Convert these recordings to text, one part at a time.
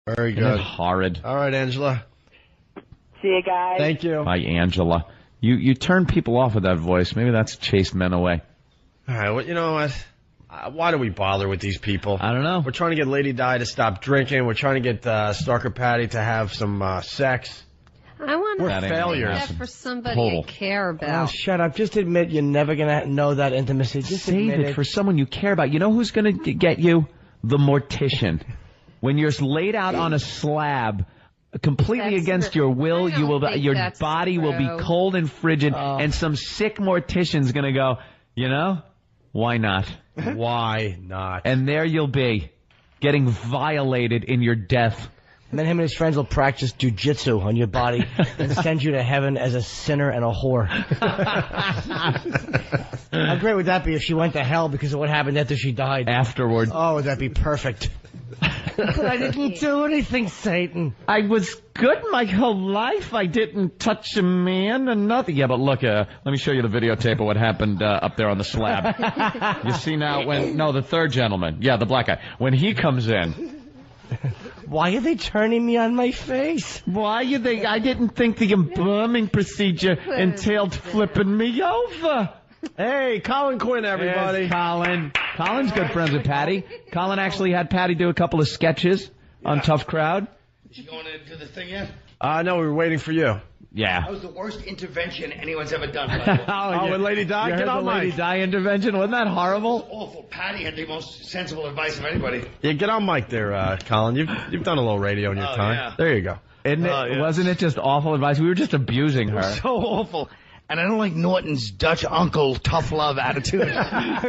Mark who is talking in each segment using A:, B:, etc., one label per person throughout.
A: Very good.
B: Isn't it horrid?
A: All right, Angela.
C: See you guys.
A: Thank you.
B: Hi, Angela. You turn people off with that voice. Maybe that's chased men away.
A: All right, well, you know what? Why do we bother with these people?
B: I don't know.
A: We're trying to get Lady Di to stop drinking. We're trying to get Stalker Patty to have some sex.
D: I want
A: We're
D: to
A: failures.
D: that for somebody
B: Total.
D: I care about.
E: Oh, shut up. Just admit you're never going to know that intimacy. Just
B: Save
E: admit
B: it for someone you care about. You know who's going to get you? The mortician. When you're laid out on a slab, completely
D: That's
B: against
D: true.
B: your will,
D: I don't think
B: your
D: that's
B: body will be
D: true.
B: cold and frigid, and some sick mortician's going to go, you know, why not?
A: Why not?
B: And there you'll be, getting violated in your death.
E: And then him and his friends will practice jujitsu on your body and send you to heaven as a sinner and a whore. How great would that be if she went to hell because of what happened after she died?
B: Afterward.
E: Oh, would that be perfect? But I didn't do anything, Satan.
B: I was good my whole life. I didn't touch a man or nothing. Yeah, but look, let me show you the videotape of what happened up there on the slab. You see now the third gentleman. Yeah, the black guy. When he comes in.
E: Why are they turning me on my face?
B: Why are they? I didn't think the embalming procedure entailed flipping me over.
A: Hey, Colin Quinn, everybody.
B: There's Colin. Colin's good friends with Patty. Colin actually had Patty do a couple of sketches on Tough Crowd.
F: Is she going to do the thing yet?
A: No, we were waiting for you.
B: Yeah.
F: That was the worst intervention anyone's ever done.
A: With Lady Di?
B: You
A: Get
B: heard
A: on
B: the Lady
A: mic.
B: Di intervention? Wasn't that horrible?
F: Awful. Patty had the most sensible advice of anybody.
A: Yeah, get on mic there, Colin. You've done a little radio in your time.
F: Yeah.
A: There you go.
B: Wasn't it just awful advice? We were just abusing her.
F: So awful. And I don't like Norton's Dutch uncle tough love attitude. Patty's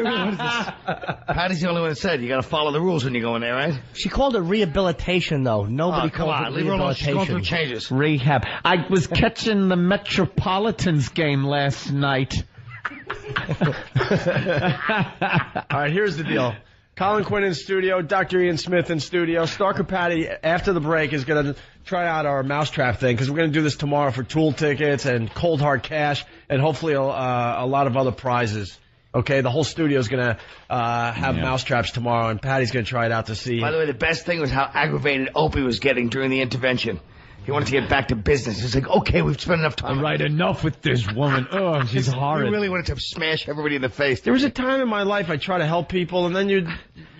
F: the only one that said you got to follow the rules when you go in there, right?
E: She called it rehabilitation, though. Nobody
F: Come
E: calls
F: on,
E: it
F: leave her alone. She's going through
E: rehabilitation.
F: changes.
B: Rehab. I was catching the Metropolitans game last night.
A: All right, here's the deal. Colin Quinn in studio, Dr. Ian Smith in studio. Stalker Patty, after the break, is going to try out our mousetrap thing because we're going to do this tomorrow for Tool tickets and cold hard cash and hopefully a lot of other prizes. Okay, the whole studio is going to have mousetraps tomorrow, and Patty's going to try it out to see.
F: By the way, the best thing was how aggravated Opie was getting during the intervention. He wanted to get back to business. He's like, okay, we've spent enough time.
B: All right, enough with this woman. Oh, she's horrid.
F: He really wanted to smash everybody in the face.
A: There was a time in my life I try to help people, and then you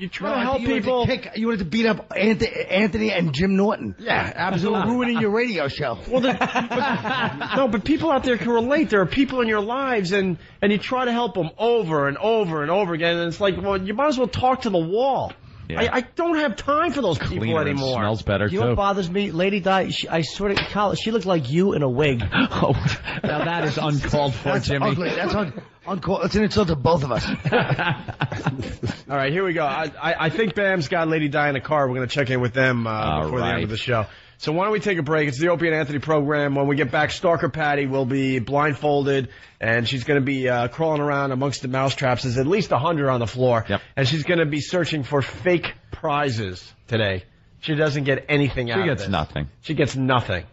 A: try to help people.
F: You wanted to beat up Anthony and Jim Norton.
A: Yeah, absolutely.
F: Ruining your radio show.
A: Well, but people out there can relate. There are people in your lives, and you try to help them over and over and over again, and it's like, well, you might as well talk to the wall. Yeah. I don't have time for those people anymore.
B: Smells better,
E: You know what bothers me? Lady Di, I swear to God, she looked like you in a wig.
B: Oh, now that is uncalled for,
F: That's
B: Jimmy.
F: ugly. That's uncalled. It's an insult to both of us.
A: All right, here we go. I think Bam's got Lady Di in the car. We're going to check in with them before the end of the show. So why don't we take a break? It's the Opie and Anthony program. When we get back, Stalker Patty will be blindfolded, and she's going to be crawling around amongst the mousetraps. There's at least 100 on the floor.
B: Yep.
A: And she's going to be searching for fake prizes today. She doesn't get anything out of it.
B: She gets nothing.
A: She gets nothing.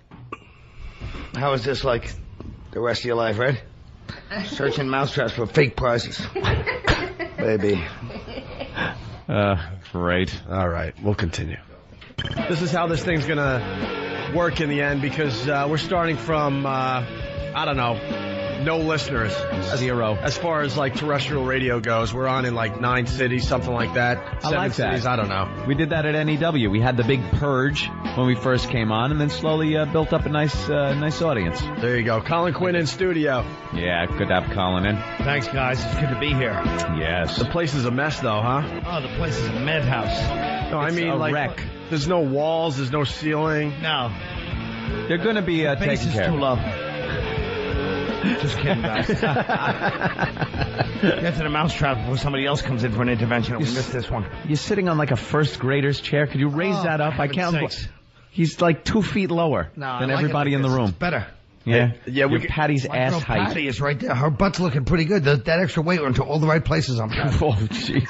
F: How is this like the rest of your life, right? Searching mousetraps for fake prizes. Baby.
B: Great.
A: All right, we'll continue. This is how this thing's going to work in the end because we're starting from, I don't know, no listeners.
B: Zero.
A: As far as like terrestrial radio goes, we're on in like 9 cities, something like that. 7
B: like that.
A: cities, I don't know.
B: We did that at NEW. We had the big purge when we first came on, and then slowly built up a nice audience.
A: There you go. Colin Quinn in studio.
B: Yeah, good to have Colin in.
F: Thanks, guys. It's good to be here.
B: Yes.
A: The place is a mess, though, huh?
F: Oh, the place is a madhouse.
A: No, I mean,
B: a
A: like,
B: wreck.
A: There's no walls, there's no ceiling.
F: No.
B: They're going to be
F: Base
B: taken
F: is
B: care
F: too
B: of.
F: low. Just kidding, guys. Get to the mousetrap before somebody else comes in for an intervention. We missed this one.
B: You're sitting on like a first grader's chair. Could you raise that up? I can't.
F: Sakes.
B: He's like 2 feet lower than everybody in the room.
F: It's better.
B: Yeah.
A: Yeah,
B: Your Patty's
F: My
B: ass
F: girl
B: height.
F: Patty is right there. Her butt's looking pretty good. That extra weight went to all the right places on Patty.
B: Oh, jeez.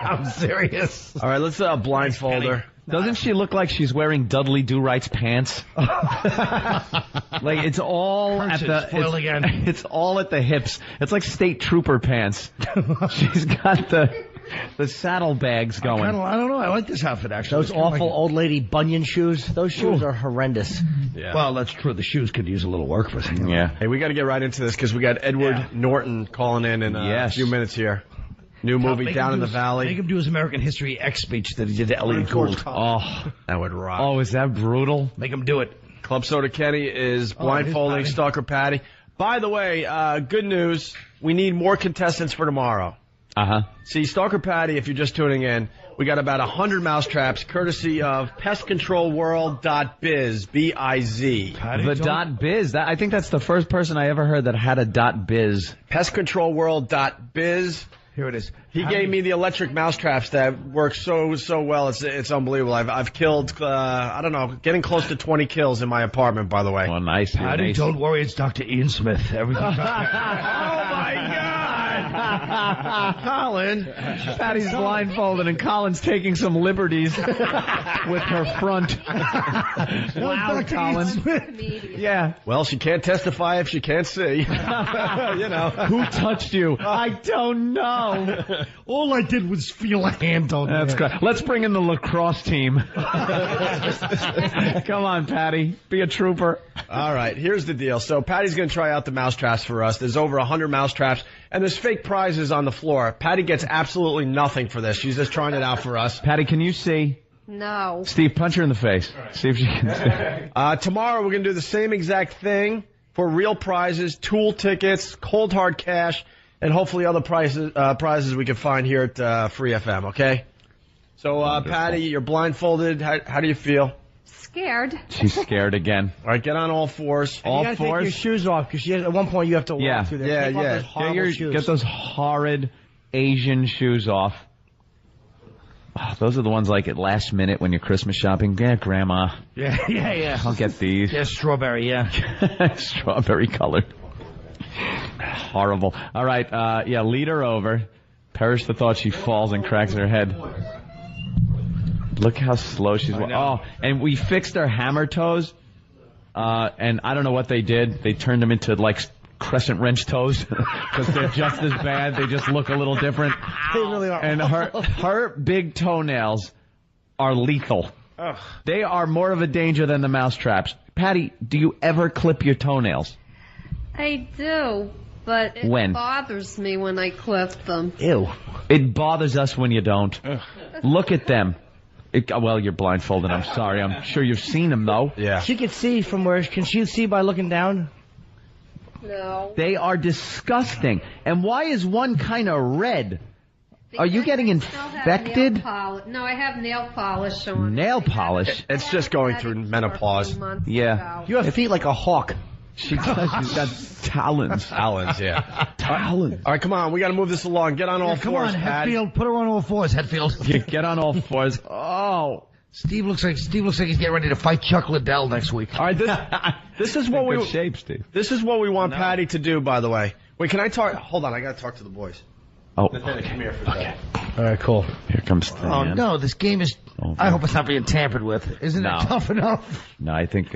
F: I'm serious.
A: All right, let's blindfold her.
B: Doesn't she look like she's wearing Dudley Do-Right's pants? Like it's all at the
F: again.
B: It's all at the hips. It's like state trooper pants. She's got the The saddlebags going.
F: I don't know. I like this outfit, actually.
E: Those awful old lady bunion shoes. Those shoes are horrendous.
A: Yeah.
F: Well, that's true. The shoes could use a little work, but
B: Yeah.
A: Hey, we got to get right into this because we got Edward Norton calling in a few minutes here. New movie, Down in the Valley.
F: Make him do his American History X speech that he did to Elliot Gould.
B: Oh,
A: That would rock.
B: oh, is that brutal?
F: Make him do it.
A: Club Soda Kenny is blindfolding Stalker Patty. By the way, good news. We need more contestants for tomorrow. See, Stalker Patty, if you're just tuning in, we got about 100 mousetraps courtesy of pestcontrolworld.biz, B-I-Z.
B: The .biz. I think that's the first person I ever heard that had a .biz.
A: Pestcontrolworld.biz.
F: Here it is.
A: He gave me the electric mousetraps that work so well. It's unbelievable. I've killed, I don't know, getting close to 20 kills in my apartment, by the way.
B: Oh, nice.
F: Patty,
B: Nice.
F: don't worry. It's Dr. Ian Smith. Everything's
A: Oh, my God! Colin.
B: Patty's blindfolded and Colin's taking some liberties with her front. Wow, Colin. Yeah.
A: Well, she can't testify if she can't see. You know.
B: Who touched you? I don't know.
F: All I did was feel a hand on
B: That's great. Let's bring in the lacrosse team. Come on, Patty. Be a trooper.
A: All right, here's the deal. So Patty's going to try out the mousetraps for us. There's over 100 mousetraps, and there's fake prizes on the floor. Patty gets absolutely nothing for this. She's just trying it out for us.
B: Patty, can you see?
C: No.
B: Steve, punch her in the face. See if she can see.
A: Tomorrow we're going to do the same exact thing for real prizes, Tool tickets, cold hard cash, and hopefully other prizes we can find here at Free FM, okay? So, Patty, you're blindfolded. How do you feel?
C: Scared.
B: She's scared again.
A: All right, get on all fours.
E: You
B: All
E: gotta take your
B: fours?
E: shoes off because at one point you have to walk
B: Yeah.
E: through there.
A: Yeah,
E: Take off
A: yeah.
E: those horrible shoes.
B: Get those horrid Asian shoes off. Oh, those are the ones like at last minute when you're Christmas shopping. Yeah, Grandma,
F: Yeah.
B: I'll get these.
F: Yeah, strawberry, yeah.
B: Strawberry colored. Horrible. All right, lead her over. Perish the thought she falls and cracks her head. Look how slow she's. Oh, and we fixed her hammer toes. And I don't know what they did. They turned them into like crescent wrench toes because they're just as bad. They just look a little different.
E: They really are.
B: And her big toenails are lethal.
A: Ugh.
B: They are more of a danger than the mousetraps. Patty, do you ever clip your toenails?
C: I do, but it
B: When?
C: bothers me when I clip them.
E: Ew.
B: It bothers us when you don't. Look at them. Well, you're blindfolded. I'm sorry. I'm sure you've seen them, though.
A: Yeah.
E: She can see from where. Can she see by looking down?
C: No.
B: They are disgusting. And why is one kind of red? Are you getting
C: I still have
B: infected?
C: nail polish. No, I have nail polish on.
B: Nail polish?
A: It's just going through menopause.
B: Yeah.
E: You have feet like a hawk.
B: She does. She's got talons.
A: Talons, yeah.
B: Talons.
A: All right, come on. We got to move this along. Get on all
F: Come
A: fours,
F: on,
A: Patty.
F: Hetfield. Put her on all fours, Hetfield.
B: You get on all fours. Oh.
F: Steve looks like he's getting ready to fight Chuck Liddell next week.
A: All right, this is what
B: Good shape, Steve.
A: This is what we want Patty to do, by the way. Wait, can I talk? Hold on, I got to talk to the boys.
B: Oh.
A: Nathaniel, come here for a second.
E: All right, cool.
B: Here comes Stan.
F: Oh, no, this game is...
B: Oh,
F: I hope it's not being tampered with. Isn't
B: No.
F: it tough enough?
B: No, I think,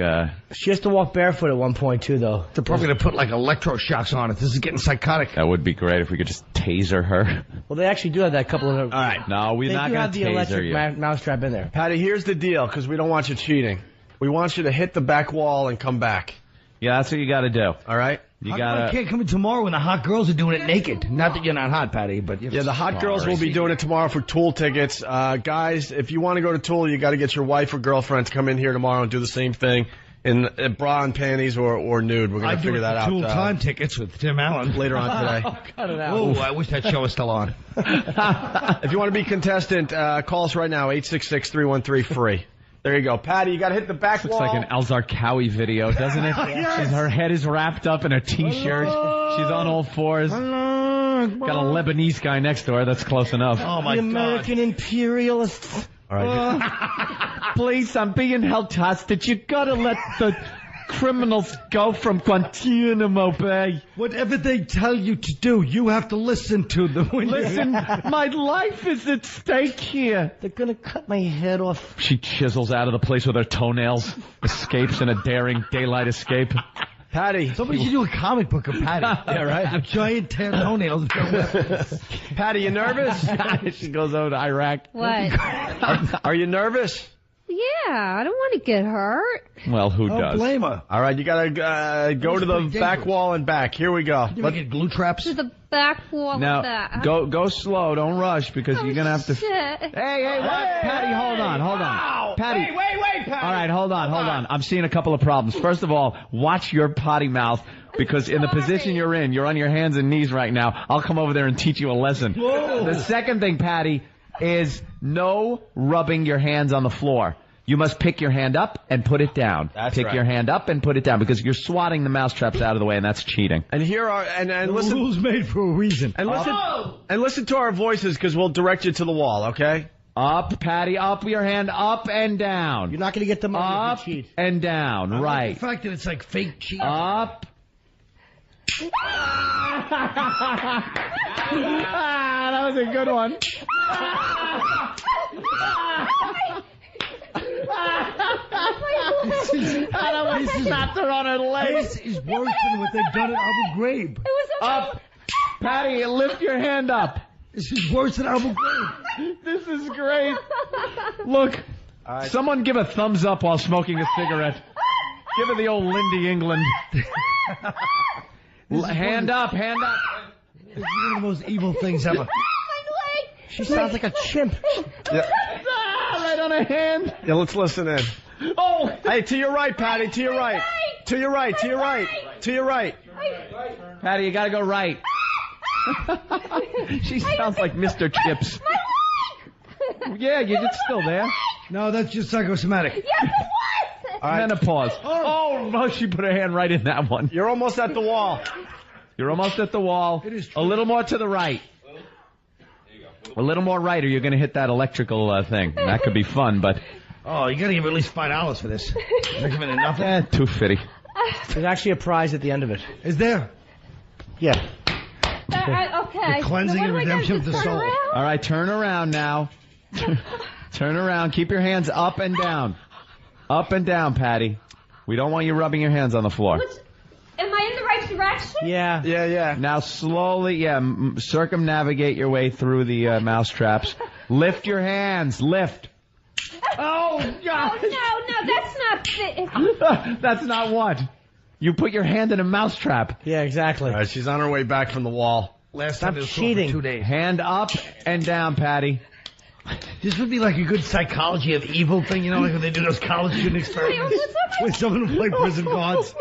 E: She has to walk barefoot at one point too, though.
F: They're probably going to put, like, electroshocks on it. This is getting psychotic.
B: that would be great if we could just taser her.
E: Well, they actually do have that couple of.
A: All right.
B: No, we're
E: They
B: not
E: do
B: going
E: have
B: to
E: the
B: taser
E: electric
B: you.
E: mousetrap in there.
A: Patty, here's the deal, because we don't want you cheating. We want you to hit the back wall and come back.
B: Yeah, that's what you got to do.
A: All right?
B: You
F: How come I
B: got to...
F: can't come in tomorrow when the hot girls are doing it naked? Not that you're not hot, Patty, but...
A: Yeah, the hot girls will be doing it tomorrow for Tool tickets. Guys, if you want to go to Tool, you got to get your wife or girlfriend to come in here tomorrow and do the same thing in bra and panties or nude. We're going to figure that out.
F: Tool time tickets with Tim Allen.
A: Later on today.
E: Cut it out.
F: Oh, I wish that show was still on.
A: If you want to be contestant, call us right now, 866-313-FREE. There you go. Patty, you got to hit the back
B: Looks
A: wall.
B: like an El Zarqawi video, doesn't it? Her head is wrapped up in a T-shirt. She's on all fours. Got a Lebanese guy next to her. That's close enough.
F: Oh, my
E: The
F: God.
E: American imperialists.
A: All right.
B: Please, I'm being held hostage. You gotta let the criminals go from Guantanamo Bay.
F: Whatever they tell you to do, you have to listen to them.
B: Listen, my life is at stake here.
E: They're gonna cut my head off.
B: She chisels out of the place with her toenails, escapes in a daring daylight escape.
A: Patty.
F: Somebody should do a comic book of Patty.
A: Yeah, right.
F: Giant tan toenails.
A: Patty, you nervous?
B: She goes over to Iraq.
C: What?
A: Are you nervous?
C: Yeah, I don't want to get hurt.
B: Well, who
F: Don't
B: does?
F: blame her.
A: All right, you gotta go to the
F: pretty
A: back
F: dangerous.
A: wall and back. Here we go.
F: You make it glue traps?
C: To the back wall
B: Now,
C: of that.
B: go slow. Don't rush because
C: Oh,
B: you're gonna have to.
C: shit.
B: Hey, what? Patty, hold on. Patty.
A: Hey, wait, Patty.
B: All right, hold on. I'm seeing a couple of problems. First of all, watch your potty mouth because in the position you're in, you're on your hands and knees right now. I'll come over there and teach you a lesson.
F: Whoa.
B: The second thing, Patty, is no rubbing your hands on the floor. You must pick your hand up and put it down.
A: That's
B: pick
A: right.
B: your hand up and put it down because you're swatting the mousetraps out of the way, and that's cheating.
A: And here are and
F: The
A: listen
F: rules made for a reason.
A: and listen to our voices because we'll direct you to the wall. Okay.
B: Up, Patty, up your hand, up and down.
E: You're not going to get the money
B: Up
E: if you cheat.
B: and down,
F: I like
B: right.
F: the fact that it's like fake cheese.
B: Up. That was a good one. I almost snapped her on her leg.
F: This is worse than what they've done at Abu Ghraib.
C: It was a
B: Up. Patty, lift your hand up.
F: This is worse than Abu Ghraib.
B: This is great. Look, someone give a thumbs up while smoking a cigarette. Give her the old Lindy England. Hand up.
F: This is one of the most evil things ever.
C: my leg.
E: She sounds like a chimp.
B: Right on her hand.
A: Yeah, let's listen in.
B: Oh,
A: Hey, to your right, Patty. To your right. To your right. To your right. To your right.
B: Patty, you gotta go right. She sounds like Mr. Chips. Yeah, it's still there.
F: No, that's just psychosomatic.
C: Yes, it was.
A: All right.
B: Menopause. Oh, she put her hand right in that one.
A: You're almost at the wall.
B: You're almost at the wall.
F: It is
B: A
F: true.
B: little more to the right. A little more right, or you're going to hit that electrical thing. That could be fun, but
F: Oh, you gotta give at least $5 for this. You're giving it nothing.
B: too fitty.
E: There's actually a prize at the end of it.
F: Is there?
E: Yeah.
C: Okay.
F: cleansing
C: So what
F: and
C: do I gotta
F: redemption
C: do,
F: of the
C: turn
F: soul.
C: around?
B: All right, turn around now. Turn around. Keep your hands up and down. Up and down, Patty. We don't want you rubbing your hands on the floor.
C: Am I in the right direction?
E: Yeah.
A: Yeah.
B: Now slowly, circumnavigate your way through the mouse traps. Lift your hands. Lift. Oh, God.
C: Oh, no, that's not fit.
B: That's not what. You put your hand in a mousetrap.
E: Yeah, exactly.
A: All right, she's on her way back from the wall.
F: Last
E: Stop
F: time it was
E: cheating.
F: for 2 days.
B: Hand up and down, Patty.
F: This would be like a good psychology of evil thing, you know, like when they do those college student experiments with someone who play prison guards.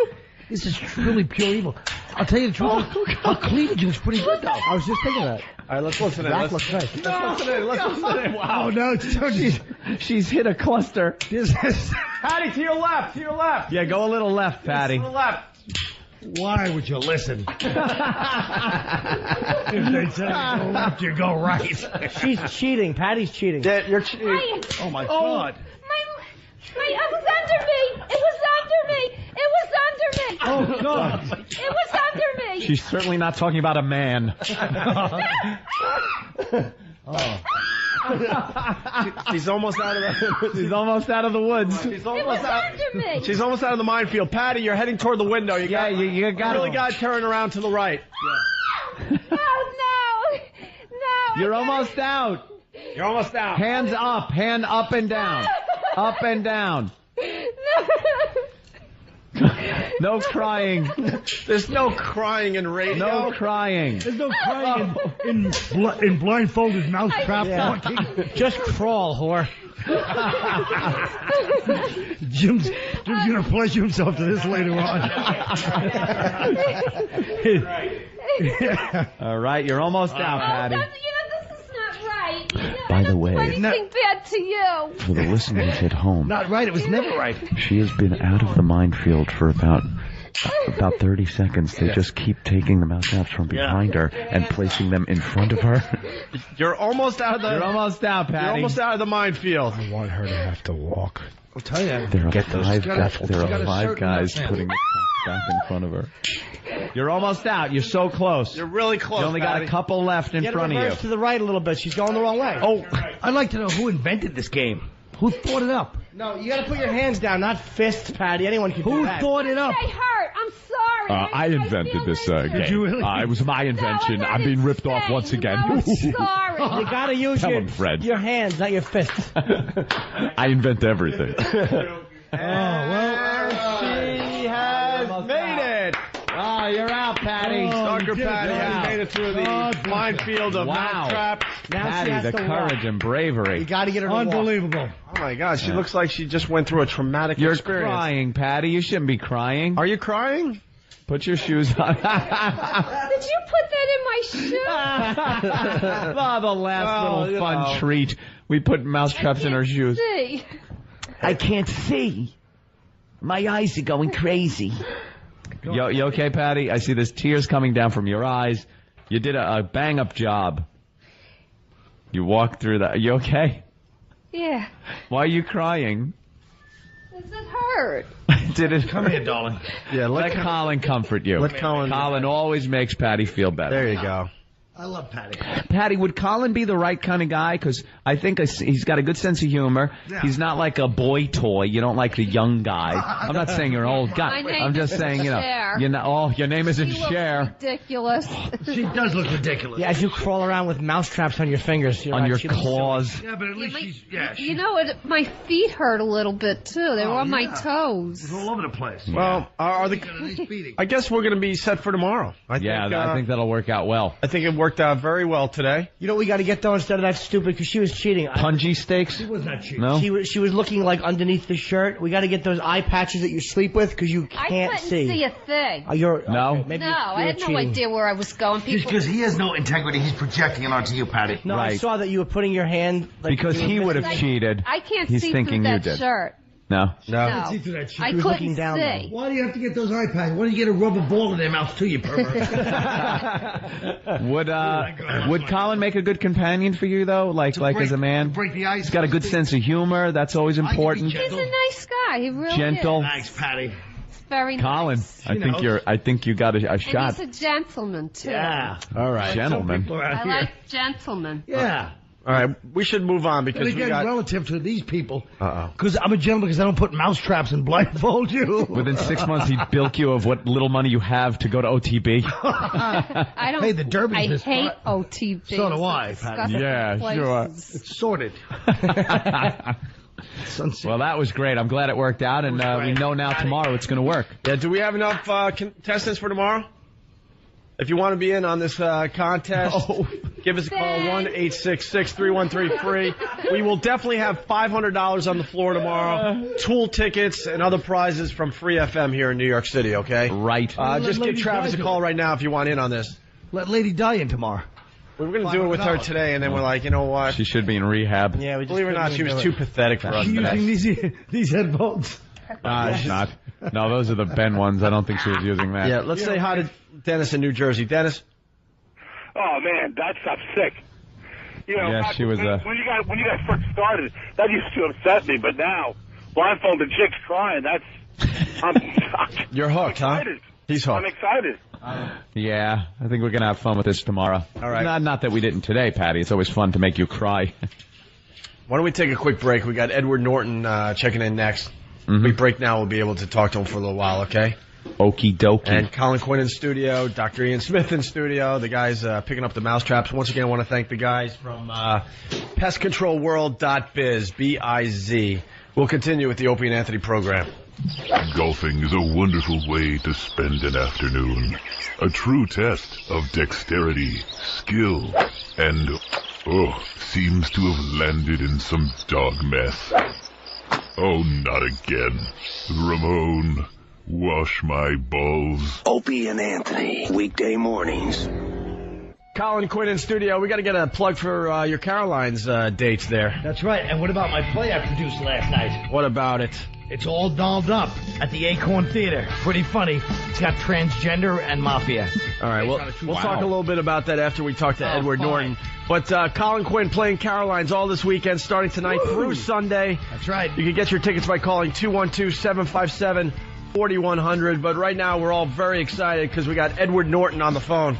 F: This is truly pure evil. I'll tell you the truth. Her cleavage was pretty good, though.
E: I was just thinking that.
A: All right, let's listen in.
E: That
A: Let's
E: looks nice.
A: listen in. Let's listen in.
F: Oh, no, it's totally...
B: She's hit a cluster.
F: This is...
A: Patty, to your left. To your left.
B: Yeah, go a little left, Patty.
A: To the left.
F: Why would you listen? If they say go left, you go right.
E: She's cheating. Patty's cheating.
A: Yeah, you're.
F: Oh, my God.
C: It was under me. It was under me. It was under me.
F: Oh, God.
C: It was under me.
B: She's certainly not talking about a man.
A: She's almost out of the.
B: She's almost out of the woods.
A: She's
C: It
A: almost
C: was
A: out.
C: under me.
A: She's almost out of the minefield. Patty, you're heading toward the window. You got.
B: you got
A: really got to turn around to the right.
C: Oh, no. No.
B: You're almost out.
A: You're almost out.
B: Hands up. Hand up and down. Up and down. No crying.
A: There's no crying in radio.
B: No crying.
F: There's no crying in blindfolded mousetrap walking.
E: Just crawl, whore.
F: Jim's going to pleasure himself to this later on.
B: All right, you're almost out, Patty.
C: This is not right.
B: By the
C: I
B: way-
C: don't do anything bad to you.
D: For the listeners at home,
F: Not right. It was never right.
D: she has been out of the minefield for about 30 seconds. They just keep taking the mouse traps from behind her and placing them in front of her.
A: You're almost out of the.
B: You're almost out, Patty.
A: You're almost out of the minefield.
F: I want her to have to walk. I'll tell you.
D: There are five,
F: You gotta
D: five
F: certain
D: guys
F: amount.
D: putting the traps back in front of her.
B: You're almost out. You're so close.
A: You're really close.
B: You only got a
A: Patty.
B: couple left in
E: Get
B: front of
E: reverse
B: you.
E: to the right a little bit. She's going the wrong way.
F: Oh, I'd like to know who invented this game. Who thought it up?
E: No, you got to put your hands down, not fists, Patty. Anyone can do
F: Who
E: that.
F: thought it up?
C: I hurt. I'm
B: I invented this game.
F: Did you really?
B: It was my invention.
C: No, I
B: I'm being
C: didn't
B: ripped off
C: say.
B: once again.
C: No, I'm sorry.
E: You gotta use
B: Tell him, Fred.
E: your hands, not your fists.
B: I invent everything.
A: She has made it.
B: Oh, you're out, Patty.
A: Stalker
F: you did it,
A: Patty
F: Patty.
A: has made it through the minefield of
B: Wow.
A: mousetrap.
E: Now she
B: Patty,
E: has
B: the
E: to
B: courage and bravery.
E: You gotta get her to walk.
F: Unbelievable.
A: Oh my God, she looks like she just went through a traumatic
B: You're
A: experience.
B: crying, Patty. You shouldn't be crying.
A: Are you crying?
B: Put your shoes on.
C: Did you put that in my shoe?
B: Oh, the last
A: Oh,
B: little
A: you
B: fun
A: know.
B: treat. We put mousetraps in her shoes.
C: See.
E: I can't see. My eyes are going crazy.
B: You okay, Patty? I see there's tears coming down from your eyes. You did a bang-up job. You walked through that. You okay?
C: Yeah.
B: Why are you crying?
C: Does it hurt?
B: Did it?
F: Come here, darling.
A: Yeah,
B: Let Colin comfort you.
A: Let Colin-
B: Colin always makes Patty feel better.
A: There you go.
F: I love Patty.
B: Patty, would Colin be the right kind of guy? Because I think he's got a good sense of humor.
F: Yeah.
B: He's not like a boy toy. You don't like the young guy. I'm not saying you're an old guy.
C: My name
B: I'm just
C: is
B: saying,
C: Cher.
B: your name isn't
C: She looks
B: Cher.
C: ridiculous.
F: She does look ridiculous.
E: Yeah, as you crawl around with mousetraps on your fingers. You're
B: On
E: right,
B: your
E: she looks silly.
B: claws.
F: Yeah, but at least she's, yeah,
C: You
F: she's
C: know what? My feet hurt a little bit too. They were on my toes.
F: all over the place.
A: Well, are the?
F: Got a nice beating.
A: I guess we're going to be set for tomorrow. I
B: think that'll work out well.
A: I think it worked out very well today.
E: You know what we got to get though instead of that stupid because she was cheating.
B: Punji steaks?
F: She was not cheating.
B: No?
E: She was looking like underneath the shirt. We got to get those eye patches that you sleep with because you
C: I
E: can't
C: couldn't
E: see.
C: see a thing.
E: You're
B: No?
E: okay, maybe
C: No,
E: you're
C: I had no
E: cheating.
C: idea where I was going.
F: Just
C: People,
F: because he has no integrity, he's projecting it onto you, Patty.
E: No, I
B: Right.
E: saw that you were putting your hand like
B: Because
E: you
B: he
E: were
B: would have
C: I-
B: cheated.
C: I can't
B: He's
C: see
B: thinking
C: through
B: you
C: that
B: did.
C: shirt.
B: No?
C: No,
F: See through that shit.
C: I
E: was
C: couldn't
E: looking down,
C: see.
F: Why do you have to get those eye pads? Why do you get a rubber ball in their mouth too, you pervert?
B: Would Colin make a good companion for you though? Like as a man?
F: Break the ice.
B: He's got a good sense of humor. That's always important.
C: He's a nice guy. He really
B: Gentle.
C: is.
F: Thanks, Patty.
C: Very
B: Colin,
C: nice.
B: I think you got a
C: And
B: shot.
C: he's a gentleman too.
F: Yeah.
A: All right.
B: Gentleman.
F: People around
C: I
F: here.
C: like gentlemen.
F: Yeah.
A: All right. We should move on
F: But
A: because we
F: again,
A: got.
F: relative to these people,
A: Uh-oh.
F: because I'm a gentleman because I don't put mousetraps and blindfold you.
B: Within 6 months, he'd bilk you of what little money you have to go to OTB.
C: I don't.
F: Hey, the Derby's
C: I
F: this
C: hate
F: fun.
C: OTB.
F: So do I,
C: It's
F: Patty.
C: disgusting
B: Yeah, sure.
C: places.
F: It's sorted.
B: Well, that was great. I'm glad it worked out, and we know now tomorrow it's going to work.
A: Yeah. Do we have enough contestants for tomorrow? If you want to be in on this contest, give us a call, 1-866-313-FREE. We will definitely have $500 on the floor tomorrow, Tool tickets, and other prizes from Free FM here in New York City, okay?
B: Right.
A: Just give
F: Lady
A: Travis a
F: Di
A: call
F: do it.
A: right now if you want in on this.
F: Let Lady die in tomorrow.
A: We were going to do it with her
F: $500.
A: today, and then we're like, you know what?
B: She should be in rehab.
E: Yeah, we just
A: Believe it or not,
E: couldn't
A: she was
E: do
A: too
E: it.
A: pathetic for us
F: She
A: today.
F: using these headphones.
B: She's not. No, those are the Ben ones. I don't think she was using that.
A: Yeah, let's say hi to Dennis in New Jersey. Dennis?
G: Oh man, that stuff's sick. You know,
B: Yeah, she was,
G: when you guys first started, that used to upset me, but now blindfolded chicks crying, I'm
A: You're hooked, huh?
G: excited.
A: He's
G: I'm
A: hooked.
G: excited.
B: Yeah, I think we're going to have fun with this tomorrow.
A: All right.
B: Not that we didn't today, Patty. It's always fun to make you cry.
A: Why don't we take a quick break? We got Edward Norton checking in next.
B: Mm-hmm.
A: We break now. We'll be able to talk to him for a little while, okay?
B: Okie dokie.
A: And Colin Quinn in studio, Dr. Ian Smith in studio, the guys picking up the mousetraps. Once again, I want to thank the guys from pestcontrolworld.biz, B-I-Z. We'll continue with the Opie and Anthony program.
H: Golfing is a wonderful way to spend an afternoon. A true test of dexterity, skill, and, seems to have landed in some dog mess. Oh, not again. Ramon, wash my balls.
I: Opie and Anthony, weekday mornings.
A: Colin Quinn in studio. We got to get a plug for your Caroline's dates there.
F: That's right. And what about my play I produced last night?
A: What about it?
F: It's all dolled up at the Acorn Theater. Pretty funny. It's got transgender and mafia.
A: All right, well, we'll talk a little bit about that after we talk to Edward
F: fine.
A: Norton. But Colin Quinn playing Caroline's all this weekend, starting tonight through Sunday.
F: That's right.
A: You can get your tickets by calling 212-757-4100. But right now, we're all very excited because we got Edward Norton on the phone.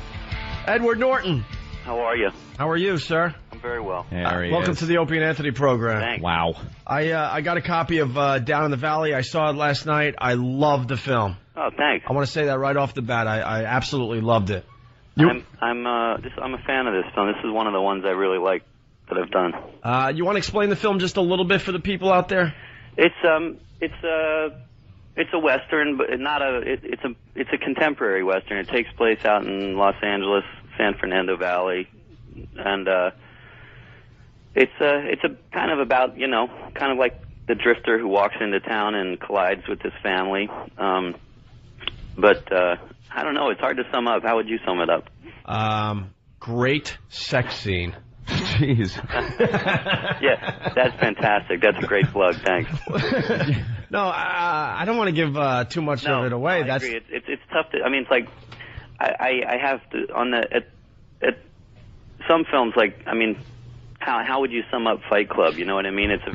A: Edward Norton.
J: How are you?
A: How are you, sir?
J: I'm very well.
B: There he
A: Welcome
B: is.
A: to the Opie and Anthony program.
J: Thanks.
B: Wow.
A: I got a copy of Down in the Valley. I saw it last night. I loved the film.
J: Oh, thanks.
A: I want to say that right off the bat. I absolutely loved it.
J: I'm a fan of this film. This is one of the ones I really like that I've done.
A: You want to explain the film just a little bit for the people out there?
J: It's a Western, but it's a contemporary Western. It takes place out in Los Angeles, San Fernando Valley, and it's a kind of about, kind of like the drifter who walks into town and collides with his family. But I don't know. It's hard to sum up. How would you sum it up?
A: Great sex scene.
B: Jeez.
J: Yeah, that's fantastic. That's a great plug. Thanks.
A: No, I don't want to give too much of it away.
J: I agree. It's tough to. I mean, it's like I have to on the at some films. Like, I mean, how would you sum up Fight Club? You know what I mean? It's a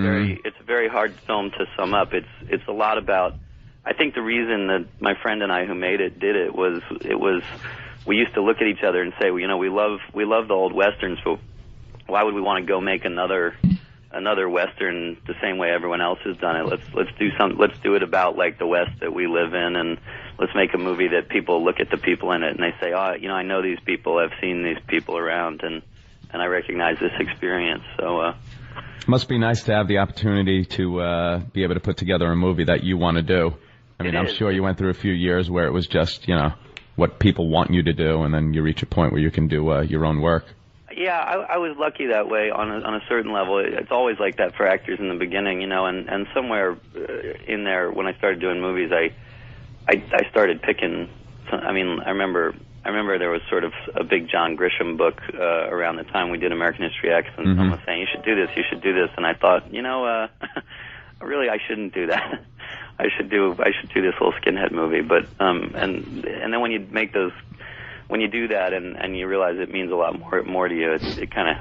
J: very hard film to sum up. It's a lot about. I think the reason that my friend and I who made it did it was we used to look at each other and say, well, we love the old westerns, but why would we want to go make another Western the same way everyone else has done it? Let's do it about like the West that we live in, and let's make a movie that people look at the people in it and they say, oh, I know these people, I've seen these people around, and I recognize this experience. So
B: it must be nice to have the opportunity to be able to put together a movie that you want to do. I mean, I'm sure you went through a few years where it was just, what people want you to do, and then you reach a point where you can do your own work.
J: Yeah, I was lucky that way on a certain level. It's always like that for actors in the beginning, and somewhere in there when I started doing movies, I started picking. I mean, I remember there was sort of a big John Grisham book around the time we did American History X, and someone was saying, you should do this, and I thought, really I shouldn't do that. I should do this little skinhead movie, but and then when you make those. When you do that and you realize it means a lot more to you, it kind of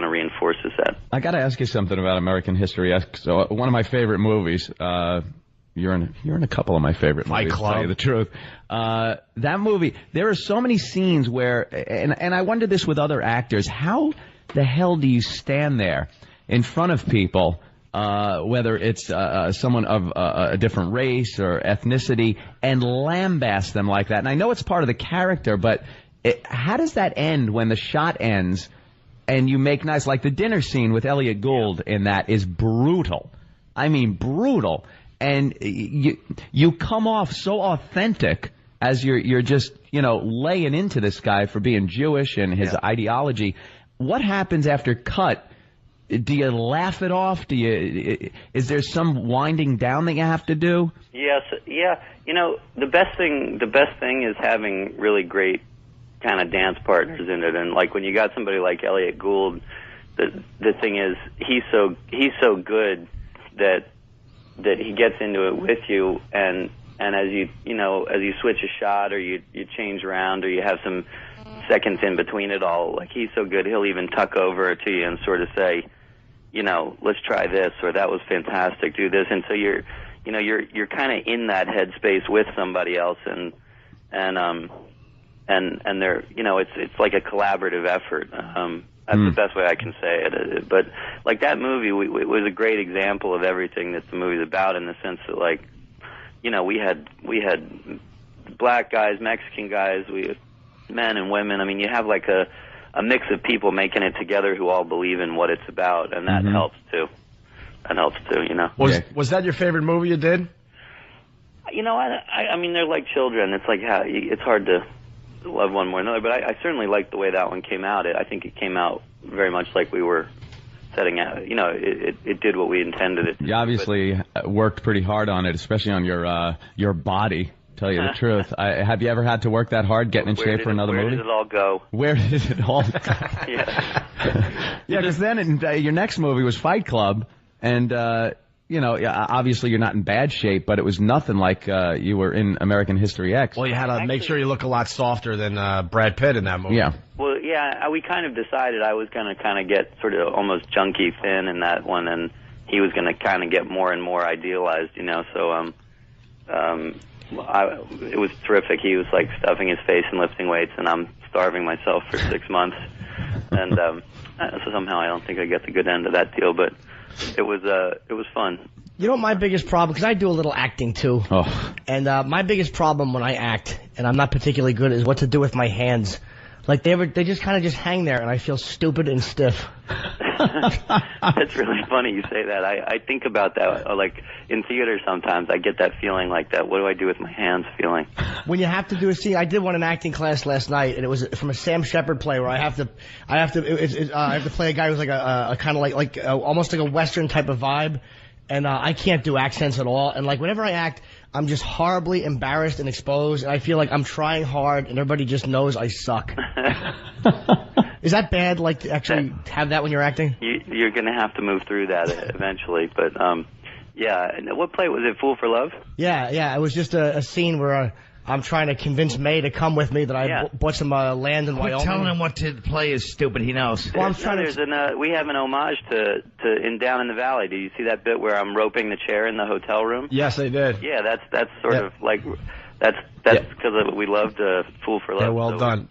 J: reinforces that. I
B: got to ask you something about American History X. So one of my favorite movies. You're in a couple of my favorite movies.
A: Fight Club.
B: To tell you the truth. That movie. There are so many scenes where, and I wonder this with other actors. How the hell do you stand there in front of people? Whether it's someone of a different race or ethnicity, and lambast them like that. And I know it's part of the character, but how does that end when the shot ends and you make nice? Like the dinner scene with Elliot Gould in that is brutal. I mean, brutal. And you come off so authentic as you're just, laying into this guy for being Jewish and his ideology. What happens after cut? Do you laugh it off? Is there some winding down that you have to do?
J: Yes, yeah. The best thing is having really great kind of dance partners in it. And like when you got somebody like Elliot Gould, the thing is he's so good that he gets into it with you, and as you switch a shot or you change around or you have some seconds in between it all, like he's so good he'll even tuck over to you and sort of say, let's try this, or that was fantastic, do this. And so you're kind of in that headspace with somebody else, and they're, it's like a collaborative effort. That's the best way I can say it. But like that movie, it was a great example of everything that the movie's about, in the sense that, like, we had black guys, Mexican guys, we had men and women. I mean, you have like a mix of people making it together who all believe in what it's about, and that helps too. That helps too,
A: Was that your favorite movie you did?
J: I mean, they're like children. It's like it's hard to love one more than another, but I certainly liked the way that one came out. I think it came out very much like we were setting out. It did what we intended it to.
B: You obviously worked pretty hard on it, especially on your body. Tell you the truth. Have you ever had to work that hard getting in shape for another movie?
J: Where did it all go?
B: Where did it all go?
J: Yeah.
B: Yeah, because then your next movie was Fight Club, and, obviously you're not in bad shape, but it was nothing like you were in American History X.
A: Well, you had to make sure you look a lot softer than Brad Pitt in that movie.
B: Yeah.
J: Well, yeah, we kind of decided I was going to kind of get sort of almost junky thin in that one, and he was going to kind of get more and more idealized, so it was terrific. He was like stuffing his face and lifting weights, and I'm starving myself for 6 months. And so somehow I don't think I get the good end of that deal, but it was fun.
E: You know what my biggest problem, because I do a little acting too, and my biggest problem when I act, and I'm not particularly good, is what to do with my hands. Like they just kind of just hang there, and I feel stupid and stiff.
J: That's really funny you say that. I think about that, like in theater sometimes. I get that feeling like that. What do I do with my hands feeling?
E: When you have to do a scene, I did one in acting class last night, and it was from a Sam Shepard play where I have to play a guy who's like a kind of like almost like a Western type of vibe, and I can't do accents at all. And like whenever I act, I'm just horribly embarrassed and exposed, and I feel like I'm trying hard, and everybody just knows I suck. Is that bad, like, to actually have that when you're acting?
J: You're going to have to move through that eventually, but, yeah. And what play was it, Fool for Love?
E: Yeah, it was just a scene where I'm trying to convince May to come with me that I bought some land in Wyoming.
F: Telling him what to play is stupid, he knows.
E: Well, I'm trying
J: we have an homage to Down in the Valley. Did you see that bit where I'm roping the chair in the hotel room?
A: Yes, I did.
J: Yeah, that's sort of like... That's because we loved Fool for Love.
A: Yeah, well done.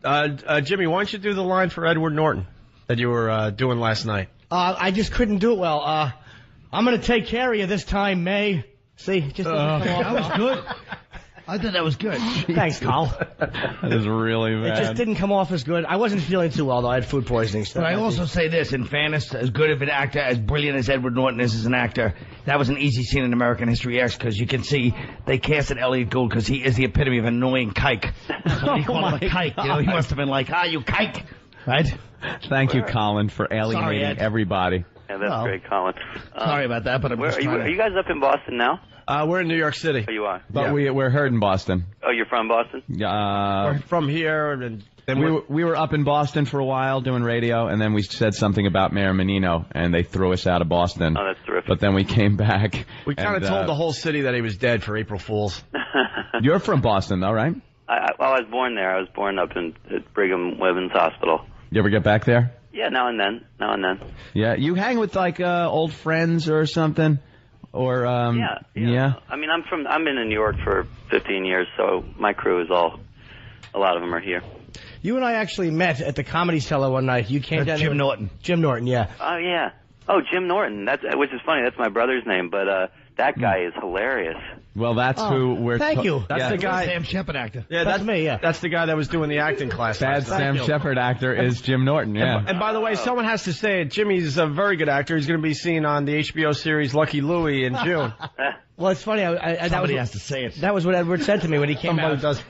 A: Jimmy, why don't you do the line for Edward Norton that you were doing last night?
E: I just couldn't do it well. I'm going to take care of you this time, May. See, just
F: that was good. I thought that was good.
E: Thanks, Carl.
B: That is really bad.
E: It just didn't come off as good. I wasn't feeling too well, though. I had food poisoning.
F: But I also say this, in fairness, as good of an actor, as brilliant as Edward Norton is as an actor, that was an easy scene in American History X, because you can see they casted Elliot Gould because he is the epitome of annoying kike. He called him a kike. You know, he must have been like, you kike. Right?
B: Thank you, Colin, for alienating everybody.
J: Yeah, that's great, Colin.
F: Sorry about that, but I'm just
J: are you guys up in Boston now?
A: We're in New York City.
J: Oh, you are?
B: But we're heard in Boston.
J: Oh, you're from Boston?
A: We're from here, and then
B: we were up in Boston for a while doing radio, and then we said something about Mayor Menino, and they threw us out of Boston.
J: Oh, that's terrific.
B: But then we came back.
A: We kind of told the whole city that he was dead for April Fools.
B: You're from Boston, though, right?
J: I was born there. I was born up at Brigham Women's Hospital.
B: You ever get back there?
J: Yeah, now and then.
B: Yeah, you hang with like old friends or something, or
J: yeah. I mean, I'm in New York for 15 years, so my crew is a lot of them are here.
E: You and I actually met at the Comedy Cellar one night. You came down.
F: Jim Norton.
E: Jim Norton, yeah.
J: Oh yeah. Oh, Jim Norton. Which is funny. That's my brother's name, but that guy is hilarious.
B: Well, that's who we're...
E: Thank you.
A: That's the guy...
F: Sam Shepard actor.
A: Yeah, that's me, yeah. That's the guy that was doing the acting class.
B: Bad Sam Shepard actor is Jim Norton, yeah.
A: And by the way, someone has to say it. Jimmy's a very good actor. He's going to be seen on the HBO series Lucky Louie in June.
E: Well, it's funny.
F: Somebody has to say it.
E: That was what Edward said to me when he came out.
A: Does.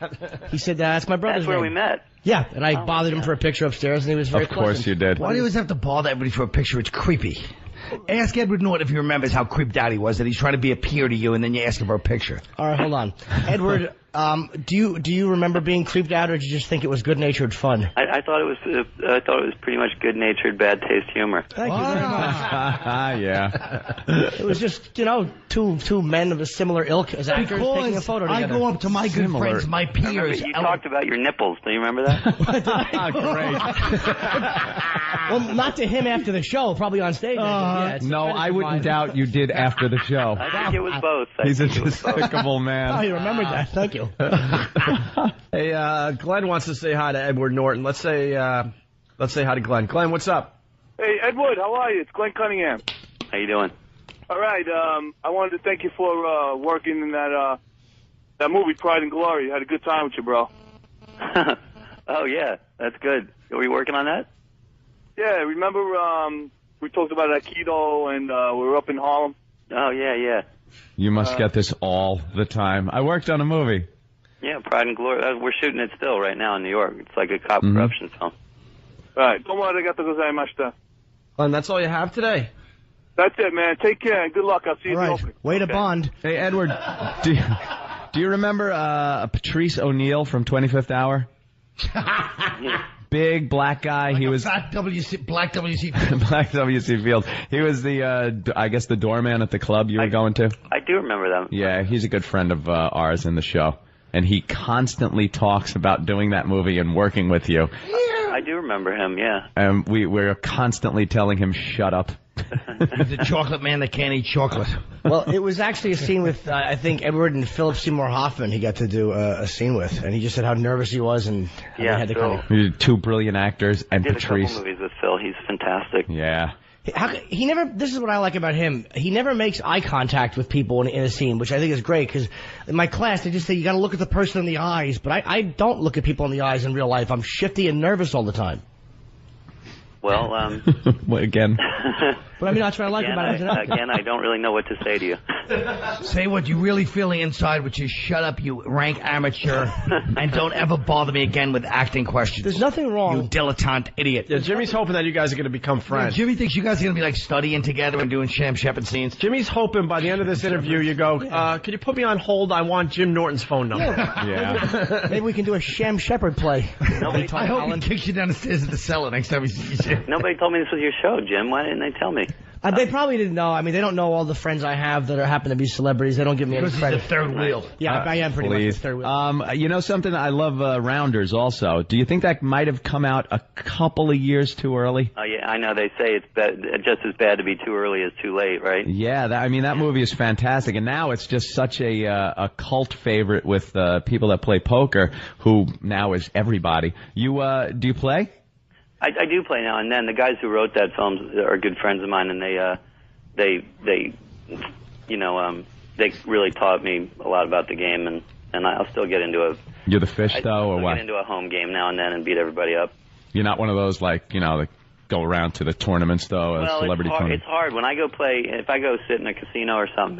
E: He said, that's my brother's
J: That's where
E: name.
J: we met.
E: Yeah, and I bothered him for a picture upstairs, and he was very pleasant.
B: Of course you did.
F: Why do you always have to bother everybody for a picture? It's creepy. Ask Edward Norton if he remembers how creeped out he was, that he's trying to be a peer to you, and then you ask him for a picture.
E: All right, hold on. Edward, do you remember being creeped out, or did you just think it was good-natured fun?
J: I thought it was pretty much good-natured, bad taste humor.
E: Thank you very much.
B: Yeah.
E: It was just, two men of a similar ilk as actors taking a photo together.
F: I go up to my good friends, my peers.
J: You talked about your nipples. Do you remember that?
B: Great.
E: Well, not to him after the show, probably on stage.
B: No, I wouldn't doubt you did after the show.
J: I think it was both.
B: He's a despicable man.
E: Oh, you remembered that. Thank you.
A: Hey, Glenn wants to say hi to Edward Norton. Let's say hi to Glenn. Glenn, what's up?
G: Hey, Edward, how are you? It's Glenn Cunningham.
J: How you doing?
G: All right. I wanted to thank you for working in that movie, Pride and Glory. I had a good time with you, bro.
J: Oh, yeah. That's good. Are we working on that?
G: Yeah, remember we talked about Aikido and we were up in Harlem?
J: Oh, yeah.
B: You must get this all the time. I worked on a movie.
J: Yeah, Pride and Glory. We're shooting it still right now in New York. It's like a cop corruption film.
G: All right. Don't worry, arigatou gozaimashita.
A: Glenn, that's all you have today?
G: That's it, man. Take care and good luck. I'll see you in the opening.
E: Way to bond.
B: Hey, Edward, do you remember Patrice O'Neill from 25th Hour? Big black guy. He was
F: Black W.C.
B: Black W.C. Field. He was the, I guess, the doorman at the club you were going to.
J: I do remember that.
B: Yeah, he's a good friend of ours in the show, and he constantly talks about doing that movie and working with you.
J: I do remember him. Yeah.
B: And we're constantly telling him, "Shut up."
F: The chocolate man that can't eat chocolate.
E: Well, it was actually a scene with, I think, Edward and Philip Seymour Hoffman he got to do a scene with. And he just said how nervous he was and how they had to
J: Phil.
E: kind of...
B: Two brilliant actors and
J: Did
B: Patrice.
J: a couple movies with Phil. He's fantastic.
B: Yeah.
E: He never. This is what I like about him. He never makes eye contact with people in a scene, which I think is great. Because in my class, they just say you got to look at the person in the eyes, but I don't look at people in the eyes in real life. I'm shifty and nervous all the time.
J: Well,
B: well, again.
E: But I mean, that's what I like about him.
J: Again, I don't really know what to say to you.
F: Say what you really feeling inside, which is shut up, you rank amateur, and don't ever bother me again with acting questions.
E: There's nothing wrong.
F: You dilettante idiot.
A: Yeah, Jimmy's hoping that you guys are going to become friends.
F: Jimmy thinks you guys are going to be like studying together and doing Sam Shepard scenes.
A: Jimmy's hoping by the end of this interview you go, could you put me on hold? I want Jim Norton's phone number.
B: Yeah.
E: Maybe we can do a Sham Shepard play.
F: I hope he kicks you down the stairs at the cellar next time he sees you.
J: Nobody told me this was your show, Jim. Why didn't they tell me?
E: They probably didn't know. I mean, they don't know all the friends I have that happen to be celebrities. They don't give me any credit.
F: He's the third wheel.
E: Yeah, I am pretty much the third wheel.
B: You know something? I love Rounders also. Do you think that might have come out a couple of years too early?
J: Oh, yeah, I know. They say it's just as bad to be too early as too late, right?
B: Yeah, that movie is fantastic. And now it's just such a cult favorite with people that play poker, who now is everybody. Do you play?
J: I do play now and then. The guys who wrote that film are good friends of mine, and they really taught me a lot about the game, and I'll still get into
B: You're the fish, though, or what?
J: Get into a home game now and then and beat everybody up.
B: You're not one of those, that go around to the tournaments, though,
J: well,
B: celebrity tournament?
J: It's hard. When I go play, if I go sit in a casino or something,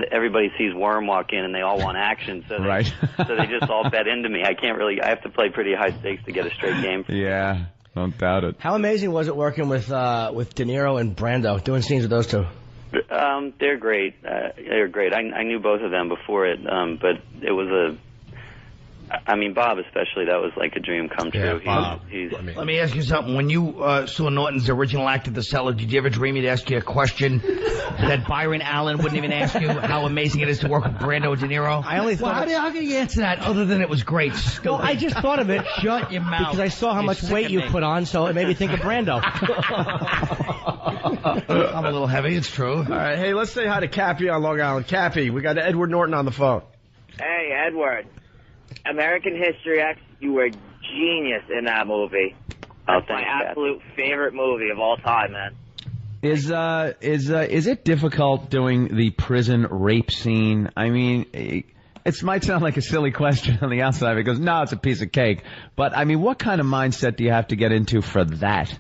J: everybody sees Worm walk in and they all want action, so they just all bet into me. I have to play pretty high stakes to get a straight game.
B: Yeah, don't doubt it.
E: How amazing was it working with De Niro and Brando, doing scenes with those two?
J: They're great. They're great. I knew both of them before it, but it was Bob especially, that was like a dream come true.
F: Yeah, Let me ask you something. When you saw Norton's original act at the Cellar, did you ever dream he'd ask you a question that Byron Allen wouldn't even ask you? How amazing it is to work with Brando and De Niro?
E: I only thought.
F: How can you answer that other than it was great?
E: Well, I just thought of it.
F: Shut your mouth.
E: Because I saw how much weight you put on, so it made me think of Brando.
F: I'm a little heavy. It's true.
A: All right, hey, let's say hi to Cappy on Long Island. Cappy, we got Edward Norton on the phone.
K: Hey, Edward. American History X, you were genius in that movie. That's my absolute favorite movie of all time, man.
B: Is it difficult doing the prison rape scene? I mean, it might sound like a silly question on the outside because no, it's a piece of cake. But I mean, what kind of mindset do you have to get into for that?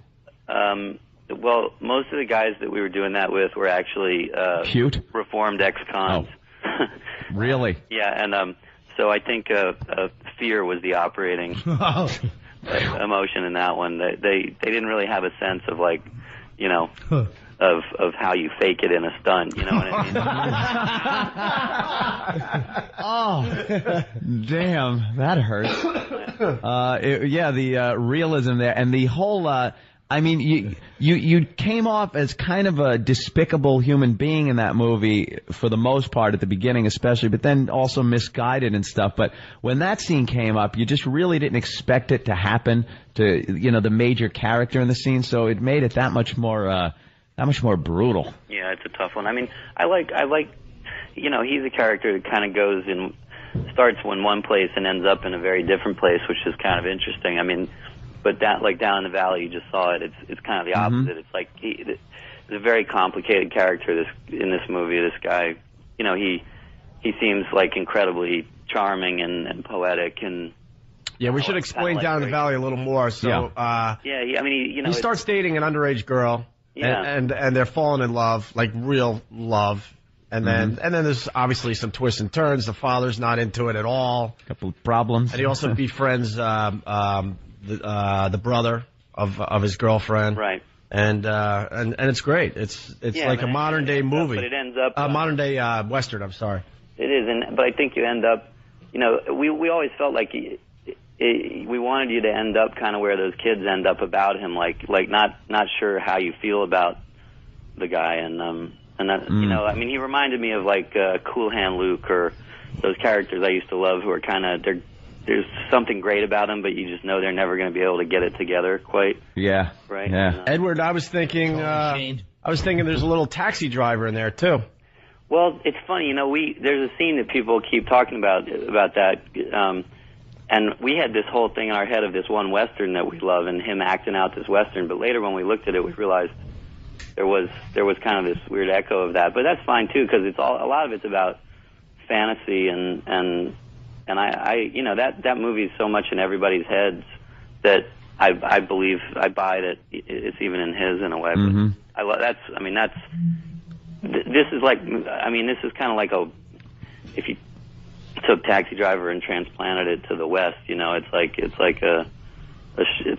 J: Well, most of the guys that we were doing that with were actually
B: cute,
J: reformed ex-cons.
B: Oh. Really?
J: Yeah, and so I think fear was the operating emotion in that one. They didn't really have a sense of of how you fake it in a stunt. You know what I
B: Oh,
J: mean?
B: damn, that hurts. The realism there and the whole. I mean, you came off as kind of a despicable human being in that movie for the most part at the beginning especially, but then also misguided and stuff. But when that scene came up, you just really didn't expect it to happen to, the major character in the scene, so it made it that much more brutal.
J: Yeah, it's a tough one. I mean, I like, he's a character that kind of starts in one place and ends up in a very different place, which is kind of interesting. I mean, but down in the valley, you just saw it. It's kind of the opposite.
B: Mm-hmm.
J: It's like he's a very complicated character. In this movie, this guy, he seems like incredibly charming and poetic and.
A: Yeah, we should explain down in the valley a little more. So,
J: he
A: starts dating an underage girl, and they're falling in love, like real love. And then there's obviously some twists and turns. The father's not into it at all.
B: A couple of problems.
A: And he also befriends the brother of his girlfriend,
J: right?
A: And it's great. It's like a modern day movie,
J: but it ends up
A: modern day western. I'm sorry.
J: It is, but I think you end up, we always felt like we wanted you to end up kind of where those kids end up about him, like not sure how you feel about the guy, and that I mean, he reminded me of like Cool Hand Luke or those characters I used to love who are kind of there's something great about them, but you just know they're never going to be able to get it together quite.
B: Yeah.
J: Right.
B: Yeah.
A: Edward, I was thinking there's a little taxi driver in there too.
J: Well, it's funny, there's a scene that people keep talking about that, and we had this whole thing in our head of this one Western that we love and him acting out this Western, but later when we looked at it, we realized there was kind of this weird echo of that, but that's fine too because a lot of it's about fantasy and I you know that movie is so much in everybody's heads that I believe I buy that it's even in his in a way.
B: Mm-hmm.
J: But this is like this is kind of like if you took Taxi Driver and transplanted it to the West, you know, it's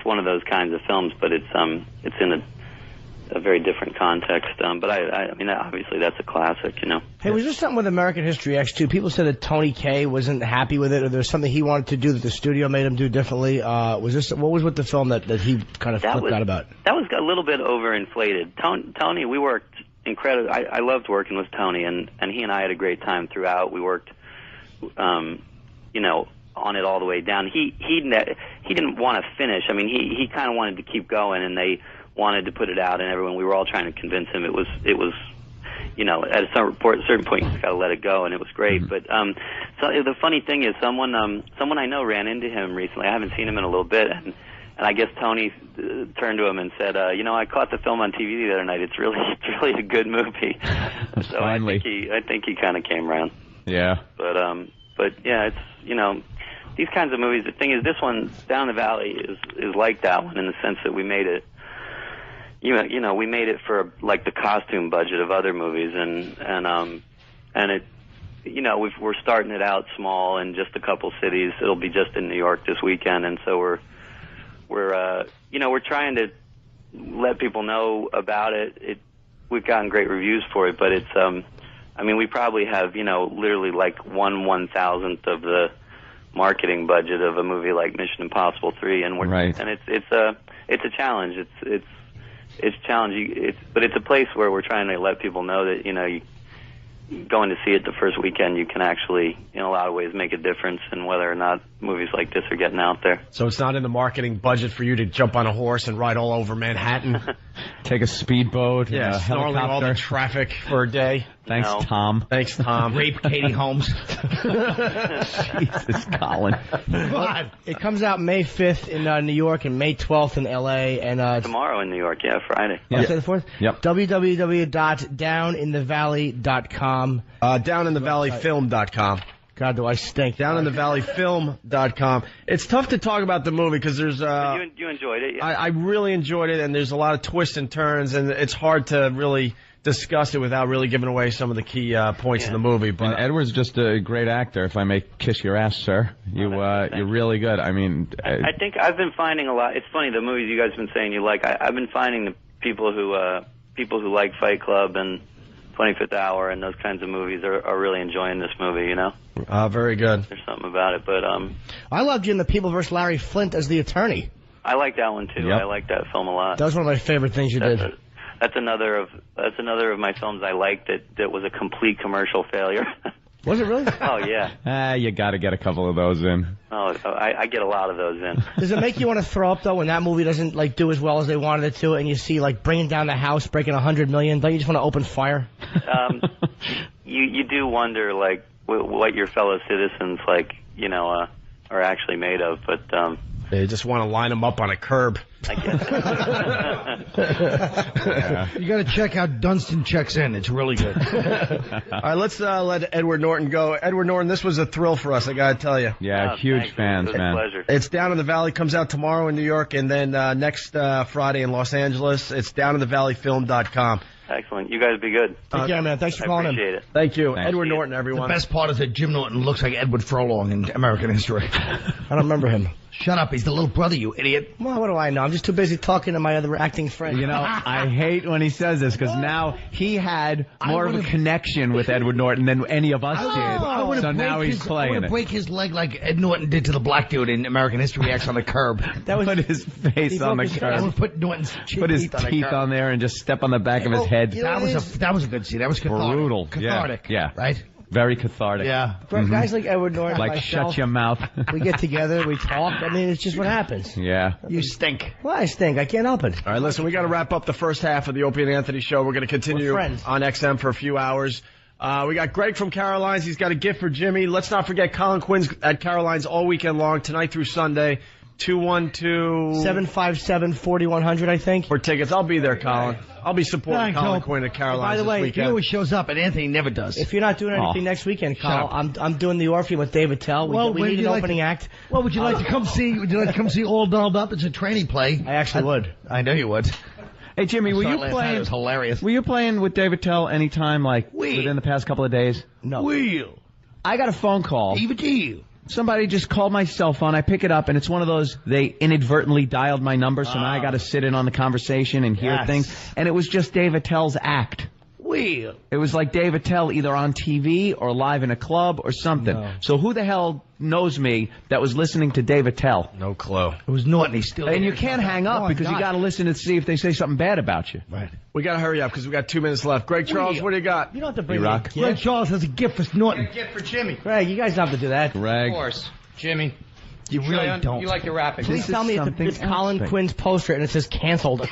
J: one of those kinds of films, but it's in a very different context. But I mean, obviously that's a classic, you know.
E: Hey, was there something with American History X too? People said that Tony Kaye wasn't happy with it, or there was something he wanted to do that the studio made him do differently. What was with the film that he kind of flipped out about?
J: That was a little bit overinflated. Tony, we worked incredibly. I loved working with Tony, and he and I had a great time throughout. We worked, you know, on it all the way down. He didn't want to finish. I mean, he kind of wanted to keep going, and they wanted to put it out, and we were all trying to convince him it was, you know, at a certain point you just got to let it go, and it was great. But so the funny thing is, someone I know ran into him recently. I haven't seen him in a little bit, and I guess Tony turned to him and said, you know, I caught the film on TV the other night. It's really a good movie. So
B: finally.
J: I think he kind of came around.
B: Yeah.
J: But yeah, it's, you know, these kinds of movies. The thing is, this one, Down the Valley, is like that one in the sense that we made it. You know, we made it for like the costume budget of other movies, and it, you know, we're starting it out small in just a couple cities. It'll be just in New York this weekend, and so we're you know, we're trying to let people know about it. We've gotten great reviews for it, but it's I mean, we probably have, you know, literally like 1/1000th of the marketing budget of a movie like Mission Impossible 3, and it's a challenge. It's challenging. But it's a place where we're trying to let people know that, you know, going to see it the first weekend, you can actually, in a lot of ways, make a difference in whether or not movies like this are getting out there.
A: So it's not in the marketing budget for you to jump on a horse and ride all over Manhattan?
B: Take a speedboat,
A: yeah, snarling all the traffic for a day.
B: Thanks, Tom.
A: Thanks, Tom.
F: Rape Katie Holmes.
B: Jesus, Colin.
E: Well, it comes out May 5th in New York and May 12th in L.A. and
J: tomorrow in New York, yeah, Friday.
E: Yeah. Say the 4th?
B: Yep.
E: www.downinthevalley.com.
A: Downinthevalleyfilm.com.
E: God, do I stink.
A: Downinthevalleyfilm.com. It's tough to talk about the movie because there's
J: you enjoyed it, yeah.
A: I really enjoyed it, and there's a lot of twists and turns, and it's hard to really discuss it without really giving away some of the key points in the movie. But
B: and Edward's just a great actor. If I may kiss your ass, sir, you're really good. I mean,
J: I think I've been finding a lot. It's funny, the movies you guys have been saying you like. I've been finding the people who like Fight Club and 25th Hour and those kinds of movies are really enjoying this movie, you know?
A: Very good.
J: There's something about it, but
E: I loved you in The People vs. Larry Flint as the attorney.
J: I like that one too.
B: Yep.
J: I like that film a lot.
E: That was one of my favorite things you did.
J: That's another of my films I liked that was a complete commercial failure.
E: Was it really?
J: Oh yeah.
B: You got to get a couple of those in.
J: Oh, I get a lot of those in.
E: Does it make you want to throw up though when that movie doesn't like do as well as they wanted it to, and you see like Bringing Down the House breaking $100 million? Don't you just want to open fire?
J: You do wonder like what your fellow citizens like, you know, are actually made of, but
A: they just want to line them up on a curb.
J: I guess.
F: Yeah. You got to check out Dunstan Checks In. It's really good.
A: All right, let's let Edward Norton go. Edward Norton, this was a thrill for us, I got to tell you.
B: Yeah, huge
J: thanks.
B: fans,
J: It was
B: man.
J: a pleasure.
A: It's Down in the Valley, comes out tomorrow in New York, and then next Friday in Los Angeles. It's downinthevalleyfilm.com.
J: Excellent. You guys be good.
E: Take care, man. Thanks for calling in.
J: I appreciate it.
A: Thank you.
B: Thanks.
A: Edward Norton, everyone.
F: The best part is that Jim Norton looks like Edward Furlong in American History.
E: I don't remember him.
F: Shut up. He's the little brother, you idiot.
E: Well, what do I know? I'm just too busy talking to my other acting friend.
B: You know, I hate when he says this because now he had more of a connection with Edward Norton than any of us did. So now he's
F: I
B: playing
F: want to
B: it.
F: break his leg like Ed Norton did to the black dude in American History X on the curb.
B: Put his face on the
F: I would
B: curb.
F: put Norton's
B: Put his teeth on there and just step on the back of his head.
F: That was a good scene. That was cathartic.
B: Brutal.
F: Cathartic.
B: Yeah.
F: Right?
B: Very cathartic.
F: Yeah.
E: Guys like Edward Norton and
B: Like,
E: myself,
B: shut your mouth.
E: we get together, we talk. I mean, it's just what happens.
B: Yeah.
F: You stink.
E: Well, I stink. I can't help it.
A: All right, listen, we got to wrap up the first half of the Opie and Anthony show. We're going to continue
E: We're friends.
A: on XM for a few hours. We got Greg from Caroline's. He's got a gift for Jimmy. Let's not forget Colin Quinn's at Caroline's all weekend long, tonight through Sunday. 212
E: 757-4100, I think.
A: For tickets. I'll be there, Colin. I'll be supporting Colin Quinn at Caroline's
E: By the way,
A: this weekend.
F: He always shows up, and Anthony never does.
E: If you're not doing anything next weekend, Kyle, I'm doing the Orpheum with David Tell. We need an opening act.
F: Well, would you like to come see? Would you like to come see All Dolled Up? It's a training play.
E: I actually would.
F: I know you would.
B: Hey, Jimmy, were you
F: It
B: playing?
F: was hilarious.
B: Were you playing with David Tell anytime, like within the past couple of days?
E: No.
B: I got a phone call. Somebody just called my cell phone. I pick it up, and it's one of those, they inadvertently dialed my number, so now I got to sit in on the conversation and hear things. And it was just David Tell's act. It was like David Tell either on TV or live in a club or something. No. So who the hell knows me that was listening to David Tell?
A: No clue.
F: It was Norton. He's still
B: And you can't hang up because you got to listen to see if they say something bad about you.
F: Right.
A: We got to hurry up because we got 2 minutes left. Greg Charles, what do you got?
E: You don't have to bring
B: rock.
F: Greg Charles has a gift for Norton.
L: A gift for Jimmy.
E: Greg, you guys don't have to do that.
B: Greg.
L: Of course. Jimmy.
F: You really don't.
L: You like your rapping.
E: Please tell me it's Colin Quinn's poster and it says canceled.
F: Maybe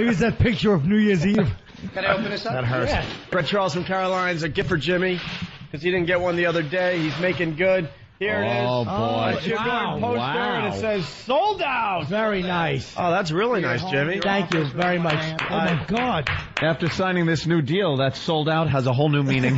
F: it's that picture of New Year's Eve.
L: Can I open this up?
A: That hurts.
E: Yeah.
A: Greg Charles from Caroline's, a gift for Jimmy because he didn't get one the other day. He's making good. Here it is.
B: Oh, boy.
A: It's your poster, and it says sold out.
E: Very nice.
A: Oh, that's really nice, Jimmy.
E: Thank you very much.
F: Oh, my God.
B: After signing this new deal, that sold out has a whole new meaning.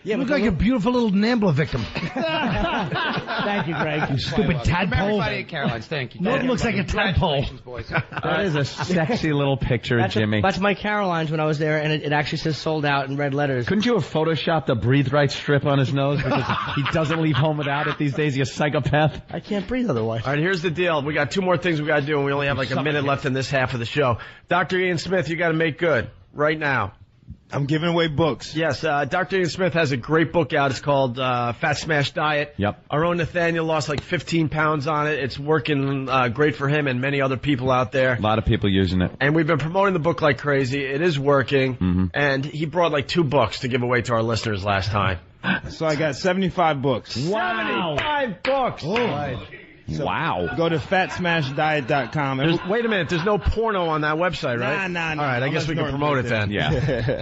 F: You look like a beautiful little NAMBLA victim.
E: Thank you, Greg.
F: You stupid tadpole.
L: Everybody at Caroline's, thank you.
F: Norton looks like a tadpole.
L: Congratulations, boys.
B: That is a sexy little picture, Jimmy.
E: That's my Caroline's when I was there, and it actually says sold out in red letters.
B: Couldn't you have photoshopped a breathe right strip on his nose because he doesn't leave home without it these days? He's a psychopath.
E: I can't breathe otherwise.
A: All right, here's the deal. We got 2 more things we got to do, and we only have like a minute left in this half of the show. Dr. Ian Smith, you got to make good right now.
M: I'm giving away books.
A: Yes, Dr. Ian Smith has a great book out. It's called Fat Smash Diet.
B: Yep.
A: Our own Nathaniel lost like 15 pounds on it. It's working great for him and many other people out there.
B: A lot of people using it.
A: And we've been promoting the book like crazy. It is working.
B: Mm-hmm.
A: And he brought like 2 books to give away to our listeners last time.
M: So I got 75 books.
A: Wow. 75 books.
M: Oh. Right. So
B: wow.
M: Go to fatsmashdiet.com.
A: Wait a minute. There's no porno on that website, right?
M: Nah.
A: All right. I guess we can promote it then.
B: Yeah.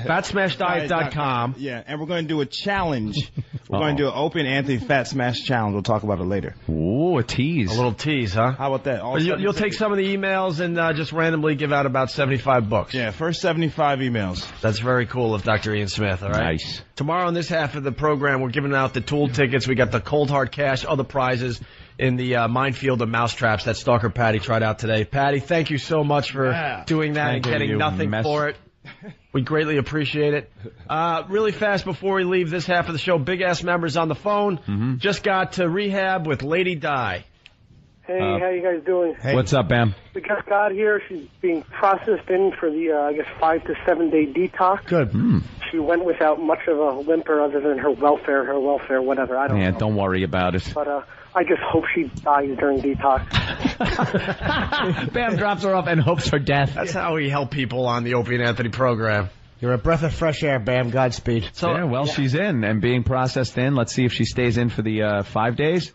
A: Fatsmashdiet.com.
M: Yeah. And we're going to do a challenge. We're going to do an Open Anthony Fat Smash Challenge. We'll talk about it later.
B: Ooh, a tease.
A: A little tease, huh?
M: How about that?
A: You'll take some of the emails and just randomly give out about 75 books.
M: Yeah. First 75 emails.
A: That's very cool of Dr. Ian Smith, all right?
B: Nice.
A: Tomorrow in this half of the program, we're giving out the Tool tickets. We got the cold hard cash, other prizes in the minefield of mousetraps that Stalker Patty tried out today. Patty, thank you so much for doing that and getting nothing for it. We greatly appreciate it. Really fast before we leave this half of the show, Big Ass members on the phone.
B: Mm-hmm.
A: Just got to rehab with Lady Di.
N: Hey, how you guys doing?
B: Hey. What's up, Bam?
N: We just got here. She's being processed in for the, 5 to 7 day detox.
E: Good.
N: She went without much of a whimper other than her welfare, whatever. I don't know.
B: Yeah, don't worry about it.
N: But, I just hope she dies during detox.
B: Bam drops her off and hopes for death.
A: That's how we help people on the Opie and Anthony program.
E: You're a breath of fresh air, Bam. Godspeed.
B: She's in and being processed in. Let's see if she stays in for the 5 days.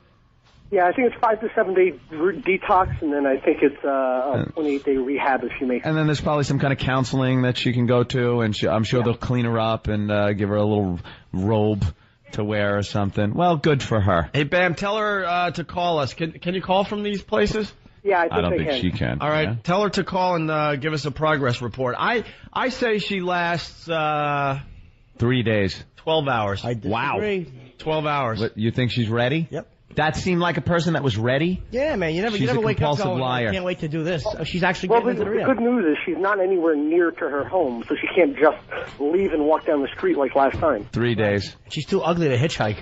N: Yeah, I think it's 5 to 7 day detox, and then I think it's a 28 day rehab if she makes it.
B: And then there's probably some kind of counseling that she can go to, and I'm sure they'll clean her up and give her a little robe to wear or something. Well, good for her.
A: Hey, Bam, tell her to call us. Can you call from these places?
N: Yeah,
B: I don't think she can.
A: All right, tell her to call and give us a progress report. I say she lasts
B: 3 days.
A: 12 hours.
E: I disagree.
A: 12 hours.
B: What, you think she's ready?
E: Yep.
B: That seemed like a person that was ready?
E: Yeah, man. You never wake up
B: compulsive
E: going,
B: liar.
E: I can't wait to do this. She's actually
N: Well,
E: getting
N: the
E: into the rehab.
N: good news is she's not anywhere near to her home, so she can't just leave and walk down the street like last time.
B: 3 days.
E: She's too ugly to hitchhike.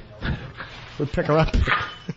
E: We'll pick her up.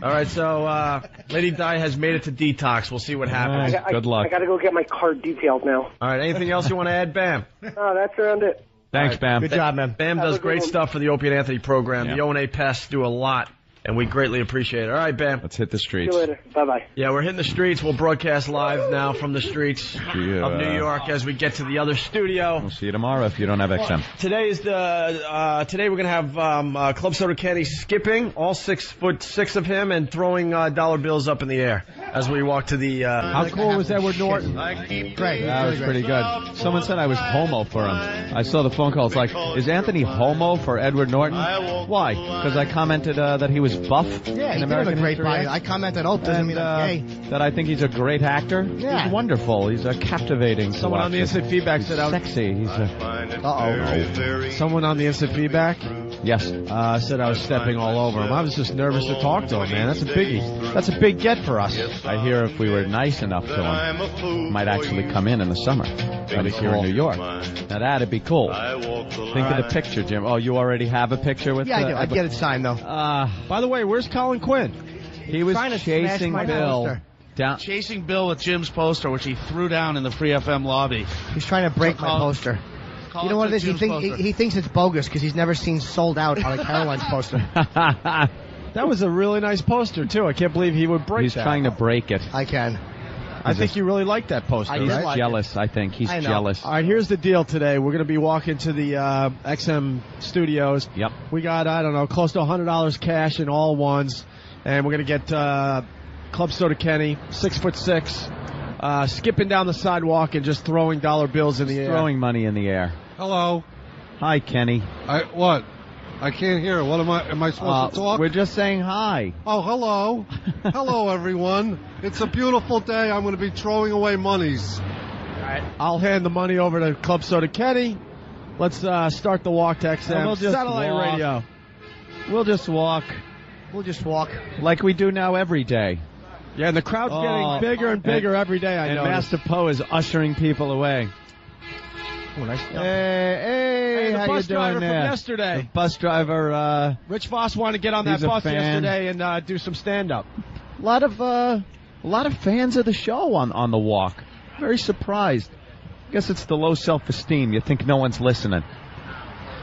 A: All right, so Lady Di has made it to detox. We'll see what happens.
B: Good luck.
N: I got to go get my card detailed now.
A: All right, anything else you want to add, Bam?
N: Oh, that's around it.
B: Thanks, Bam.
E: Good job, man.
A: Bam does great stuff for the Opie and Anthony program. The O&A pests do a lot, and we greatly appreciate it. All right, Bam.
B: Let's hit the
N: See
B: streets.
N: you later. Bye-bye.
A: Yeah, we're hitting the streets. We'll broadcast live now from the streets of New York as we get to the other studio.
B: We'll see you tomorrow if you don't have XM.
A: Today we're gonna have Club Soda Kenny skipping, all 6'6" of him, and throwing dollar bills up in the air. as we walk to the.
B: How cool was Edward Norton?
E: Great.
B: That was pretty good. Someone said I was homo for him. I saw the phone call. It's like, is Anthony homo for Edward Norton? Why? Because I commented that he was buff.
E: Yeah,
B: in
E: he did have
B: American
E: a great
B: History
E: body.
B: X.
E: I commented, doesn't mean I'm gay.
B: That I think he's a great actor.
E: Yeah.
B: He's wonderful. He's captivating.
A: Someone on the instant feedback said,
B: sexy. He's
A: Someone on the instant feedback?
B: Yes.
A: Said I was stepping all over him. I was just nervous to talk to him, man. That's a biggie. That's a big get for us.
B: I hear if we were nice enough to him, might actually come in the summer. Right here in New York. Now that'd be cool. Think of the picture, Jim. Oh, you already have a picture with?
E: Yeah, I do. I'd get it signed though.
A: By the way, where's Colin Quinn?
B: He was chasing Bill.
O: Chasing Bill with Jim's poster, which he threw down in the Free FM lobby.
E: He's trying to break my poster. You know what it is? He thinks it's bogus because he's never seen Sold Out on a Caroline's poster.
A: That was a really nice poster, too. I can't believe he would break
B: He's
A: that.
B: trying to break it.
E: I can.
A: I think you really like that poster,
B: He's
A: right?
B: jealous, I think. He's jealous.
A: All right, here's the deal today. We're going to be walking to the XM studios.
B: Yep.
A: We got, I don't know, close to $100 cash in all ones. And we're going to get Club Soda Kenny, 6'6", skipping down the sidewalk and just throwing dollar bills in the air.
B: Throwing money in the air.
P: Hello.
B: Hi, Kenny.
P: What? I can't hear. What am I supposed to talk?
B: We're just saying hi.
P: Oh, hello. Hello, everyone. It's a beautiful day. I'm going to be throwing away monies.
A: All right. I'll hand the money over to Club Soda Kenny. Let's start the walk to XM.
B: We'll just
A: Satellite
B: walk.
A: radio.
B: We'll just walk.
E: We'll just walk.
B: Like we do now every day.
A: Yeah, and the crowd's getting bigger and bigger every day, I know.
B: And Master Poe is ushering people away.
E: Oh, nice.
B: Hey,
A: the
B: how
A: bus
B: you doing
A: driver
B: there?
A: from yesterday.
B: The bus driver,
A: Rich Voss wanted to get on that
B: he's a
A: bus
B: fan.
A: yesterday and do some stand-up.
B: A lot of fans of the show on the walk. Very surprised. I guess it's the low self-esteem. You think no one's listening.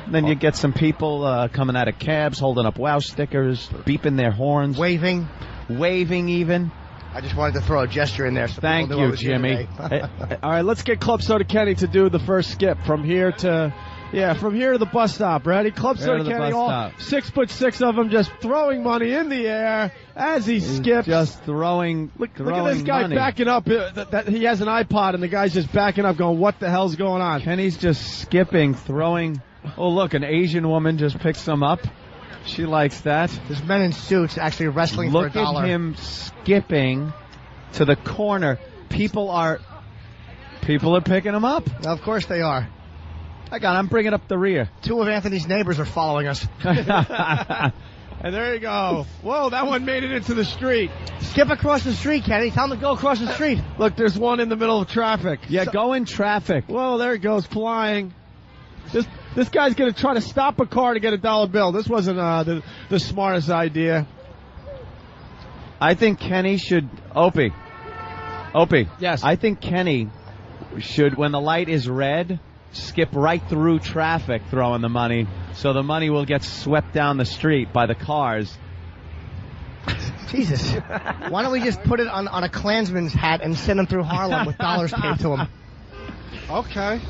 B: And then you get some people coming out of cabs, holding up wow stickers, beeping their horns.
E: Waving
B: even.
E: I just wanted to throw a gesture in there. So
B: Thank
E: people knew I
B: you,
E: was here
B: Jimmy.
E: today.
A: All right, let's get Club Soda Kenny to do the first skip from here to the bus stop. Ready? Club Soda Kenny, all 6'6" of them, just throwing money in the air as he skips.
B: Just throwing.
A: Look at this guy
B: money.
A: backing up. He has an iPod, and the guy's just backing up, going, "What the hell's going on?"
B: Kenny's just skipping, throwing. Oh, look, an Asian woman just picked some up. She likes that.
E: There's men in suits actually wrestling
B: Look
E: for $1.
B: at him skipping to the corner. People are picking him up.
E: Of course they are.
B: I'm bringing up the rear.
E: 2 of Anthony's neighbors are following us.
A: And there you go. Whoa, that one made it into the street.
E: Skip across the street, Kenny. Tell him to go across the street.
A: Look, there's one in the middle of traffic.
B: Yeah, go in traffic.
A: Whoa, there it goes, flying. This guy's going to try to stop a car to get a dollar bill. This wasn't the smartest idea.
B: I think Kenny should... Opie.
A: Yes.
B: I think Kenny should, when the light is red, skip right through traffic throwing the money, so the money will get swept down the street by the cars.
E: Jesus. Why don't we just put it on a Klansman's hat and send him through Harlem with dollars paid to him?
P: Okay.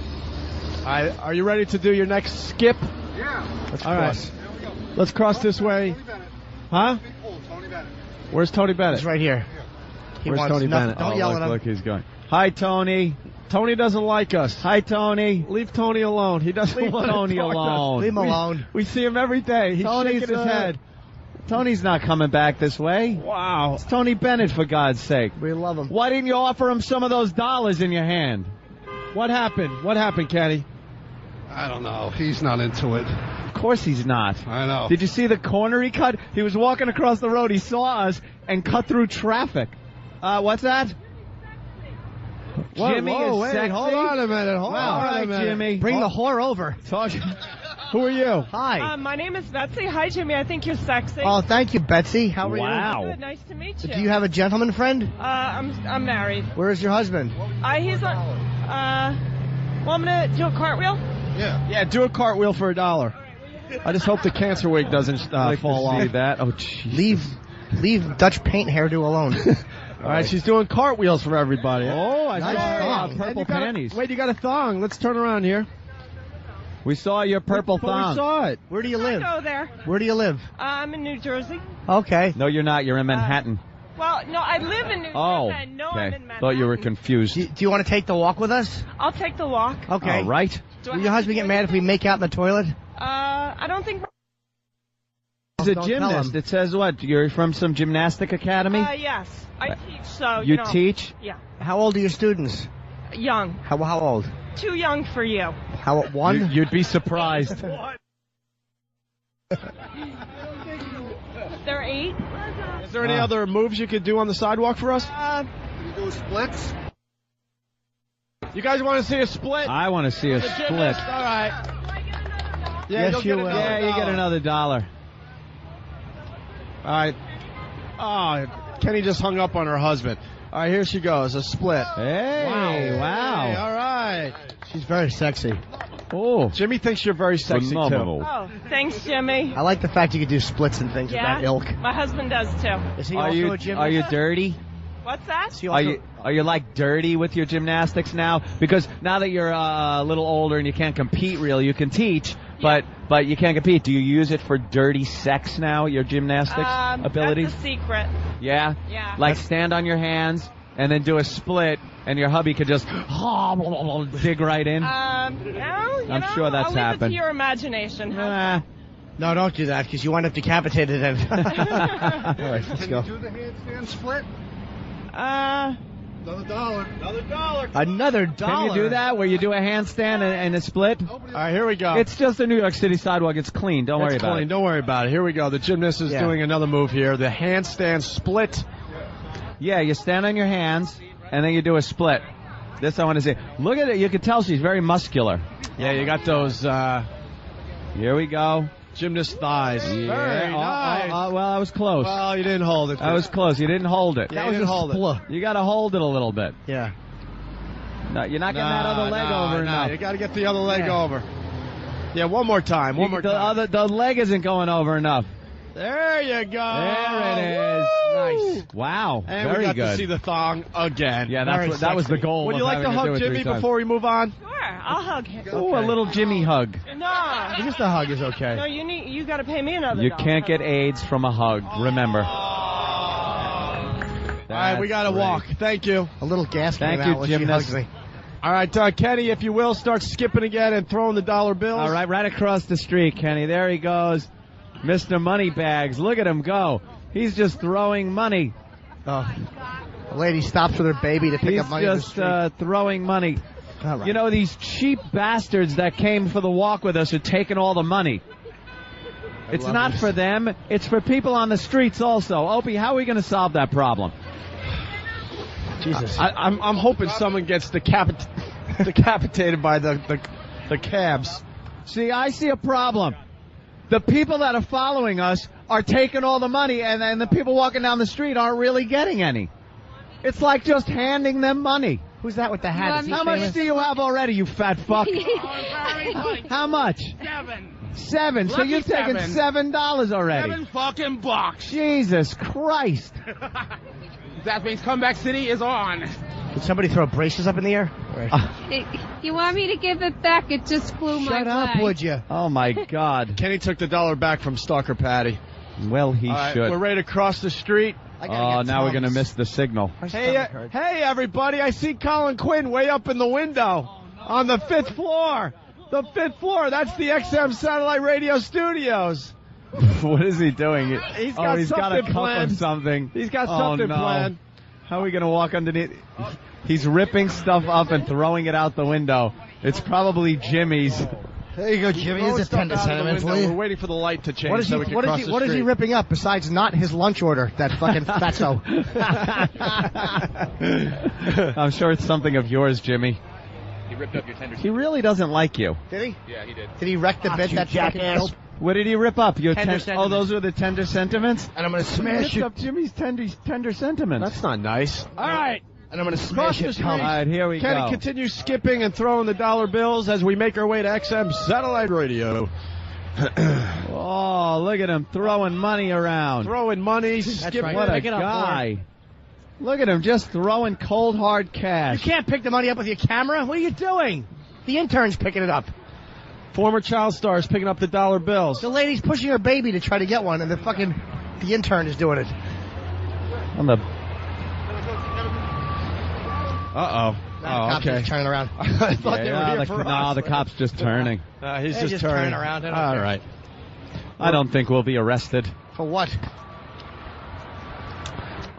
A: Are you ready to do your next skip?
P: Yeah.
A: All right. Let's cross this way. Huh? Where's Tony Bennett?
E: He's right here.
A: Where's Tony Bennett?
E: Don't yell at him.
B: Look, he's going. Hi, Tony.
A: Tony doesn't like us.
B: Hi, Tony.
A: Leave Tony alone. He doesn't
B: Leave
A: want
B: Tony
A: to talk to us.
B: alone.
E: Leave him alone.
A: We see him every day. He's shaking his head.
B: Tony's not coming back this way.
A: Wow.
B: It's Tony Bennett, for God's sake.
E: We love him.
B: Why didn't you offer him some of those dollars in your hand?
A: What happened? What happened, Kenny?
P: I don't know. He's not into it.
B: Of course he's not.
P: I know.
B: Did you see the corner he cut? He was walking across the road. He saw us and cut through traffic. What's that? Jimmy is
A: wait,
B: sexy.
A: hold on a minute. Hold on a minute.
B: Jimmy.
E: Bring the whore over.
A: Who are you?
E: Hi.
C: My name is Betsy. Hi, Jimmy. I think you're sexy.
E: Oh, thank you, Betsy. How are
B: Wow.
C: Good. Nice to meet you.
E: you? Do you have a gentleman friend?
C: I'm married.
E: Where is your husband?
C: He's on. Well, I'm gonna do a cartwheel.
A: Yeah, do a cartwheel for $1. I just hope the cancer wig doesn't fall off.
B: See that? Oh, jeez.
E: Leave Dutch paint hairdo alone.
A: All right, she's doing cartwheels for everybody.
B: Oh, I
E: Nice
B: saw
E: thong.
B: purple panties.
A: Wait, you got a thong. Let's turn around here.
B: We saw your purple
A: But
B: thong.
A: we saw it.
E: Where do you live?
C: Go there.
E: Where do you live?
C: I'm in New Jersey.
E: Okay.
B: No, you're not. You're in Manhattan.
Q: Well, no, I live in New York. I know I'm in Manhattan.
B: Thought you were confused.
E: Do you want to take the walk with us?
Q: I'll take the walk.
E: Okay.
B: All right.
E: Will your husband get mad if we make out in the toilet?
Q: I don't think...
B: He's a
E: Don't
B: gymnast. It says what? You're from some gymnastic academy?
Q: Yes. I teach, so,
B: You
Q: know.
B: teach?
Q: Yeah.
E: How old are your students?
Q: Young.
E: How old?
Q: Too young for you.
E: How one?
B: You'd be surprised.
Q: They're 8.
A: Is there any other moves you could do on the sidewalk for us?
P: You do splits?
A: You guys want to see a split?
B: I want to see a split.
A: All right. Yeah,
E: Yes, you will.
B: Yeah, you get another $1.
A: All right. Oh, Kenny just hung up on her husband. All right, here she goes. A split.
B: Hey, wow.
A: Hey, all right.
E: She's very sexy.
B: Oh.
A: Jimmy thinks you're very sexy,
B: Phenomenal.
Q: Oh, thanks, Jimmy.
E: I like the fact you could do splits and things of that ilk.
Q: My husband does, too.
E: Is he
B: Are
E: also
B: you
E: a gymnast?
B: are you dirty?
Q: What's that?
E: Is he
B: Are
E: also-
B: you like dirty with your gymnastics now? Because now that you're a little older and you can't compete really, you can teach, but you can't compete. Do you use it for dirty sex now? Your gymnastics abilities?
Q: That's a secret.
B: Yeah.
Q: Yeah.
B: Like stand on your hands and then do a split, and your hubby could just dig right in.
Q: I'm
B: sure that's
Q: I'll leave it
B: happened.
Q: to your imagination.
B: Nah.
E: No, don't do that because you wind up decapitated. And all right, let's go.
P: Can you do the handstand split?
B: Uh,
P: Another $1.
A: Another $1.
E: Another $1.
B: Can you do that where you do a handstand and a split?
A: All right, here we go.
B: It's just a New York City sidewalk. It's clean. Don't worry
A: It's
B: about
A: clean.
B: it.
A: Don't worry about it. Here we go. The gymnast is doing another move here. The handstand split.
B: Yeah, you stand on your hands and then you do a split. This I want to see. Look at it. You can tell she's very muscular.
A: Yeah, you got those.
B: Here we go.
A: Gymnast thighs.
B: Yeah.
A: Very nice.
B: Well, I was close.
A: Well, you didn't hold it.
B: I was close. You didn't hold it.
A: Yeah, you didn't hold it.
B: You got to hold it a little bit.
E: Yeah.
B: No, you're not getting that other leg over enough.
A: You got to get the other leg over. Yeah, one more time. One more time.
B: The leg isn't going over enough.
A: There you go.
B: There it is.
A: Nice.
B: Wow.
A: And
B: very
A: we got
B: good.
A: to see the thong again.
B: Yeah, that was the goal.
A: Would you like to hug Jimmy before we move on?
Q: Sure, I'll hug him.
B: Oh, a little Jimmy hug.
Q: No.
E: Just a hug is okay.
Q: No, you got to pay me another
B: You
Q: $1.
B: can't get AIDS from a hug. Remember.
A: All right, we got to walk. Thank you.
E: A little gas
B: Thank
E: came
B: you,
E: out when she
B: gymnast.
E: hugged me.
A: All right, Kenny, if you will, start skipping again and throwing the dollar bills.
B: All right, right across the street, Kenny. There he goes. Mr. Moneybags. Look at him go. He's just throwing money.
E: Oh. A lady stops with her baby to pick
B: He's
E: up money in the
B: just
E: street.
B: throwing money.
E: All right.
B: You know, these cheap bastards that came for the walk with us are taking all the money. It's
E: love
B: not
E: this.
B: for them. It's for people on the streets also. Opie, how are we going to solve that problem?
E: Jesus.
A: I'm hoping someone gets decapitated by the cabs.
B: See, I see a problem. The people that are following us are taking all the money, and the people walking down the street aren't really getting any. It's like just handing them money.
E: Who's that with the hat? Is he
B: How much
E: famous?
B: do you have already, you fat fuck? How much? $7. So you've taken $7 already.
L: $7 fucking bucks.
B: Jesus Christ.
L: That means Comeback City is on.
E: Did somebody throw braces up in the air?
C: You want me to give it back? It just flew my way.
E: Shut up, would you?
B: Oh, my God.
A: Kenny took the $1 back from Stalker Patty.
B: Well, he
A: All right,
B: should.
A: we're ready to cross the street.
B: Oh, now we're going to miss the signal.
A: Hey, everybody, I see Colin Quinn way up in the window on the 5th floor. The 5th floor, that's the XM Satellite Radio Studios.
B: What is he doing?
A: He's got
B: he's got a
A: something
B: cup
A: planned.
B: of something.
A: He's got something
B: no.
A: planned.
B: How are we going to walk underneath? He's ripping stuff up and throwing it out the window. It's probably Jimmy's.
E: There you go, Jimmy.
A: Throw
E: Here's a
A: stuff
E: 10 to
A: out of the
E: 7 minutes.
A: window. We're waiting for the light to change
E: What is he?
A: so we can
E: What
A: cross
E: is he?
A: the
E: What is he
A: street.
E: ripping up besides not his lunch order? That fucking fatso.
B: I'm sure it's something of yours, Jimmy.
L: He ripped up your tender.
B: He really doesn't like you.
E: Did he?
L: Yeah, he did.
E: Did he wreck the bit? That fucking dope?
B: What did he rip up? Your
E: Tender
B: oh,
E: sentiments.
B: those were the tender sentiments?
E: And I'm gonna
B: He
E: smash
B: ripped
E: it.
B: up Jimmy's tender sentiments.
A: That's not nice. All right.
E: And I'm gonna
A: Cross
E: smash
A: the
E: it.
A: street.
B: All right, here we
A: Kenny,
B: go.
A: continue skipping and throwing the dollar bills as we make our way to XM Satellite Radio.
B: Oh, look at him throwing money around.
A: Throwing money, skipping.
E: right.
B: What a
E: Pick it up,
B: guy. Look at him just throwing cold, hard
E: You
B: cash.
E: can't pick the money up with your camera. What are you doing? The intern's picking it up.
A: Former child stars picking up the dollar bills.
E: The lady's pushing her baby to try to get one, and the intern is doing it.
B: On the.
A: Uh-oh. Oh, okay.
E: He's turning around.
A: I thought they were here for us.
B: The cop's just turning.
A: He's
E: just
A: turning
E: around.
B: All right. I don't think we'll be arrested.
E: For what?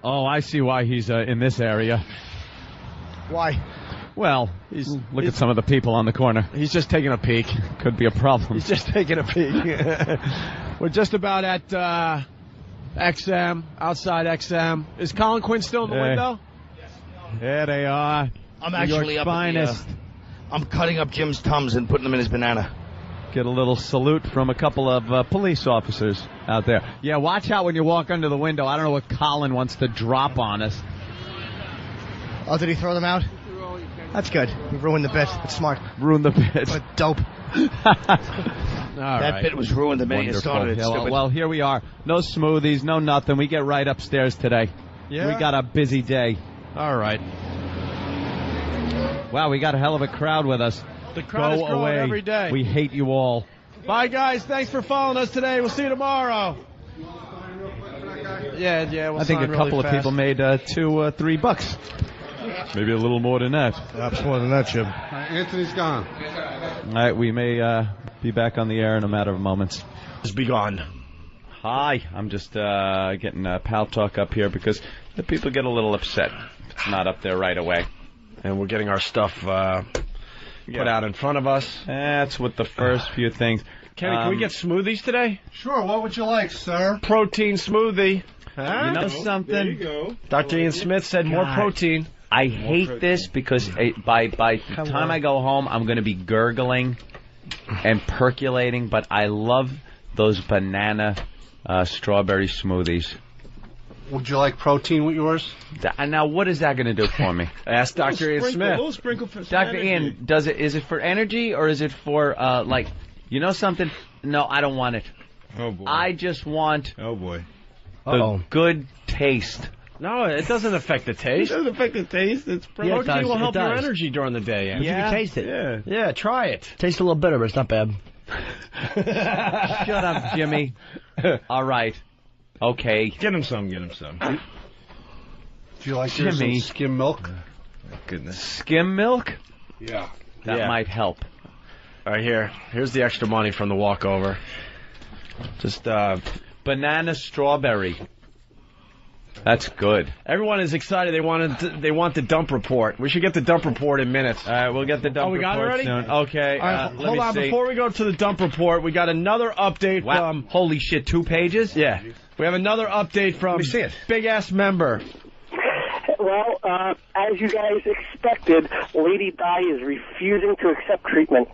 B: Oh, I see why he's in this area.
E: Why?
B: Well, look at some of the people on the corner.
A: He's just taking a peek.
B: Could be a problem.
A: He's just taking a peek. We're just about at XM, outside XM. Is Colin Quinn still in the window?
B: There they are.
F: I'm actually up at I'm cutting up Jim's Tums and putting them in his banana.
B: Get a little salute from a couple of police officers out there. Yeah, watch out when you walk under the window. I don't know what Colin wants to drop on us.
E: Oh, did he throw them out? That's good. You ruined the bit. That's smart.
B: Ruined the bit.
E: What dope.
F: That bit was ruined the minute it started.
B: Well, here we are. No smoothies, no nothing. We get right upstairs today.
A: Yeah?
B: We got a busy day.
A: All right.
B: Wow, we got a hell of a crowd with us.
A: The crowd is growing
B: away.
A: every day.
B: We hate you all.
A: Bye, guys. Thanks for following us today. We'll see you tomorrow. Yeah. We'll
B: I think a couple of people made $2-3. Maybe a little more than that.
P: Perhaps more than that, Jim. Anthony's gone.
B: All right, we may be back on the air in a matter of moments.
A: Just be gone.
B: Hi, I'm just getting pal talk up here because the people get a little upset. It's not up there right away.
A: And we're getting our stuff put out in front of us.
B: That's what the first few things.
A: Kenny, can we get smoothies today?
P: Sure, what would you like, sir?
A: Protein smoothie. Huh?
B: You know something?
P: There you go.
A: Dr. Ian Smith said more protein.
B: I hate this because by the time I go home, I'm going to be gurgling and percolating, but I love those banana strawberry smoothies.
P: Would you like protein with yours?
B: Now, what is that going to do for me?
A: Ask Dr. Ian Smith.
P: A little sprinkle for
B: Dr. Ian, is it for energy or is it for, you know something? No, I don't want it.
M: Oh, boy.
B: I just want
M: the
B: good taste.
A: No, it doesn't affect the taste.
M: It doesn't affect the taast. It's
A: protein will help your energy during the day.
E: But you can taste it.
A: Yeah, try it.
E: Tastes a little bitter, but it's not bad.
B: Shut up, Jimmy. All right. Okay.
M: Get him some.
P: Do you like some skim milk?
M: Oh, goodness.
B: Skim milk?
P: Yeah.
B: That might help.
A: All right, here's the extra money from the walkover. Just
B: banana strawberry. That's good.
A: Everyone is excited. They want the dump report. We should get the dump report in minutes.
B: All right, we'll get the dump report.
A: We got it already?
B: Soon. Okay.
A: All right, hold on.
B: See.
A: Before we go to the dump report, we got another update from.
B: Holy shit! 2 pages?
A: Yeah. We have another update from Big Ass Member.
N: Well, as you guys expected, Lady Di is refusing to accept treatment.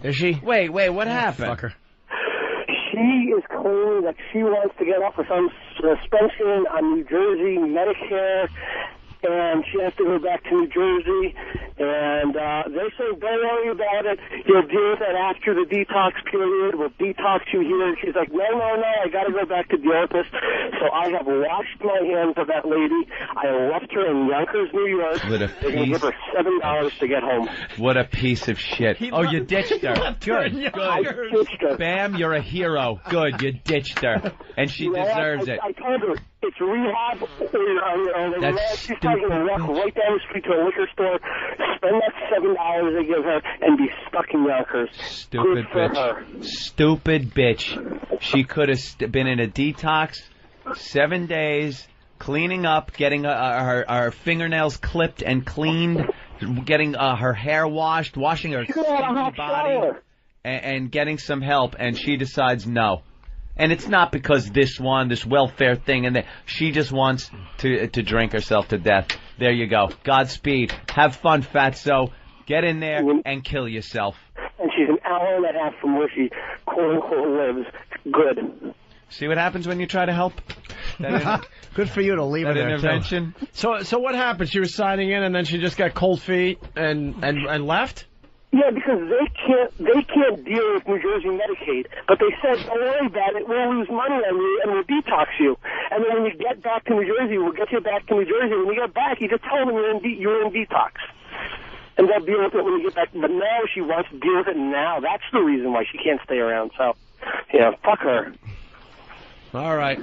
A: Is she?
B: Wait, what happened?
A: Fuck her.
N: She is claiming that she wants to get off of some suspension on New Jersey Medicare, and she has to go back to New Jersey. And they're saying, don't worry about it. You'll deal with that after the detox period. We'll detox you here. And she's like, no, I got to go back to deal with this. So I have washed my hands of that lady. I left her in Yonkers, New York. They're going to give her $7 to get home.
B: What a piece of shit. You ditched her. Good.
N: I ditched her.
B: Bam, you're a hero. Good, you ditched her. And she deserves it.
N: I told her it's rehab. She's probably going to walk right down the street to a liquor store, spend that $7 they give her, and be stuck in Yonkers.
B: Stupid bitch. Stupid bitch. She could have been in a detox 7 days, cleaning up, getting her fingernails clipped and cleaned, getting her hair washed, washing her body, and getting some help, and she decides no. And it's not because this welfare thing, and she just wants to drink herself to death. There you go. Godspeed. Have fun, Fatso. Get in there and kill yourself.
N: And she's an hour and a half from where she, quote-unquote, lives. Good.
B: See what happens when you try to help?
E: Good for you to leave her there,
B: intervention.
A: So what happened? She was signing in, and then she just got cold feet and left?
N: Yeah, because they can't deal with New Jersey Medicaid. But they said, don't worry about it. We'll lose money on you, and we'll detox you. And then when you get back to New Jersey, we'll get you back to New Jersey. When you get back, you just tell them you're in detox. And they'll deal with it when you get back. But now she wants to deal with it now. That's the reason why she can't stay around. So, fuck her.
A: All right.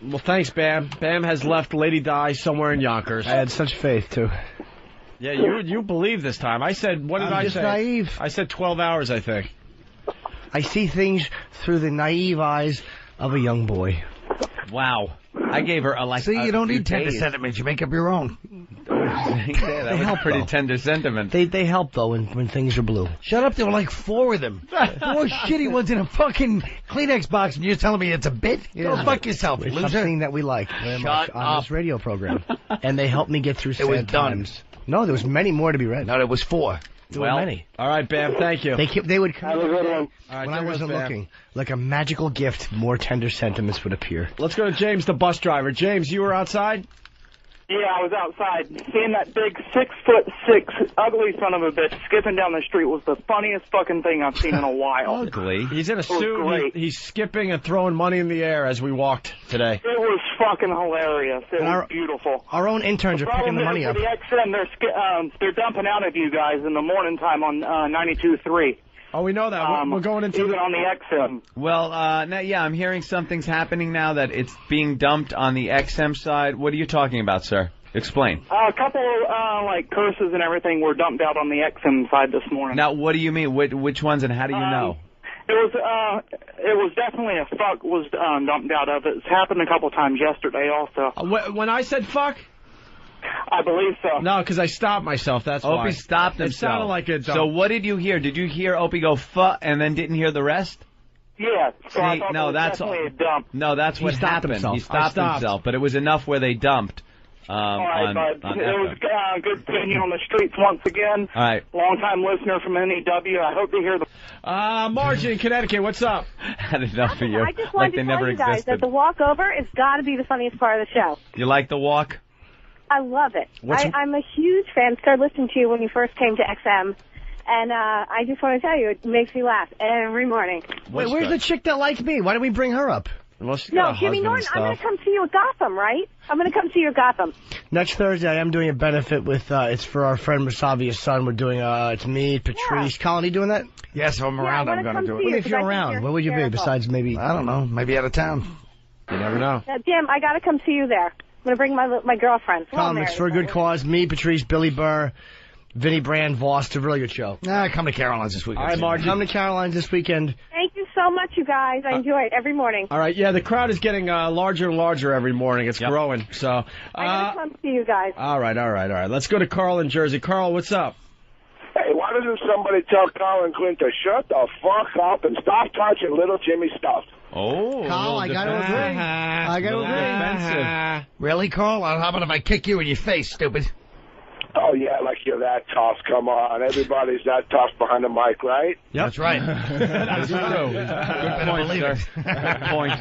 A: Well, thanks, Bam. Bam has left Lady Di somewhere in Yonkers.
E: I had such faith, too.
A: Yeah, you believe this time. I said, what did
E: I'm
A: I
E: just
A: say?
E: naive.
A: I said 12 hours, I think.
E: I see things through the naive eyes of a young boy.
B: Wow. I gave her a
F: See, you don't need tender sentiments. You make up your own.
B: Yeah, that was a pretty tender sentiment.
E: They help, though, when things are blue.
F: Shut up, there were like 4 of them. 4 shitty ones in a fucking Kleenex box, and you're telling me it's a bit? Go fuck yourself,
E: It's
F: loser.
E: something that we like very much
F: Shut
E: on
F: up.
E: this radio program. And they helped me get through sad
F: It was done.
E: times. No, there was many more to be read.
F: No, there was 4.
E: There were many.
A: All right, Bam, thank you.
E: They would come
N: Have a good one.
A: All right,
E: when I
A: there goes
E: wasn't
A: Bam.
E: looking. Like a magical gift, more tender sentiments would appear.
A: Let's go to James, the bus driver. James, you were outside?
R: Yeah, I was outside. Seeing that big 6'6" ugly son of a bitch skipping down the street was the funniest fucking thing I've seen in a while.
B: Ugly?
A: He's in a
R: It was
A: suit.
R: great.
A: He's skipping and throwing money in the air as we walked today.
R: It was fucking hilarious. It was beautiful.
E: Our own interns are picking the money up.
R: The XM, they're dumping out of you guys in the morning time on 92.3.
A: Oh, we know that. We're going into
R: even on the XM.
B: Well, now, yeah, I'm hearing something's happening now that it's being dumped on the XM side. What are you talking about, sir? Explain.
R: A couple like curses and everything were dumped out on the XM side this morning.
B: Now, what do you mean? Which ones and how do you know?
R: It was definitely a fuck was dumped out of it. It's happened a couple times yesterday also.
A: When I said fuck?
R: I believe so.
A: No, because I stopped myself. That's why.
B: Opie stopped
A: It
B: himself.
A: sounded like a dump.
B: So what did you hear? Did you hear Opie go fuh and then didn't hear the rest?
R: Yeah, so I
B: See,
R: thought
B: no,
R: it was
B: that's
R: definitely a dump.
B: No, that's
E: He
B: what
E: stopped
B: happened.
E: himself.
B: He stopped himself, but it was enough where they dumped.
R: All right,
B: on
R: bud. It was
B: FM.
R: good seeing you on the streets once again.
B: All right.
R: Long-time listener from NEW. I hope to hear the...
A: Margie in Connecticut, what's up?
B: Had enough of you.
C: I just
B: Like
C: wanted
B: they
C: to tell
B: never
C: you guys
B: existed.
C: that the walkover has got to be the funniest part of the show.
B: You like the walk?
C: I love it.
B: What's-
C: I'm a huge fan. Started listening to you when you first came to XM. And I just want to tell you, it makes me laugh every morning.
E: Wait, where's the chick that liked me? Why did we bring her up?
A: Well, she's
C: No, Jimmy Norton, I'm going to come see you at Gotham, right? I'm going to come see you at Gotham.
E: Next Thursday, I am doing a benefit with, it's for our friend Masavia's son. We're doing, it's me, Patrice. Colin, you doing that?
F: Yes, if I'm around, I'm going to do it.
E: Well, if you're around, where would you be besides maybe?
F: I don't know. Maybe out of town.
A: You never know.
C: Jim, I got to come see you there. I'm going to bring my girlfriend. Come on,
E: Colin, it's
C: Mary.
E: for a good cause. Me, Patrice, Billy Burr, Vinny Brand, Voss. It's a really good show.
F: Come to Caroline's this weekend.
E: All right, Margie. Come to Caroline's this weekend.
C: Thank you so much, you guys. I enjoy it every morning.
A: All right, yeah, the crowd is getting larger and larger every morning. It's growing. So,
C: I got to come see you guys.
A: all right. Let's go to Carl in Jersey. Carl, what's up?
G: Hey, why doesn't somebody tell Colin Quinn to shut the fuck up and stop touching little Jimmy stuff?
B: Oh,
E: Carl, I got to agree. I got to agree.
F: Really, Carl? How about if I kick you in your face, stupid?
G: Oh, yeah, like you're that tough. Come on. Everybody's that tough behind the mic, right?
A: Yep.
F: That's right.
A: That's true.
B: Good point, sir. Good point.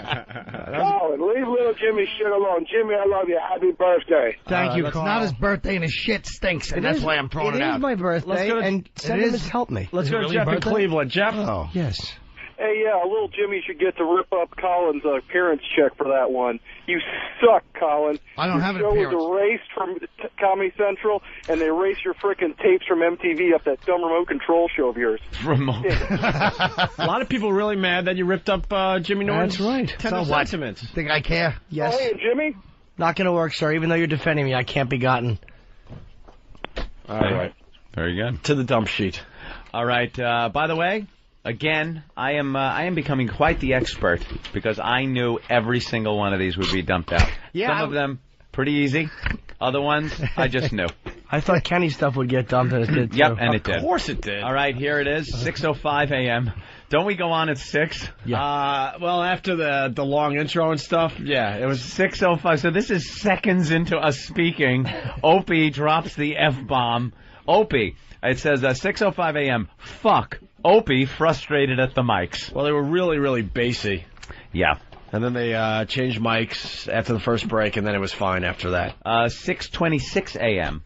G: Oh, and leave little Jimmy shit alone. Jimmy, I love you. Happy birthday.
E: Thank you,
F: It's
E: Carl.
F: not his birthday and his shit stinks, and that's why I'm throwing it out.
E: It is my birthday,
A: Let's go to-
E: and sentiments help me.
A: Let's
F: Is
A: go
F: it
A: to
F: really
A: Jeff in
F: birthday?
A: Cleveland. Jeff?
E: Oh. Yes.
G: Hey, yeah, little Jimmy should get to rip up Colin's appearance check for that one. You suck, Colin.
F: I don't have an
G: Your
F: appearance.
G: show was erased from Comedy Central, and they erased your frickin' tapes from MTV up that dumb remote control show of yours.
B: Remote.
A: A lot of people really mad that you ripped up Jimmy Norton's
E: That's right.
A: tender
F: So what?
A: sentiments.
F: Think I care?
E: Yes.
G: Oh, hey, Jimmy?
E: Not going to work, sir. Even though you're defending me, I can't be gotten.
A: All right.
B: Very good.
A: To the dump sheet.
B: All right. By the way, again, I am becoming quite the expert because I knew every single one of these would be dumped out.
E: Yeah,
B: Some of them pretty easy. Other ones I just knew.
E: I thought Kenny's stuff would get dumped, and it did, too.
B: Yep, and it did.
A: Of course it did.
B: All right, here it is, 6:05 a.m. Don't we go on at 6?
A: Yeah. Well, after the long intro and stuff, yeah, it was
B: 6:05. So this is seconds into us speaking. Opie drops the F-bomb. Opie, it says 6:05 a.m. Fuck. Opie frustrated at the mics.
A: Well, they were really, really bassy.
B: Yeah.
A: And then they changed mics after the first break, and then it was fine after that.
B: 6:26 a.m.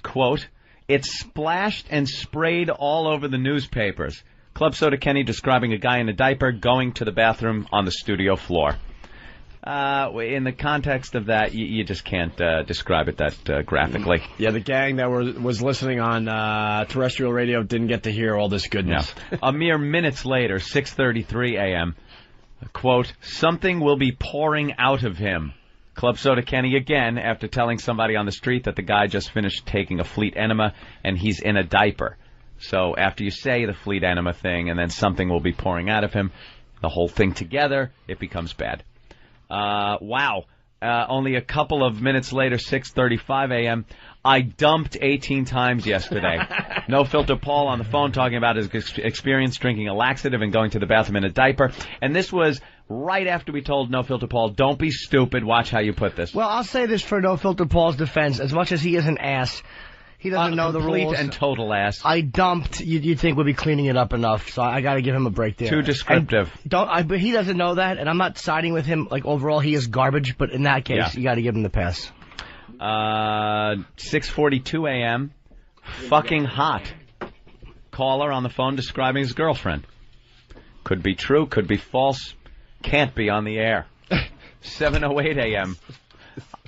B: Quote, it splashed and sprayed all over the newspapers. Club Soda Kenny describing a guy in a diaper going to the bathroom on the studio floor. In the context of that, you just can't describe it that graphically.
A: Yeah, the gang that was listening on terrestrial radio didn't get to hear all this goodness.
B: A mere minutes later, 6:33 a.m., Quote, something will be pouring out of him. Club Soda Kenny again after telling somebody on the street that the guy just finished taking a Fleet enema and he's in a diaper. So after you say the Fleet enema thing and then something will be pouring out of him, the whole thing together, it becomes bad. Wow. Only a couple of minutes later, 6:35 a.m., I dumped 18 times yesterday. No Filter Paul on the phone talking about his experience drinking a laxative and going to the bathroom in a diaper. And this was right after we told No Filter Paul, don't be stupid, watch how you put this.
E: Well, I'll say this for No Filter Paul's defense. As much as he is an ass, he doesn't know the rules.
B: Complete and total ass.
E: I dumped, you'd think we'd be cleaning it up enough, so I got to give him a break there.
B: Too descriptive.
E: But he doesn't know that, and I'm not siding with him. Like, overall, he is garbage, but in that case, you got to give him the pass.
B: 6:42 a.m., fucking hot. Caller on the phone describing his girlfriend. Could be true, could be false, can't be on the air. 7:08 a.m.,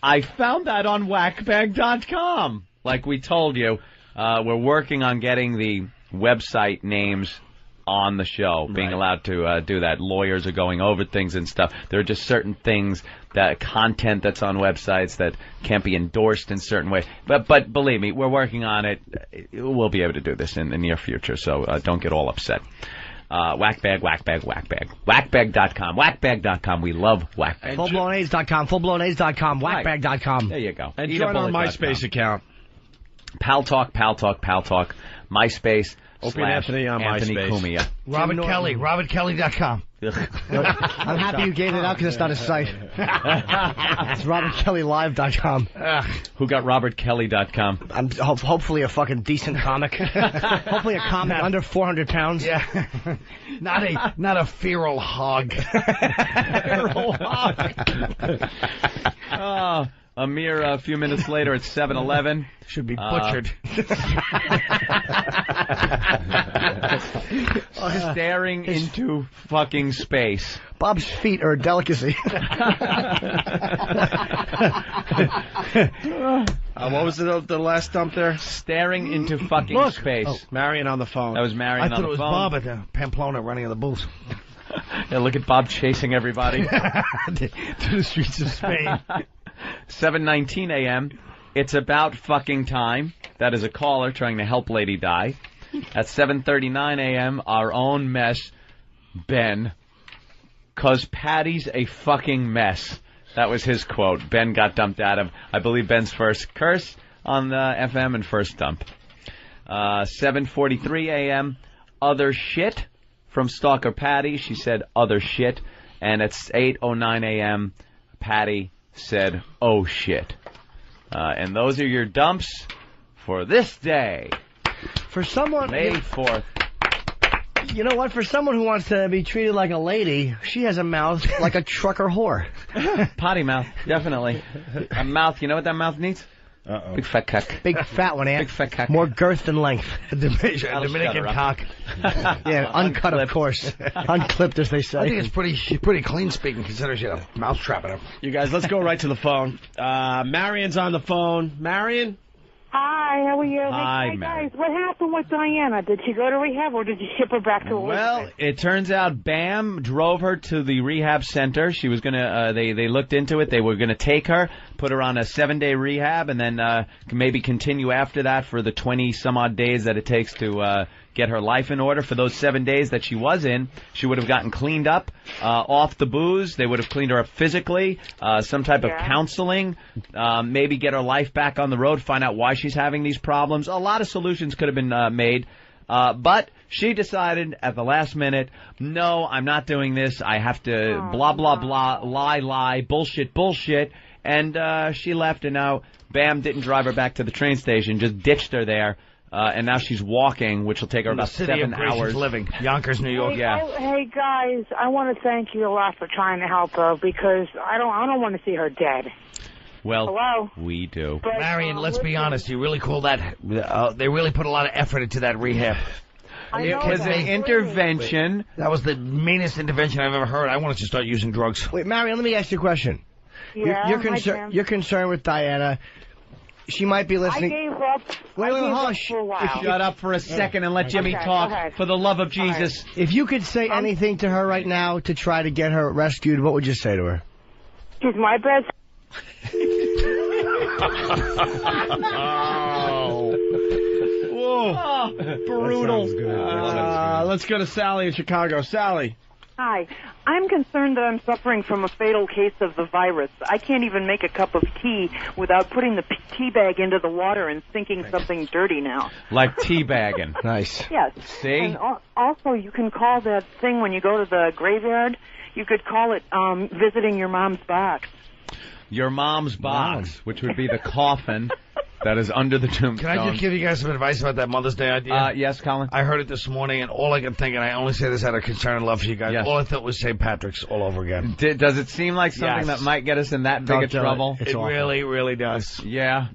B: I found that on whackbag.com. Like we told you, we're working on getting the website names on the show, being allowed to do that. Lawyers are going over things and stuff. There are just certain things, that content that's on websites that can't be endorsed in certain ways. But believe me, we're working on it. We'll be able to do this in the near future, so don't get all upset. Whackbag. Whackbag.com. Whackbag.com. We love Whackbag.
E: Fullblownaids.com. Fullblownaids.com. Whackbag.com.
B: There you go.
A: And join our MySpace account.
B: Pal Talk. MySpace.
A: Opie and Anthony on MySpace.
B: Cumia.
F: Robert Kelly. RobertKelly.com.
E: I'm happy you gave it out because it's not a site. It's RobertKellyLive.com.
B: Who got RobertKelly.com?
E: I'm hopefully a fucking decent comic. Hopefully a comic under 400 pounds.
F: Yeah. Not a feral hog.
B: Feral hog. A mere few minutes later, it's 7:11.
F: Should be butchered.
B: Staring into fucking space.
E: Bob's feet are a delicacy.
A: What was the last dump there?
B: Staring into fucking space.
A: Oh, Marion on the phone.
B: That was Marion on the phone.
F: I thought it was Bob at Pamplona running in the booth.
B: Yeah, look at Bob chasing everybody.
F: To the streets of Spain.
B: 7:19 a.m. It's about fucking time. That is a caller trying to help Lady Di. At 7:39 a.m., our own mess, Ben. 'Cause Patty's a fucking mess. That was his quote. Ben got dumped out of, I believe, Ben's first curse on the FM and first dump. 7:43 a.m., other shit from Stalker Patty. She said other shit. And at 8:09 a.m., Patty said, oh shit. And those are your dumps for this day.
E: For someone...
B: May 4th.
E: You know what? For someone who wants to be treated like a lady, she has a mouth like a trucker whore.
B: Potty mouth, definitely. A mouth, you know what that mouth needs?
A: Uh-oh.
B: Big fat cock.
E: Big fat one, Ant.
B: Big fat cock.
E: More girth than length.
F: Dominican cock.
E: Yeah, uncut, of course. Unclipped, as they say.
F: I think it's pretty clean speaking, considering she had a mouse trap in her.
A: You guys, let's go right to the phone. Marion's on the phone. Marion?
C: Hi, how are you?
B: Hi,
C: hey,
B: Mary.
C: guys, what happened with Diana? Did she go to rehab or did you ship her back to Elizabeth?
B: Well, it turns out Bam drove her to the rehab center. She was gonna, they looked into it. They were gonna take her, put her on a 7-day rehab, and then maybe continue after that for the 20-some-odd days that it takes to get her life in order. For those 7 days that she was in, she would have gotten cleaned up, off the booze. They would have cleaned her up physically, some type of counseling, maybe get her life back on the road, find out why she's having these problems. A lot of solutions could have been made, but she decided at the last minute, no, I'm not doing this. I have to blah, blah, blah, lie, bullshit, and she left, and now Bam didn't drive her back to the train station, just ditched her there. And now she's walking, which will take her about 7 hours.
F: Living, Yonkers, New York.
C: Hey guys, I want to thank you a lot for trying to help her because I don't want to see her dead.
B: Well,
C: hello?
B: We do.
C: But,
F: Marion, let's be honest. You really call that? They really put a lot of effort into that rehab.
B: It was an intervention.
F: That was the meanest intervention I've ever heard. I wanted to start using drugs.
E: Wait, Marion, let me ask you a question.
C: Yeah,
E: you're concerned with Diana. She might be
C: I
E: listening.
C: gave up.
E: Wait,
C: I gave up
E: hush.
C: for a while.
B: Shut up for a second and let Jimmy talk.
C: okay.
B: For the love of Jesus.
E: If you could say anything to her right now to try to get her rescued, what would you say to her?
C: She's my best.
A: Whoa. Brutal. Let's go to Sally in Chicago. Sally.
S: Hi. I'm concerned that I'm suffering from a fatal case of the virus. I can't even make a cup of tea without putting the tea bag into the water and sinking something dirty now.
B: Like teabagging.
E: Nice.
S: Yes.
B: See?
S: And also, you can call that thing when you go to the graveyard, you could call it visiting your mom's box.
B: Your mom's box, which would be the coffin that is under the tombstone.
F: Can I just give you guys some advice about that Mother's Day idea?
B: Yes, Colin?
F: I heard it this morning, and all I could think, and I only say this out of concern and love for you guys, all I thought was St. Patrick's all over again.
B: Does it seem like something that might get us in that big of trouble?
F: It really, really does.
B: Yeah.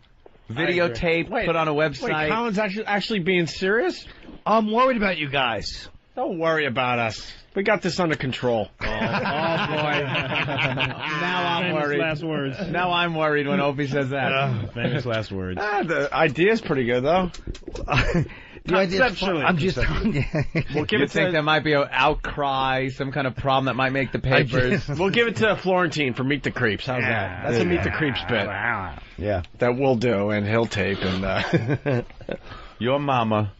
B: Videotape, put on a website.
A: Wait, Colin's actually being serious?
F: I'm worried about you guys.
A: Don't worry about us. We got this under control.
B: Oh, boy. Now I'm worried.
A: Last words.
B: Now I'm worried when Opie says that.
A: Famous last words. The idea's pretty good, though. Conceptually.
F: I'm just
B: We'll give it think there might be an outcry, some kind of problem that might make the papers.
A: We'll give it to Florentine for Meet the Creeps. How's that? That's a Meet the Creeps bit.
E: Yeah.
A: That we'll do, and he'll tape. And
B: Your mama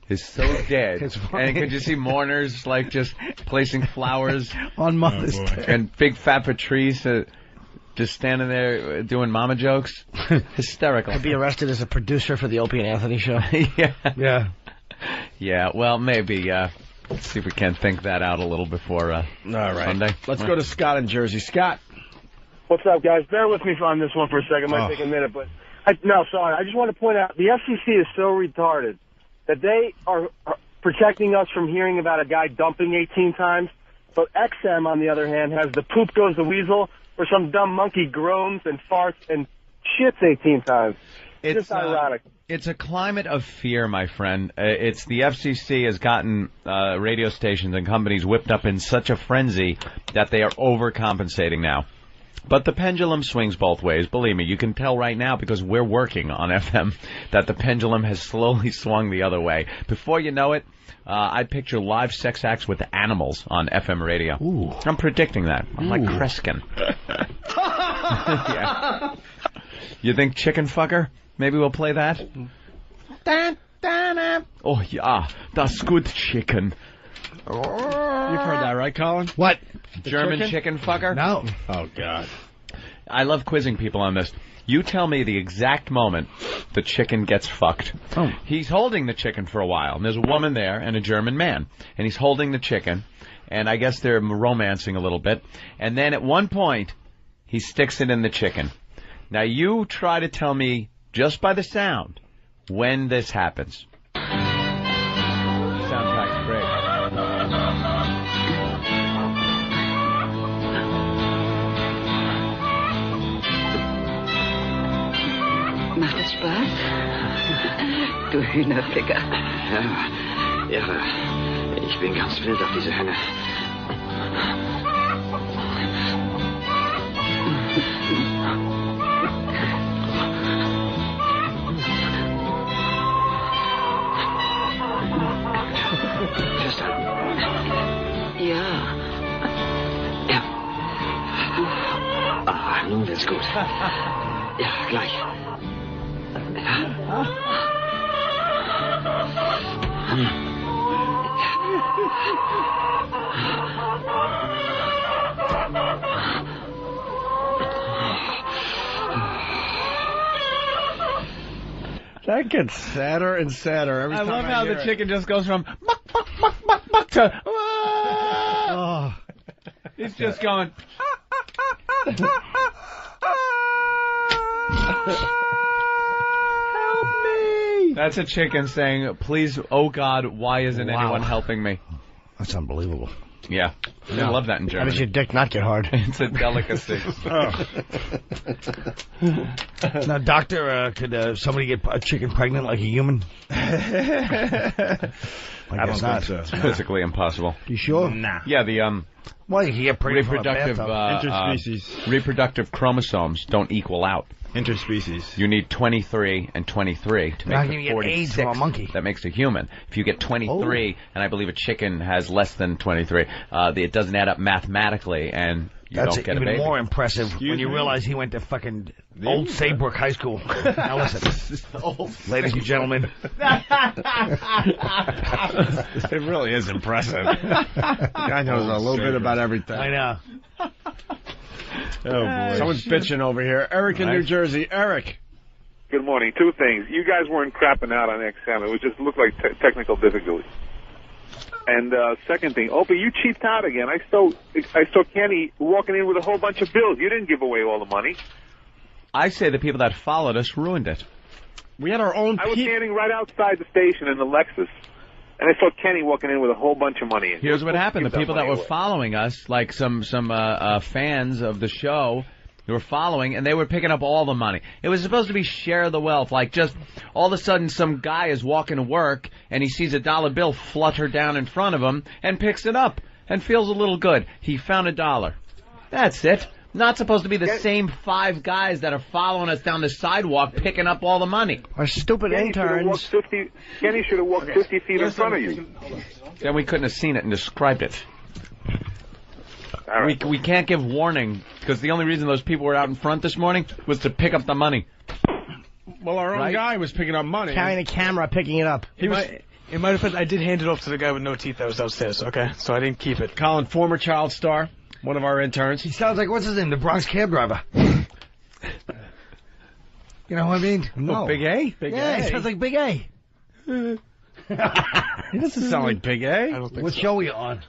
B: is so dead. And could you see mourners like just placing flowers
E: on Mother's Day
B: and big fat Patrice just standing there doing mama jokes? Hysterical.
E: I'd be arrested as a producer for the Opie and Anthony show.
B: Yeah. Well, maybe. Let's see if we can think that out a little before
A: all right.
B: Sunday.
A: Let's go to Scott in Jersey. Scott.
N: What's up, guys? Bear with me on this one for a second. It might take a minute, but I just want to point out the FCC is so retarded that they are protecting us from hearing about a guy dumping 18 times, but XM, on the other hand, has the poop goes the weasel, where some dumb monkey groans and farts and shits 18 times. It's just ironic.
B: It's a climate of fear, my friend. It's the FCC has gotten radio stations and companies whipped up in such a frenzy that they are overcompensating now. But the pendulum swings both ways. Believe me, you can tell right now because we're working on FM that the pendulum has slowly swung the other way. Before you know it, I picture live sex acts with animals on FM radio.
E: Ooh.
B: I'm predicting that. I'm like Kreskin. Yeah. You think chicken fucker? Maybe we'll play that? Oh, yeah. That's good chicken.
A: You've heard that, right, Colin?
F: What?
B: German chicken fucker?
F: No.
A: Oh, God.
B: I love quizzing people on this. You tell me the exact moment the chicken gets fucked.
E: Oh.
B: He's holding the chicken for a while, and there's a woman there and a German man. And he's holding the chicken, and I guess they're romancing a little bit. And then at one point, he sticks it in the chicken. Now, you try to tell me, just by the sound, when this happens. Soundtrack's great.
T: Macht es Spaß? Du Hühnerficker.
I: Ja, irre. Ich bin ganz wild auf diese Henne. Festhalten.
T: Ja.
I: Ja. Ah, nun wird's gut. Ja, gleich.
A: That gets sadder and sadder every time.
B: I love how
A: hear
B: the
A: it.
B: chicken just goes from muck, muck, muck, muck, muck to
A: Oh.
B: He's just going. Help me! That's a chicken saying, "Please, oh God, why isn't anyone helping me?"
F: That's unbelievable.
B: Yeah, I love that in
E: How
B: Germany.
E: does your dick not get hard?
B: It's a delicacy.
F: Now, doctor, could somebody get a chicken pregnant like a human? I
B: don't think so. It's physically impossible.
F: You sure?
A: Nah.
B: Yeah, the
F: Well, you can get pregnant from a
B: reproductive
F: bathtub.
A: Interspecies.
B: reproductive chromosomes don't equal out.
M: Interspecies.
B: You need 23 and 23 to
F: How
B: make
F: can
B: the
F: you get AIDS
B: 46.
F: from a monkey?
B: That makes a human. If you get 23, and I believe a chicken has less than 23, it doesn't add up mathematically, and you
F: That's
B: don't get a
F: even
B: baby.
F: more impressive when you realize he went to fucking Old Saybrook High School. Now listen, ladies and gentlemen.
A: It really is impressive. Guy knows a little bit about everything.
F: I know.
A: Oh, boy. Someone's bitching over here. Eric in New Jersey. Eric.
G: Good morning. Two things. You guys weren't crapping out on XM. It was just looked like technical difficulty. And second thing, Opie, you cheaped out again. I saw Kenny walking in with a whole bunch of bills. You didn't give away all the money.
B: I say the people that followed us ruined it.
A: We had our own.
G: I was standing right outside the station in the Lexus, and I saw Kenny walking in with a whole bunch of money.
B: Here's what happened. The
G: Give
B: people that
G: money
B: were
G: away.
B: following us, like some fans of the show, they were following, and they were picking up all the money. It was supposed to be share the wealth. Like, just all of a sudden some guy is walking to work, and he sees a dollar bill flutter down in front of him, and picks it up, and feels a little good. He found $1. That's it. Not supposed to be the same 5 guys that are following us down the sidewalk picking up all the money.
E: Our stupid
G: Kenny should have walked 50 feet in front of you.
B: Then we couldn't have seen it and described it. We can't give warning, because the only reason those people were out in front this morning was to pick up the money.
A: Well, our own guy was picking up money.
E: Carrying a camera, picking it up.
U: In my defense, I did hand it off to the guy with no teeth that was downstairs, okay? So I didn't keep it.
A: Colin, former child star, one of our interns.
F: He sounds like, what's his name, the Bronx cab driver. You know what I mean?
E: No.
A: Big A? Big
F: Yeah,
A: A.
F: he sounds like Big A.
A: He doesn't sound like Big A.
F: What show are you on?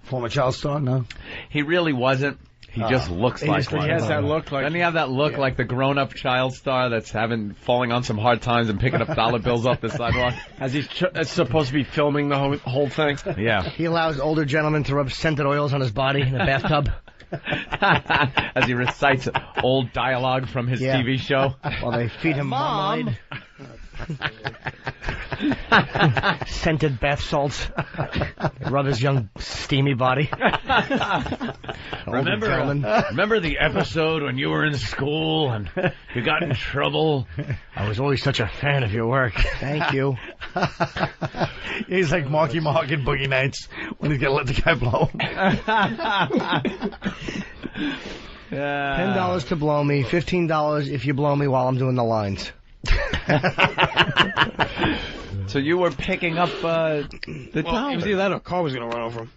F: Former child star? No.
B: He really wasn't. He just looks
A: He
B: like
A: just-
B: one.
A: he has that look like-
B: Doesn't he have that look like the grown-up child star that's falling on some hard times and picking up dollar bills off the sidewalk?
A: As he's supposed to be filming the whole thing.
B: Yeah.
E: He allows older gentlemen to rub scented oils on his body in a bathtub.
B: As he recites old dialogue from his TV show.
E: While they feed him marmalade. Scented bath salts. Rub his young, steamy body.
B: Remember the episode when you were in school and you got in trouble?
E: I was always such a fan of your work. Thank you.
F: He's like Marky Mark in Boogie Nights when he's gonna let the guy blow.
E: $10 to blow me, $15 if you blow me while I'm doing the lines.
B: So you were picking up the
U: Well, it was either that or a car was going to run over him.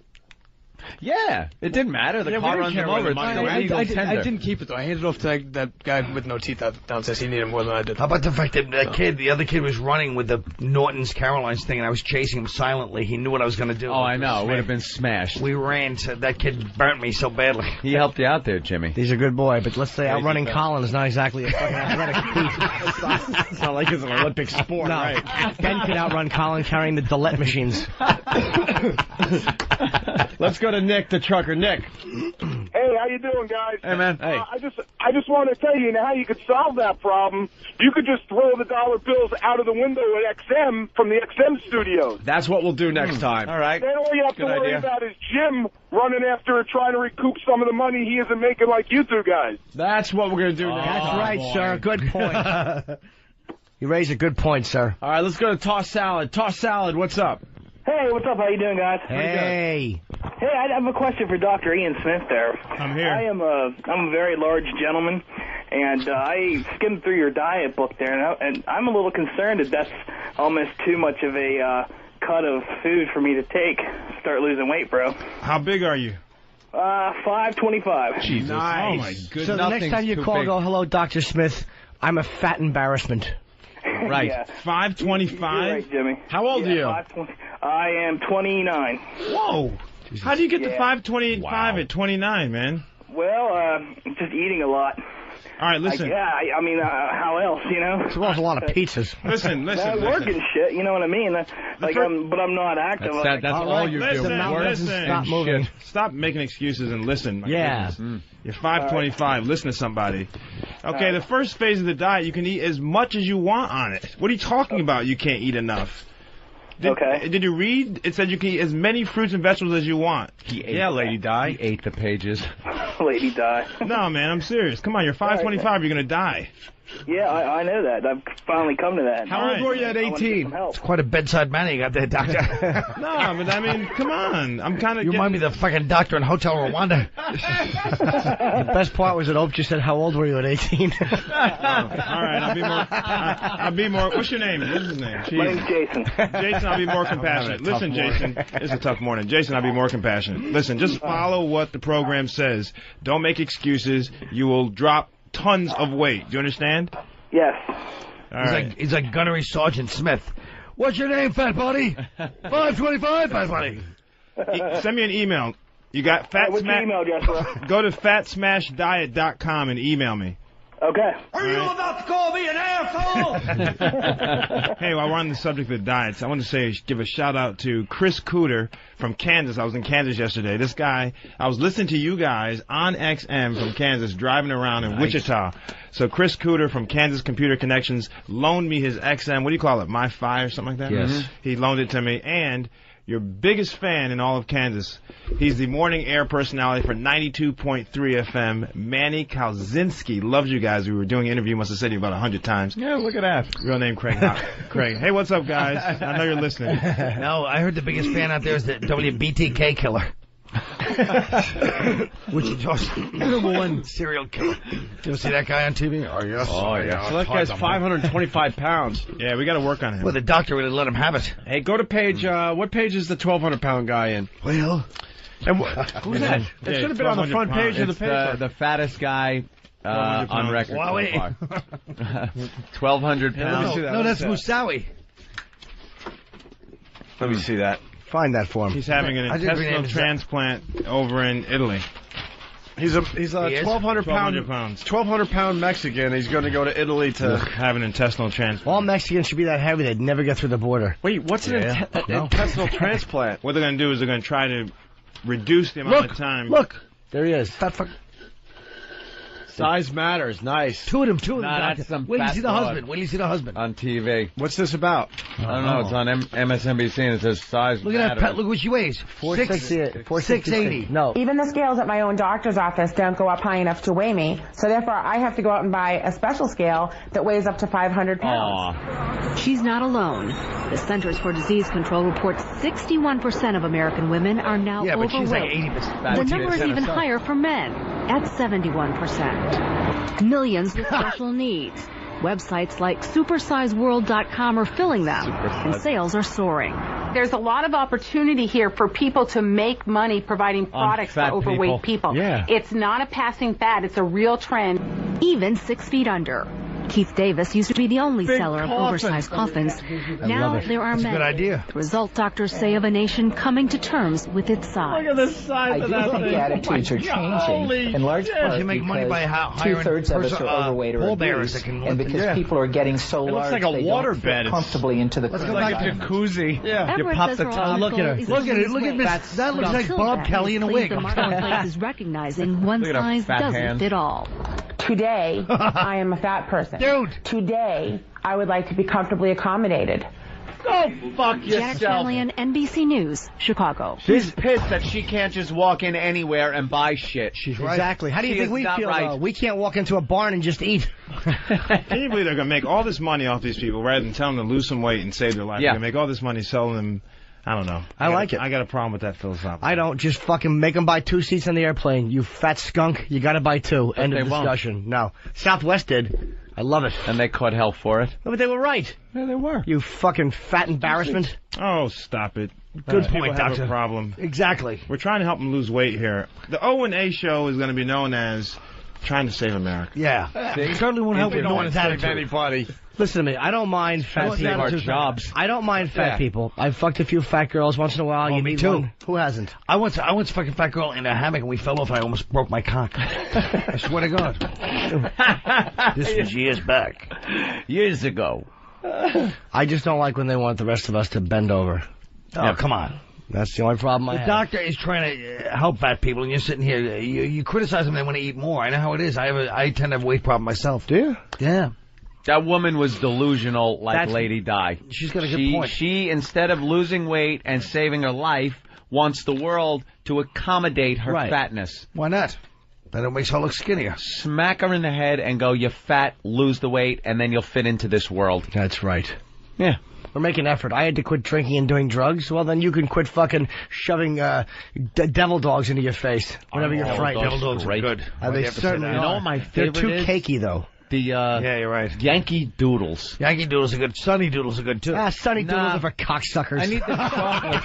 B: Yeah, it didn't matter. The
U: Yeah, we
B: car
U: don't
B: runs
U: care
B: him
U: where
B: over.
U: the
B: It's
U: money
B: an
U: goes.
B: illegal
U: I
B: tender.
U: didn't keep it, though. I handed it off to that guy with no teeth downstairs. He needed more than I did.
F: How about the fact that the other kid was running with the Norton's Carolines thing, and I was chasing him silently. He knew what I was going to do.
B: Oh, I know. It would have been smashed.
F: We ran, so that kid burnt me so badly.
B: He helped you out there, Jimmy.
E: He's a good boy, but let's say outrunning Colin is not exactly a fucking athletic feat.
A: It's not like it's an Olympic sport,
E: No.
A: right?
E: Ben could outrun Colin carrying the Dillette machines.
A: Let's go to Nick, the trucker. Nick.
G: Hey, how you doing, guys?
A: Hey, man. Hey.
G: I just want to tell you how you could solve that problem. You could just throw the dollar bills out of the window at XM from the XM studios.
A: That's what we'll do next time.
B: All right.
G: Then all you have to
A: Good
G: worry
A: idea.
G: about is Jim running after trying to recoup some of the money he isn't making like you two guys.
A: That's what we're going to do next.
E: That's right, sir. Good point. You raise a good point, sir.
A: All right, let's go to Toss Salad. Toss Salad, what's up?
V: Hey, what's up? How you doing, guys?
E: Hey.
V: Hey, I have a question for Dr. Ian Smith there.
A: I'm here.
V: I'm a very large gentleman, and I skimmed through your diet book there, and I'm a little concerned that that's almost too much of a cut of food for me to take. Start losing weight, bro.
M: How big are you?
V: 525.
M: Jesus.
A: Nice.
M: Oh, my goodness.
E: So the next time you call, go, hello, Dr. Smith. I'm a fat embarrassment.
A: Right.
V: Yeah.
M: 525?
V: You're right, Jimmy.
A: How old are you?
V: 520. I am 29.
M: Whoa. How do you get to
V: Yeah.
M: 525 at 29, man?
V: Well, just eating a lot.
M: All right, listen.
V: I mean, how else, you know?
E: She wants a lot of pizzas.
M: Listen.
V: Working shit, you know what I mean? But I'm not active.
B: That's all you do.
M: Listen.
E: Stop moving.
M: Stop making excuses and listen. My
E: Yeah.
M: goodness. You're 525. Listen to somebody. Okay, the first phase of the diet, you can eat as much as you want on it. What are you talking about? You can't eat enough. Did you read? It said you can eat as many fruits and vegetables as you want.
B: He ate
M: Lady Di.
B: He ate the pages.
V: Lady Di.
M: No, man, I'm serious. Come on, you're 525. You're gonna die.
V: Yeah, I know that. I've finally come to that.
F: How old were you at 18? It's quite a bedside manner you got there, doctor.
M: No, but I mean, come on. I'm kind of.
F: You remind me of the fucking doctor in Hotel Rwanda.
E: The best part was that Ope just said, "How old were you at 18?"
M: All right, I'll be more. What's your name? What's his name?
V: My name's Jason.
M: Jason, I'll be more compassionate. Listen, Jason, it's a tough morning. Jason, I'll be more compassionate. Listen, just follow what the program says. Don't make excuses. You will drop tons of weight. Do you understand?
V: Yes.
F: He's like Gunnery Sergeant Smith. What's your name, fat buddy? 525, fat buddy.
M: Send me an email. You got Fat
V: what's your email address, bro?
M: Go to fatsmashdiet.com and email me.
V: Okay.
F: Are you about to call me an asshole?
M: Hey, while we're on the subject of diets, I want to give a shout out to Chris Cooter from Kansas. I was in Kansas yesterday. This guy, I was listening to you guys on XM from Kansas, driving around in Wichita. So Chris Cooter from Kansas Computer Connections loaned me his XM. What do you call it? My-Fi or something like that?
B: Yes.
M: He loaned it to me. And your biggest fan in all of Kansas. He's the morning air personality for 92.3 FM. Manny Kalzinski loves you guys. We were doing an interview. Must have said you about 100 times.
B: Yeah, look at that.
M: Real name Craig. Craig. Hey, what's up, guys? I know you're listening.
F: No, I heard the biggest fan out there is the WBTK killer. Wichita's #1 serial killer. You ever see that guy on TV? Oh, yes.
A: Oh, yeah. So that guy's 525 pounds.
M: Yeah, we got to work on him.
F: Well, the doctor really let him have it.
A: Hey, go to page, what page is the 1,200-pound guy in?
F: Well,
A: and who's that? It should have been on the front page of the paper.
B: The fattest guy on record so far. 1,200 pounds.
F: No, that's Musawi.
A: Let me see that. Find that for him.
M: He's having an intestinal transplant over in Italy.
A: He's a 1,200 pound Mexican. He's going to go to Italy to
M: have an intestinal transplant.
E: All Mexicans should be that heavy they'd never get through the border.
A: Wait, what's an intestinal transplant?
M: What they're going to do is they're going to try to reduce the amount of time.
E: Look, there he is. Fat fuck.
A: Size matters. Nice.
F: Two of them.
B: That's some
F: Wait till you
B: fat
F: see the
B: broad.
F: husband. Wait till you see the husband.
B: On TV.
A: What's this about?
B: I don't know. It's on MSNBC and it says size
F: Look at that.
B: matters.
F: Look what she weighs. 680.
E: No.
D: Even the scales at my own doctor's office don't go up high enough to weigh me, so therefore I have to go out and buy a special scale that weighs up to 500 pounds.
B: Aww.
H: She's not alone. The Centers for Disease Control reports 61% of American women are now
F: Yeah, but
H: overweight.
F: she's like 80%.
H: The number is even higher for men, at 71%. Millions with special needs. Websites like supersizeworld.com are filling them, and sales are soaring.
W: There's a lot of opportunity here for people to make money providing products for overweight people.
B: Yeah.
W: It's not a passing fad. It's a real trend.
H: Even 6 feet under. Keith Davis used to be the only seller of oversized coffins. Now there are
F: That's a
H: many.
F: good idea.
H: The result, doctors say, of a nation coming to terms with its size.
A: Look at the size of that thing.
X: The attitudes are changing in large part
F: You make money by hiring
X: two-thirds of us are overweight or obese, and because people are getting so
A: It looks
X: large
A: like a
X: they
A: water
X: don't
A: bed.
X: fit comfortably into the
F: Let's go
X: clothing.
F: back to
A: jacuzzi. Yeah.
H: Everett says her article
E: look at her.
H: is
F: Look at it. Look at
H: weight.
F: Miss. That looks like
H: Until
F: Bob
H: then,
F: Kelly in a
H: please,
F: wig.
H: The marketplace is recognizing one
B: Look at her
H: size
B: fat
H: doesn't
B: hand.
H: fit all.
C: Today, I am a fat person.
F: Dude.
C: Today, I would like to be comfortably accommodated.
A: Go fuck
H: Janet
A: yourself.
H: Shanley, NBC News, Chicago.
B: She's pissed that she can't just walk in anywhere and buy shit.
E: She's right. Exactly. How do you
B: She
E: think
B: is
E: we
B: not
E: feel?
B: right.
E: We can't walk into a barn and just eat.
M: Can you believe they're going to make all this money off these people rather than tell them to lose some weight and save their life?
B: Yeah.
M: They're going to make all this money selling them. I don't know.
E: I like it.
M: I got a problem with that philosophy.
E: I don't. Just fucking make them buy 2 seats on the airplane. You fat skunk. You got to buy 2. End
B: they
E: of
B: won't.
E: discussion. No. Southwest did. I love it.
B: And they caught hell for it.
E: No, but they were right.
B: Yeah, they were.
E: You fucking fat embarrassment.
M: Oh, stop it.
E: Good
M: People
E: point,
M: have
E: Doctor.
M: a problem.
E: Exactly.
M: We're trying to help them lose weight here. The O&A show is going to be known as Trying to Save America.
E: Yeah. Certainly won't help with no one's attitude.
A: Anybody.
E: Listen to me. I don't mind fat people.
B: Our jobs.
E: I don't mind fat
B: Yeah.
E: people. I've fucked a few fat girls once in a while. You
F: me
E: meet
F: too.
E: one. Who hasn't?
F: I once fucking fat girl in a hammock and we fell off and I almost broke my cock. I swear to God. This was years back.
B: Years ago.
E: I just don't like when they want the rest of us to bend over.
F: Oh, come on.
E: That's the only problem I
F: The
E: have.
F: doctor is trying to help fat people, and you're sitting here. You criticize them; they want to eat more. I know how it is. I tend to have a weight problem myself.
E: Do you?
F: Yeah.
B: That woman was delusional like
E: That's-
B: Lady Di.
F: She's got a good point.
B: She, instead of losing weight and saving her life, wants the world to accommodate her
E: Right.
B: fatness.
F: Why not? Then it makes her look skinnier.
B: Smack her in the head and go, "You're fat, lose the weight, and then you'll fit into this world."
E: That's right.
B: Yeah.
E: We're making effort. I had to quit drinking and doing drugs. Well, then you can quit fucking shoving devil dogs into your face whenever you're frightened.
F: Devil dogs are good.
E: They certainly are.
B: You know what my favorite
E: They're too
B: is?
E: cakey, though.
B: The
F: yeah, you're right.
B: Yankee Doodles.
F: Yankee Doodles are good. Sunny Doodles are good too.
E: Sunny Doodles are for cocksuckers.
B: I need the chocolate.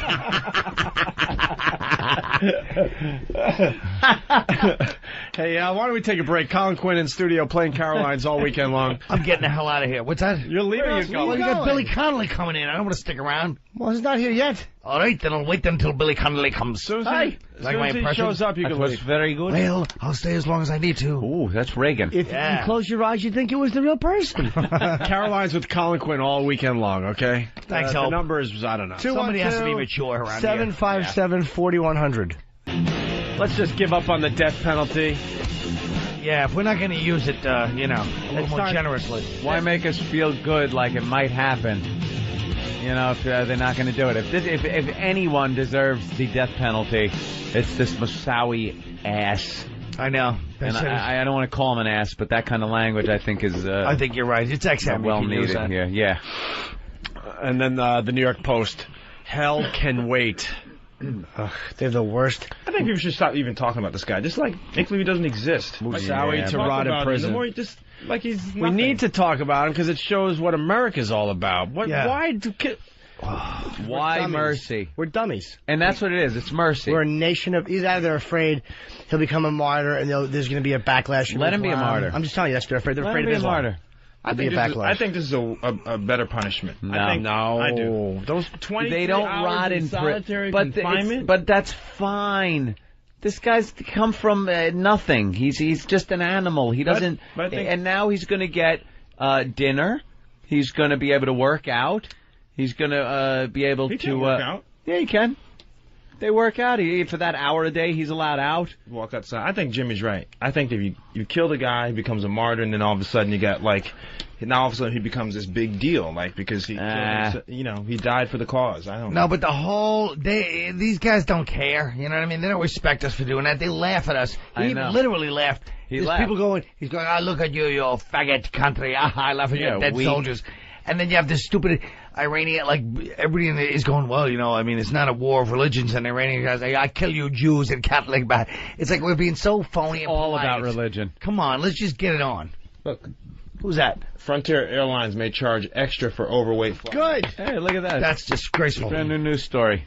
A: Hey, why don't we take a break? Colin Quinn in studio playing Carolines all weekend long.
F: I'm getting the hell out of here. What's that?
A: You're leaving.
F: Well, you got Billy Connolly coming in. I don't want to stick around.
E: Well, he's not here yet.
F: All right, then I'll wait until Billy Connolly comes.
A: Hi.
F: Like my
A: he
F: impression?
A: shows up, you can
B: was
A: leave.
B: very good.
F: Well, I'll stay as long as I need to.
B: Ooh, that's Reagan.
E: If you close your eyes, you'd think it was the real person.
A: Carolines with Colin Quinn all weekend long, okay?
F: Thanks,
A: The
F: Hope.
A: number is, I don't know.
F: Somebody has to be mature around here.
E: 757-4100.
A: Let's just give up on the death penalty.
F: Yeah, if we're not going to use it, a little more generously.
B: Why make us feel good like it might happen? You know, if they're not going to do it. If anyone deserves the death penalty, it's this Moussaoui ass.
F: I know.
B: And I don't want to call him an ass, but that kind of language I think is.
F: I think you're right. It's XM.
B: Well needed here. Yeah.
A: And then the New York Post. Hell can wait.
E: Ugh, they're the worst.
M: I think people should stop even talking about this guy. Just like make believe he doesn't exist.
A: Moussaoui to rot in prison.
M: The more just like he's nothing.
A: We need to talk about him because it shows what America's all about. What?
E: Yeah.
B: Why mercy?
E: We're dummies.
B: And that's what it is. It's mercy.
E: We're a nation of. He's either afraid he'll become a martyr and there's going to be a backlash.
B: Let him be a martyr.
E: I'm just telling you, that's they're afraid. They're afraid of
B: Let him be a
E: Islam.
B: martyr.
M: I think this is a better punishment.
B: No.
M: I do.
A: Those 23
B: They don't
A: hours
B: rot in
A: solitary
B: confinement. But that's fine. This guy's come from nothing. He's just an animal. He doesn't.
M: But I think,
B: and now he's going to get dinner. He's going to be able to work out. He's going to be able
M: he
B: to
M: can work out.
B: Yeah, he can. They work out. For that hour a day, he's allowed out.
M: Walk outside. I think Jimmy's right. I think if you kill the guy, he becomes a martyr, and then all of a sudden you got now all of a sudden he becomes this big deal, because he he died for the cause. I don't know.
F: No, but these guys don't care. You know what I mean? They don't respect us for doing that. They laugh at us. He literally laughed. There's people going, he's going, look at you, you faggot country. I laugh at you dead soldiers. And then you have this stupid Iranian, everybody is going, well, it's not a war of religions, and Iranian guys like, I kill you Jews and Catholic, but it's like we're being so phony and
B: all
F: polite.
B: about religion.
F: Come on, let's just get it on.
M: Look,
F: who's that?
M: Frontier Airlines may charge extra for overweight flights.
E: Good.
B: Hey, look at that.
F: That's disgraceful.
B: Brand new news story.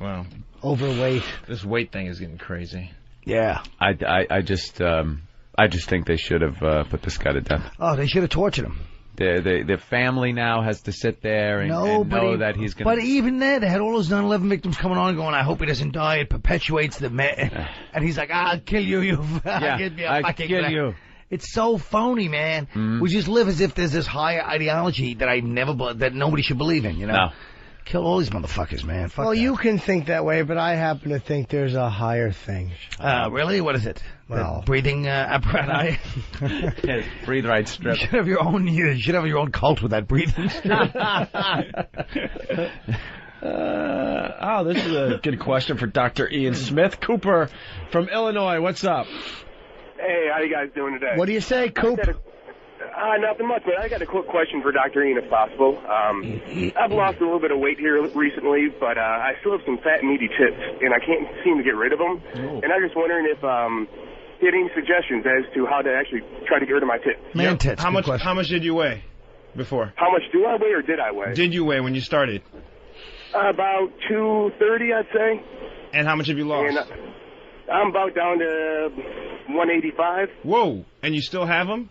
M: Wow.
E: Overweight.
M: This weight thing is getting crazy.
F: Yeah.
B: I just think they should have put this guy to death.
F: Oh, they should have tortured him.
B: The family now has to sit there and know that he's going to...
F: But even then, they had all those 9/11 victims coming on going, I hope he doesn't die. It perpetuates the... And he's like, I'll kill you,
B: I'll kill you.
F: It's so phony, man.
B: Mm.
F: We just live as if there's this higher ideology that nobody should believe in,
B: No.
F: Kill all these motherfuckers, man. Fuck that.
E: You can think that way, but I happen to think there's a higher thing.
F: Really? What is it?
E: Well,
F: breathing apparatus.
B: Breathe right strip.
F: You should have your own cult with that breathing strip.
A: This is a good question for Dr. Ian Smith. Cooper from Illinois, what's up?
J: Hey, how you guys doing today?
E: What do you say, Coop?
J: Nothing much, man. I got a quick question for Dr. Ian, if possible. I've lost a little bit of weight here recently, but I still have some fat, meaty tits, and I can't seem to get rid of them. Oh. And I'm just wondering if you had any suggestions as to how to actually try to get rid of my tits.
F: Man tits.
M: How much did you weigh before?
J: How much do I weigh, or did I weigh?
M: Did you weigh when you started?
J: About 230, I'd say.
M: And how much have you lost?
J: And, I'm about down to 185.
M: Whoa! And you still have them?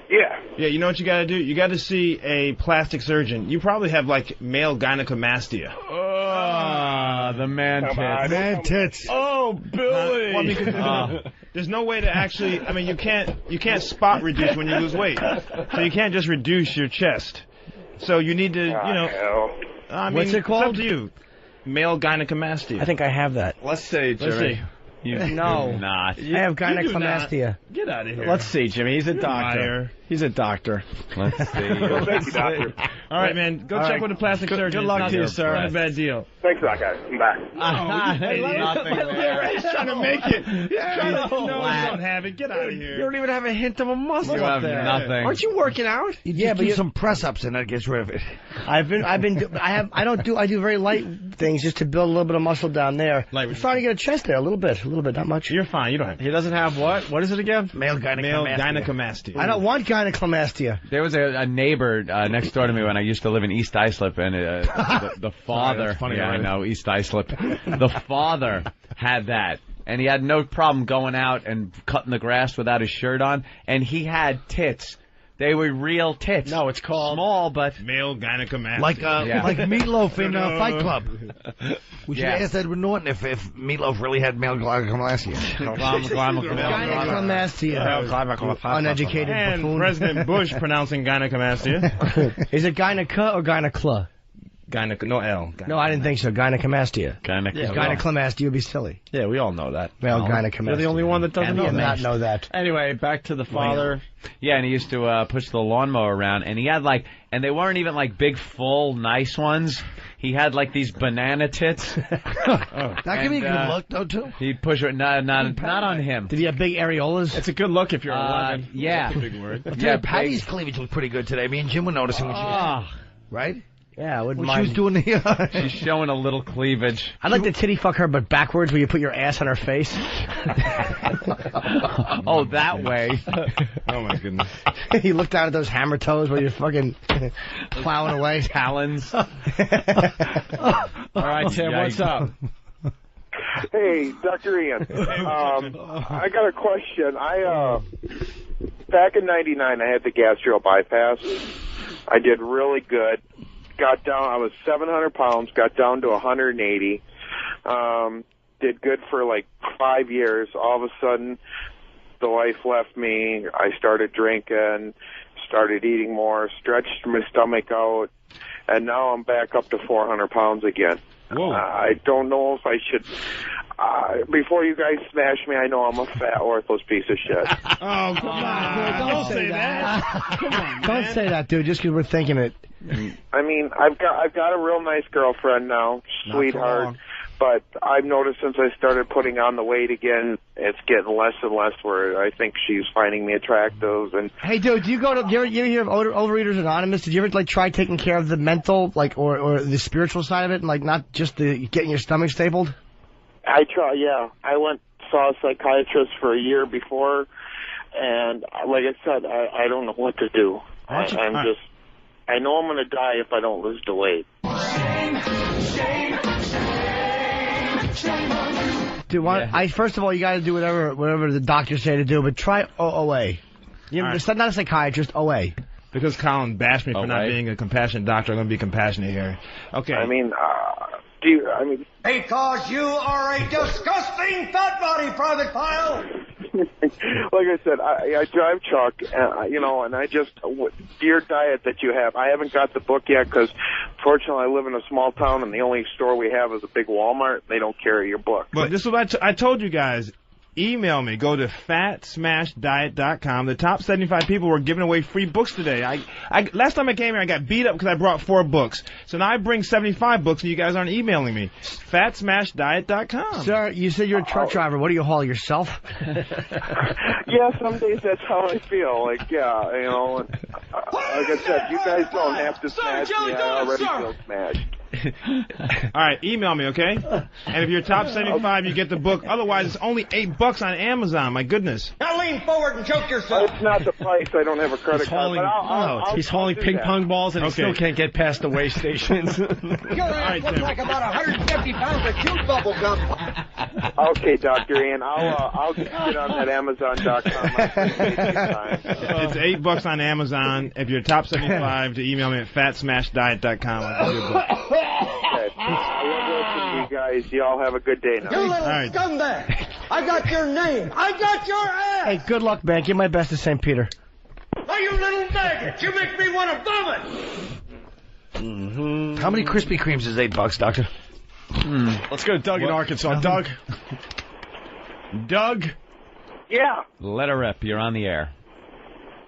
J: Yeah.
M: Yeah, you know what you got to do? You got to see a plastic surgeon. You probably have, male gynecomastia.
B: The man tits.
F: Man tits.
A: Oh, Billy!
M: There's no way to actually... you can't spot reduce when you lose weight. So you can't just reduce your chest. So you need to,
E: What's it called?
M: It's up to you. Male gynecomastia.
E: I think I have that.
A: Let's see, Jimmy.
E: No.
B: Not.
E: I have gynecomastia.
M: Get out of here.
A: Let's see, Jimmy. He's a doctor. He's a doctor.
B: Let's see.
G: Thank you, doctor.
M: All right, man. Go check with the plastic surgeon.
A: Good luck to you, sir.
M: Not a bad deal.
G: Thanks a lot, guys. Bye.
B: Nothing there.
M: He's trying to make it. You don't have it. Get out of here.
A: You don't even have a hint of a muscle
B: You
A: up
B: have
A: there.
B: nothing.
A: Aren't you working out?
F: You do some press-ups and that gets rid of it.
E: I do very light things just to build a little bit of muscle down there. I'm starting to get a chest there, a little bit, not much.
M: You're fine. You don't have.
A: He doesn't have what? What is it again?
F: Male gynecomastia.
E: I don't want gynecomastia.
B: There was a neighbor next door to me when I used to live in East Islip, and the father.
M: that's funny,
B: yeah,
M: right?
B: I know, East Islip. The father had that. And he had no problem going out and cutting the grass without his shirt on. And he had tits. They were real tits.
A: No, it's called
B: small, but
M: male gynecomastia.
F: Like Meatloaf in Fight Club. We should ask Edward Norton if Meatloaf really had male gynecomastia.
E: Gynecomastia. Uneducated
M: and
E: buffoon.
M: President Bush pronouncing gynecomastia.
E: Is it gyneca or gynecla?
M: No L.
E: No, I didn't think so. Gynecomastia.
B: Gynecomastia
E: would be silly.
A: Yeah, we all know that.
E: Male gynecomastia.
A: You're the only one that doesn't
E: not know that.
A: Anyway, back to the father.
B: Yeah, and he used to push the lawnmower around, and he had and they weren't even like big, full, nice ones. He had like these banana tits.
F: That could be a good look, though, too.
B: He'd push it, not on him.
E: Did he have big areolas?
A: It's a good look if you're 11.
B: Yeah.
M: That's a big word.
F: Yeah, Patty's cleavage was pretty good today. Me and Jim were noticing what she was. Right?
E: Yeah, I wouldn't
F: What
E: mind.
F: she was doing the...
B: She's showing a little cleavage.
E: I'd like to titty fuck her, but backwards, where you put your ass on her face.
B: Oh, that way.
M: Oh, my goodness.
E: You look down at those hammer toes while you're fucking plowing away.
B: Talons.
A: All right, Tim, what's up?
G: Hey, Dr. Ian. I got a question. Back in '99, I had the gastro bypass. I did really good. Got down, I was 700 pounds, got down to 180. Did good for like 5 years. All of a sudden, the life left me. I started drinking, started eating more, stretched my stomach out, and now I'm back up to 400 pounds again.
M: Whoa.
G: I don't know if I should... before you guys smash me, I know I'm a fat, worthless piece of shit.
M: Oh, come on. Don't say that. Come on,
E: Don't
M: man.
E: say that, dude, just because we're thinking it.
G: I mean, I've got a real nice girlfriend now, sweetheart. But I've noticed since I started putting on the weight again, it's getting less and less where I think she's finding me attractive. And
E: hey, dude, do you you ever hear of Overeaters Anonymous? Did you ever try taking care of the mental, or the spiritual side of it, and not just the getting your stomach stapled?
G: I try, yeah. I saw a psychiatrist for a year before, and like I said, I don't know what to do. I know I'm going to die if I don't lose the weight.
E: Dude, first of all, you got to do whatever the doctors say to do, but try OA. It's not a psychiatrist, OA.
M: Because Colin bashed me for not being a compassionate doctor, I'm going to be compassionate here. Okay.
G: I mean,
K: Because you are a disgusting fat body, Private Pile!
G: like I said, I drive truck, and your diet that you have, I haven't got the book yet because, fortunately, I live in a small town, and the only store we have is a big Walmart. They don't carry your book.
M: But this is what I told you guys. Email me. Go to fatsmashdiet.com. The top 75 people were giving away free books today. Last time I came here, I got beat up because I brought 4 books. So now I bring 75 books, and you guys aren't emailing me. Fatsmashdiet.com.
E: Sir, you said you're a truck driver. What do you haul, yourself?
G: Yeah, some days that's how I feel. Like I said, you guys don't have to smash me. I already feel smashed.
M: All right, email me, okay? And if you're top 75, you get the book. Otherwise, it's only $8 on Amazon. My goodness.
K: Now lean forward and choke yourself.
G: It's not the price. I don't have a credit card. But
A: He's hauling ping pong balls, and he still can't get past the weigh stations.
K: Your ass looks like about 150 pounds of cute bubble gum.
G: Okay, Dr. Ian, I'll get on that Amazon.com.
M: It's $8 on Amazon. If you're top 75, to email me at fatsmashdiet.com. I'll give you a book.
G: I love listening to you guys. Y'all have a good day now.
K: You little scumbag! I got your name. I got your ass.
E: Hey, good luck, man. Give my best to St. Peter.
K: Oh, you little maggot! You make me want to vomit.
F: Mm-hmm. How many Krispy Kremes is $8, Doctor?
A: Let's go to Doug in Arkansas. Doug?
G: Yeah.
B: Let her rip. You're on the air.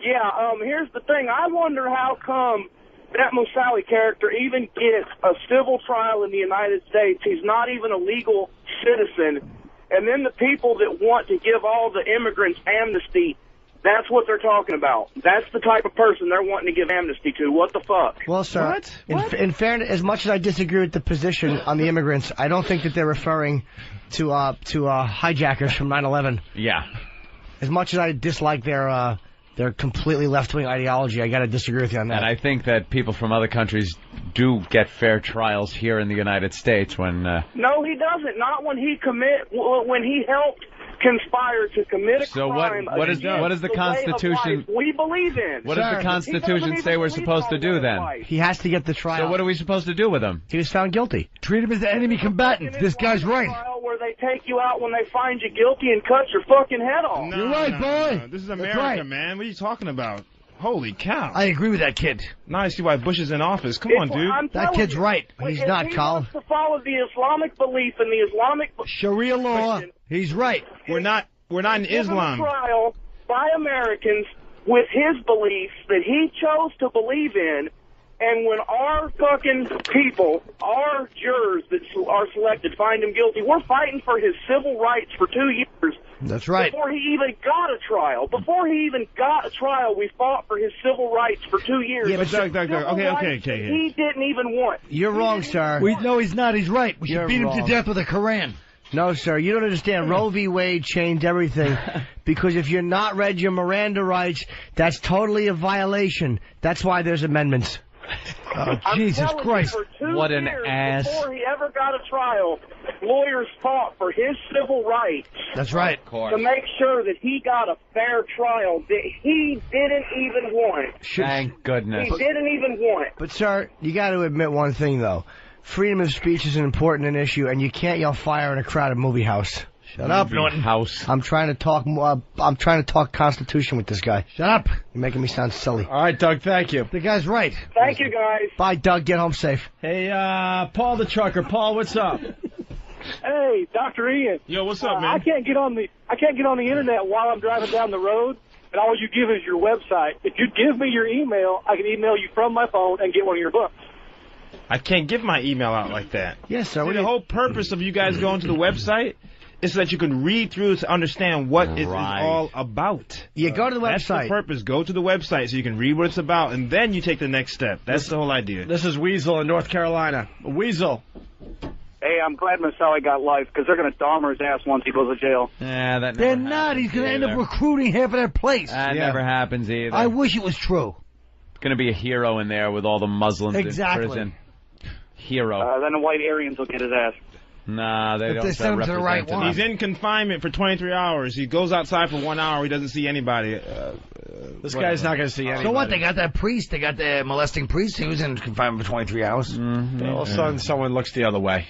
L: Yeah, here's the thing. I wonder how come that Moussaoui character even gets a civil trial in the United States. He's not even a legal citizen. And then the people that want to give all the immigrants amnesty, that's what they're talking about. That's the type of person they're wanting to give amnesty to. What the fuck?
E: Well, sir, in fairness, as much as I disagree with the position on the immigrants, I don't think that they're referring to hijackers from 9/11.
B: Yeah.
E: As much as I dislike their completely left-wing ideology, I got to disagree with you on that.
B: And I think that people from other countries do get fair trials here in the United States when...
L: No, he doesn't. Not when he helped conspire to commit a crime.
B: So what is the Constitution...
L: we believe in.
B: What does the Constitution say we're supposed to do then?
E: He has to get the trial.
B: So what are we supposed to do with him?
E: He was found guilty.
F: Treat him as the enemy combatant. This guy's right.
L: Where they take you out when they find you guilty and cut your fucking head off.
F: You're right, boy.
M: No. This is America, man. What are you talking about? Holy cow.
F: I agree with that kid.
M: Now I see why Bush is in office. Come on, dude.
F: That kid's right.
E: He's not, Colin.
L: To follow the Islamic belief and the Islamic
F: Sharia law. He's right.
M: We're not in Islam.
L: A trial by Americans with his beliefs that he chose to believe in. And when our fucking people, our jurors that are selected, find him guilty, we're fighting for his civil rights for 2 years.
F: That's right.
L: Before he even got a trial. Before he even got a trial, we fought for his civil rights for 2 years.
E: Yeah, but
M: Doug, okay.
L: He didn't even want.
E: You're wrong, sir.
F: No, he's not. He's right. We should beat him to death with a Koran.
E: No, sir, you don't understand. Roe v. Wade changed everything. Because if you're not read your Miranda rights, that's totally a violation. That's why there's amendments.
F: Oh, Jesus Christ.
B: What an ass.
L: Before he ever got a trial, lawyers fought for his civil rights.
F: That's right.
L: To make sure that he got a fair trial that he didn't even want.
B: Thank goodness.
L: He didn't even want.
E: But, sir, you got to admit one thing, though. Freedom of speech is an important issue, and you can't yell fire in a crowded movie house.
F: Shut up, Norton.
B: House.
E: I'm trying to talk Constitution with this guy.
F: Shut up.
E: You're making me sound silly.
A: All right, Doug, thank you.
F: The guy's right.
L: Thank you, guys.
E: Bye, Doug. Get home safe.
A: Hey, Paul the trucker. Paul, what's up?
O: Hey, Dr. Ian.
M: Yo, what's up, man?
O: I can't get on the internet while I'm driving down the road, and all you give is your website. If you give me your email, I can email you from my phone and get one of your books.
M: I can't give my email out like that.
E: Yes, sir.
M: See, the whole purpose of you guys going to the website is so that you can read through to understand what it is all about.
E: Yeah, go to the website.
M: That's the purpose. Go to the website so you can read what it's about, and then you take the next step. That's the whole idea.
A: This is Weasel in North Carolina. Weasel.
R: Hey, I'm glad Moussaoui got life, because they're going to Dahmer his ass once he goes to jail.
B: Yeah, that
F: They're not. He's going to end up recruiting half of that place.
B: That never happens either.
F: I wish it was true.
B: Going to be a hero in there with all the Muslims in prison. Hero.
R: Then the white Aryans will get his ass.
B: Nah, they don't
F: send him to the right one.
M: He's in confinement for 23 hours. He goes outside for 1 hour. He doesn't see anybody.
A: This guy's not going to see anybody.
F: So what? They got that priest. They got the molesting priest. He was in confinement for 23 hours.
A: Mm-hmm. All of a sudden, someone looks the other way.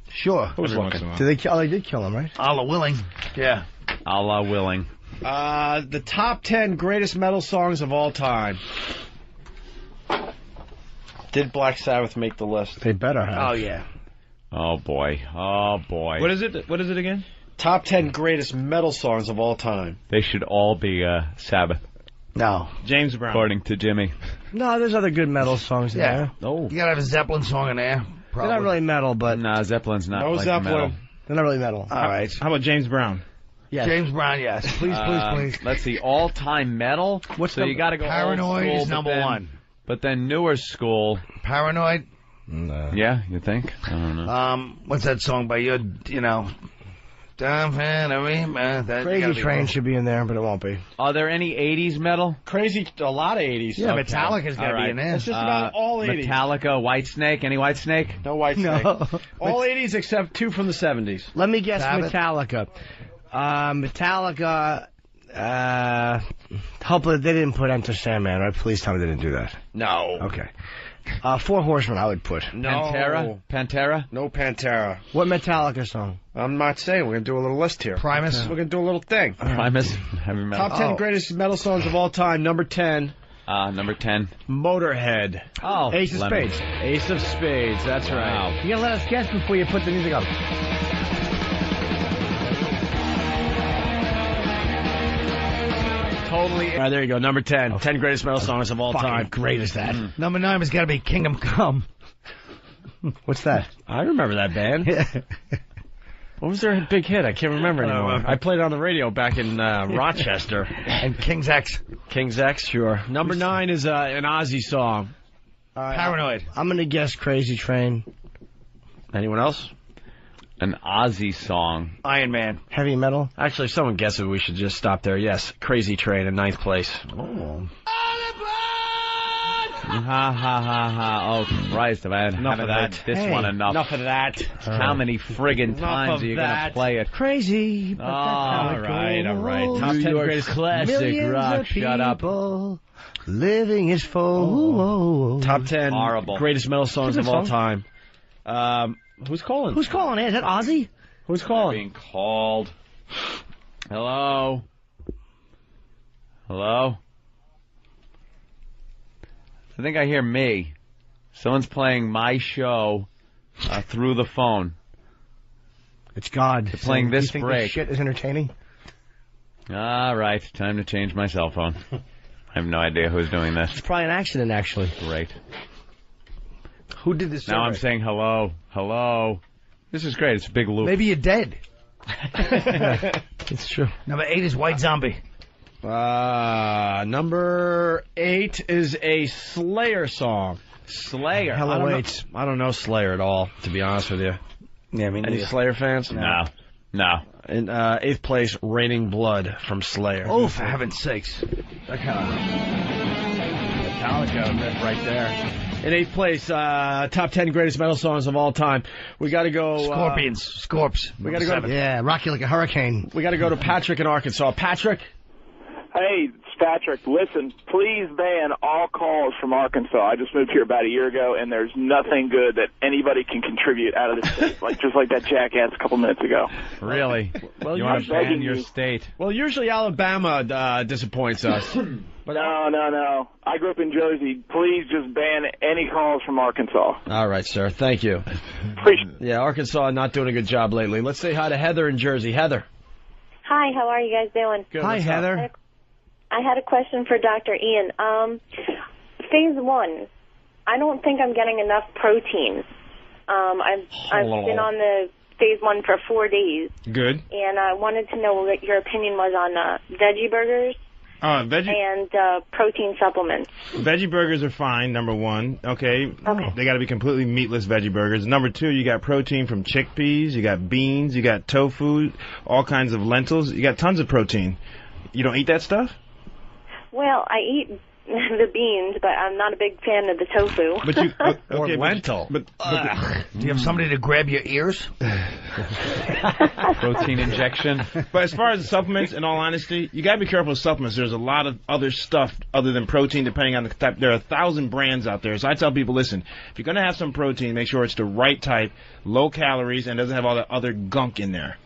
F: Sure.
A: Who's looking?
E: They did kill him, right?
F: Allah willing. Yeah.
B: Allah willing.
A: The top 10 greatest metal songs of all time. Did Black Sabbath make the list?
E: They better have.
F: Oh, yeah.
B: Oh, boy. Oh, boy.
M: What is it? What is it again?
A: Top 10 greatest metal songs of all time.
B: They should all be Sabbath.
E: No.
M: James Brown.
B: According to Jimmy.
E: No, there's other good metal songs in there.
B: Oh.
F: You got to have a Zeppelin song in there. Probably.
E: They're not really metal, but...
B: Nah, Zeppelin's not like
A: Zeppelin.
B: metal.
E: They're not really metal.
F: All right.
M: How about James Brown?
E: Yes.
F: James Brown, yes. Please.
B: Let's see. All-time metal? So you got to go
F: Paranoid
B: old school,
F: is number one.
B: But then newer school.
F: Paranoid?
E: No.
B: Yeah, you think? I don't know.
F: What's that song by you know...
E: Crazy Train should be in there, but it won't be.
B: Are there any 80s metal?
A: Crazy, a lot of 80s.
F: Yeah, okay. Metallica's got to be in there.
A: It's just about all 80s.
B: Metallica, Whitesnake, any Whitesnake?
A: No Whitesnake. No. All 80s except 2 from the 70s.
E: Let me guess
F: Sabbath?
E: Metallica. Metallica, hopefully they didn't put Enter Sandman, right? Please tell me they didn't do that.
A: No.
E: Okay. Four Horsemen I would put.
A: No.
B: Pantera?
A: No Pantera.
E: What Metallica song?
A: I'm not saying. We're going to do a little list here.
F: Primus?
A: We're going to do a little thing.
B: Primus? Heavy metal.
A: Top 10 greatest metal songs of all time. Number 10.
B: Number 10.
A: Motorhead.
B: Oh.
A: Ace of Spades. Ace of Spades. That's right.
B: Wow.
E: You got to let us guess before you put the music up.
A: totally. All right, there you go. Number 10. 10 greatest metal songs of all time.
E: Great is that.
F: Number 9 has got to be Kingdom Come.
E: What's that?
A: I remember that band. What was their big hit? I can't remember anymore. I played it on the radio back in Rochester.
F: And King's X.
A: King's X, sure. Number 9 is an Ozzy song.
F: Paranoid.
E: I'm going to guess Crazy Train.
A: Anyone else?
B: An Ozzy song.
F: Iron Man.
E: Heavy metal.
A: Actually, if someone guesses, we should just stop there. Yes, Crazy Train in 9th place.
E: Oh.
B: Ha ha ha ha! Oh Christ! I haven't heard this one enough.
A: Enough of that.
B: How many friggin' times are you gonna play it?
E: Crazy. But
B: All right.
A: Top 10 greatest
B: classic
E: Millions
B: rock.
E: of
B: Shut up.
E: people living is full.
A: Top 10
B: Horrible.
A: greatest metal songs of all
E: song.
A: time. Who's calling?
E: Who's calling? Is that Ozzy?
A: Who's calling?
B: Being called. Hello. Hello. I think I hear me. Someone's playing my show through the phone.
E: It's God.
B: They're playing this
E: you think
B: break.
E: This shit is entertaining.
B: All right, time to change my cell phone. I have no idea who's doing this.
E: It's probably an accident, actually.
B: Great.
E: Who did this?
B: Now I'm saying hello. Hello. This is great. It's a big loop.
F: Maybe you're dead.
E: It's true.
F: Number 8 is White Zombie.
A: Number 8 is a Slayer song.
B: Slayer.
E: Hello, 8.
A: I don't know Slayer at all, to be honest with you.
E: Yeah, I mean,
A: any Slayer fans?
B: No. No.
A: In 8th place, Raining Blood from Slayer.
F: Oh, for heaven's sakes.
A: That kind of Metallica right there. In 8th place, top 10 greatest metal songs of all time. We got to go.
F: Scorpions. Scorps.
A: We got to go.
E: Yeah, Rock You Like a Hurricane.
A: We got to go to Patrick in Arkansas. Patrick.
L: Hey, it's Patrick. Listen, please ban all calls from Arkansas. I just moved here about a year ago, and there's nothing good that anybody can contribute out of this state, just like that jackass a couple minutes ago.
B: Really?
A: Well,
B: you want to ban your state?
A: Well, usually Alabama disappoints us.
L: But no. I grew up in Jersey. Please just ban any calls from Arkansas.
A: All right, sir. Thank you.
L: Appreciate it.
A: Yeah, Arkansas not doing a good job lately. Let's say hi to Heather in Jersey. Heather.
C: Hi, how are you guys doing?
A: Good.
E: Hi, Heather.
C: I had a question for Dr. Ian. Phase 1, I don't think I'm getting enough protein. I've been on the phase 1 for 4 days.
M: Good.
C: And I wanted to know what your opinion was on veggie burgers and protein supplements.
M: Veggie burgers are fine, number 1. Okay. They got to be completely meatless veggie burgers. Number 2, you got protein from chickpeas, you got beans, you got tofu, all kinds of lentils. You got tons of protein. You don't eat that stuff?
C: Well, I eat the beans, but I'm not a big fan of the tofu.
M: But you,
A: or lentil.
F: Do you have somebody to grab your ears?
B: Protein injection.
M: But as far as supplements, in all honesty, you got to be careful with supplements. There's a lot of other stuff other than protein, depending on the type. There are 1,000 brands out there. So I tell people, listen, if you're going to have some protein, make sure it's the right type, low calories, and doesn't have all that other gunk in there.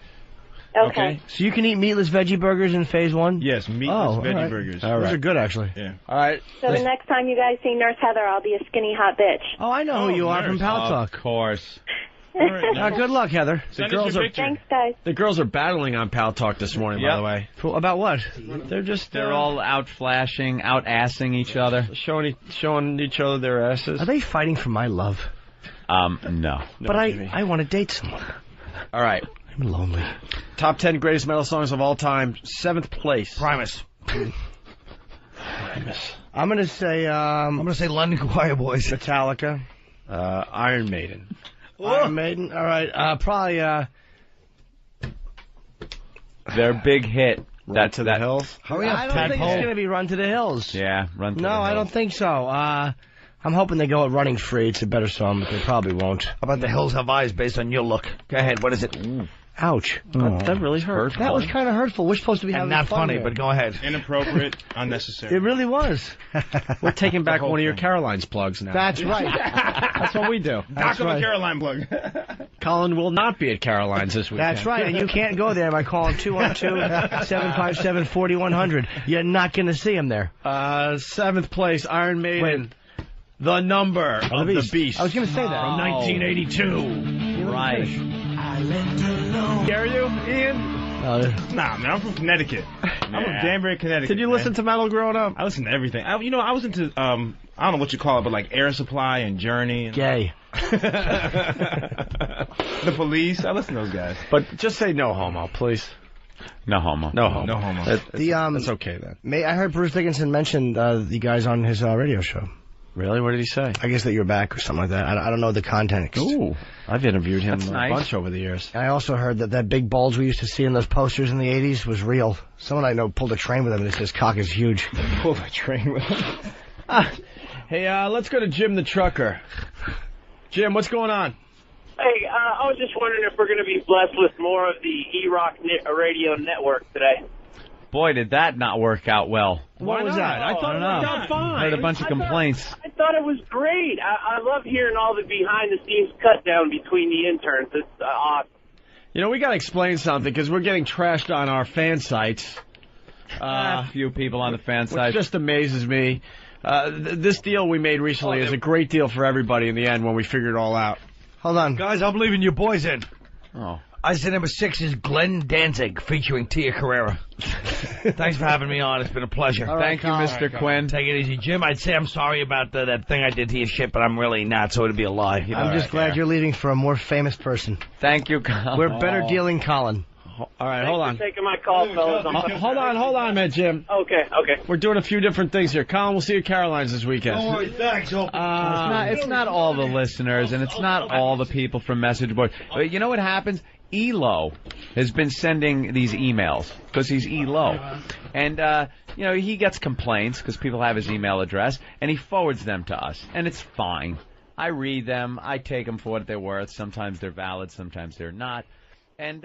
C: Okay.
E: So you can eat meatless veggie burgers in phase 1?
M: Yes, meatless veggie burgers.
A: All right.
E: Those are good, actually.
M: Yeah.
A: All right.
C: So the next time you guys see Nurse Heather, I'll be a skinny hot bitch.
E: Oh, I know who you are from Pal Talk.
B: Of course.
E: Good luck, Heather.
M: Send us your picture.
C: Thanks, guys.
A: The girls are battling on Pal Talk this morning, by the way.
E: About what?
B: They're all out flashing, out assing each other.
A: Showing each other their asses.
E: Are they fighting for my love?
B: No.
E: But I want to date someone.
A: All right.
E: I'm lonely.
A: Top 10 greatest metal songs of all time. 7th place.
F: Primus.
E: I'm gonna say
F: London Choir Boys.
A: Metallica. Iron Maiden.
E: Iron Maiden. All right. Probably.
B: Their big hit.
A: Run to the Hills.
E: Hurry up, I don't think it's gonna be Run to the Hills.
B: Yeah, Run to the Hills.
E: No, I don't think so. I'm hoping they go with Running Free. It's a better song, but they probably won't.
F: How about The Hills Have Eyes based on your look? Go ahead. What is it?
E: Ouch.
A: That really hurt.
E: That was kind of hurtful. We're supposed to be having
F: not
E: fun
F: funny,
E: here.
F: but go ahead.
M: Inappropriate, unnecessary.
E: It really was.
A: We're taking back one of your Caroline's plugs now.
E: That's right.
A: That's what we do.
M: Doc of a Caroline plug.
A: Colin will not be at Caroline's this weekend.
E: That's right, and you can't go there by calling 212-757-4100. You're not going to see him there.
A: 7th place, Iron Maiden. The Number of the Beast.
E: I was going to say that.
A: From 1982.
B: Right.
A: Dare you, Ian?
M: Nah, man, I'm from Connecticut. I'm from Danbury, Connecticut.
A: Did you listen to metal growing up?
M: I listened to everything. I was into, I don't know what you call it, but like Air Supply and Journey. And
E: Gay.
M: The Police. I listen to those guys.
A: But just say no homo, please.
B: No homo.
A: No homo.
M: No homo.
A: It's okay then.
E: I heard Bruce Dickinson mention the guys on his radio show.
A: Really? What did he say?
E: I guess that you're back or something like that. I don't know the context.
A: Ooh. I've interviewed him
B: That's
A: a
B: nice.
A: bunch over the years.
E: I also heard that big bulge we used to see in those posters in the 80s was real. Someone I know pulled a train with him and it says cock is huge.
A: Pulled a train with him. Hey, let's go to Jim the trucker. Jim, what's going on?
N: Hey, I was just wondering if we're going to be blessed with more of the E-Rock radio network today.
B: Boy, did that not work out well.
A: What was that? I thought it worked out fine.
B: Heard a bunch of complaints.
N: I thought it was great. I love hearing all the behind-the-scenes cut down between the interns. It's awesome.
A: You know, we got to explain something because we're getting trashed on our fan sites.
B: A few people on the fan site.
A: Which just amazes me. This deal we made recently is a great deal for everybody in the end when we figured it all out.
E: Hold on.
F: Guys, I'm leaving your boys in.
B: Oh.
F: I said number 6 is Glenn Danzig featuring Tia Carrera. Thanks for having me on. It's been a pleasure.
B: Thank you, Mr. Quinn.
F: Take it easy. Jim, I'd say I'm sorry about that thing I did to your shit, but I'm really not, so it'd be a lie. You know?
E: I'm just glad you're leaving for a more famous person.
B: Thank you, Colin.
E: We're better dealing Colin.
A: All right, hold on.
N: Thanks for taking my call, fellas.
A: Hold on, man, Jim.
N: Okay.
A: We're doing a few different things here. Colin, we'll see you at Caroline's this weekend.
F: Don't worry, thanks.
B: It's not all the listeners, and it's not all the people from message board. But you know what happens? Elo has been sending these emails because he's Elo. And, he gets complaints because people have his email address, and he forwards them to us. And it's fine. I read them. I take them for what they're worth. Sometimes they're valid. Sometimes they're not. And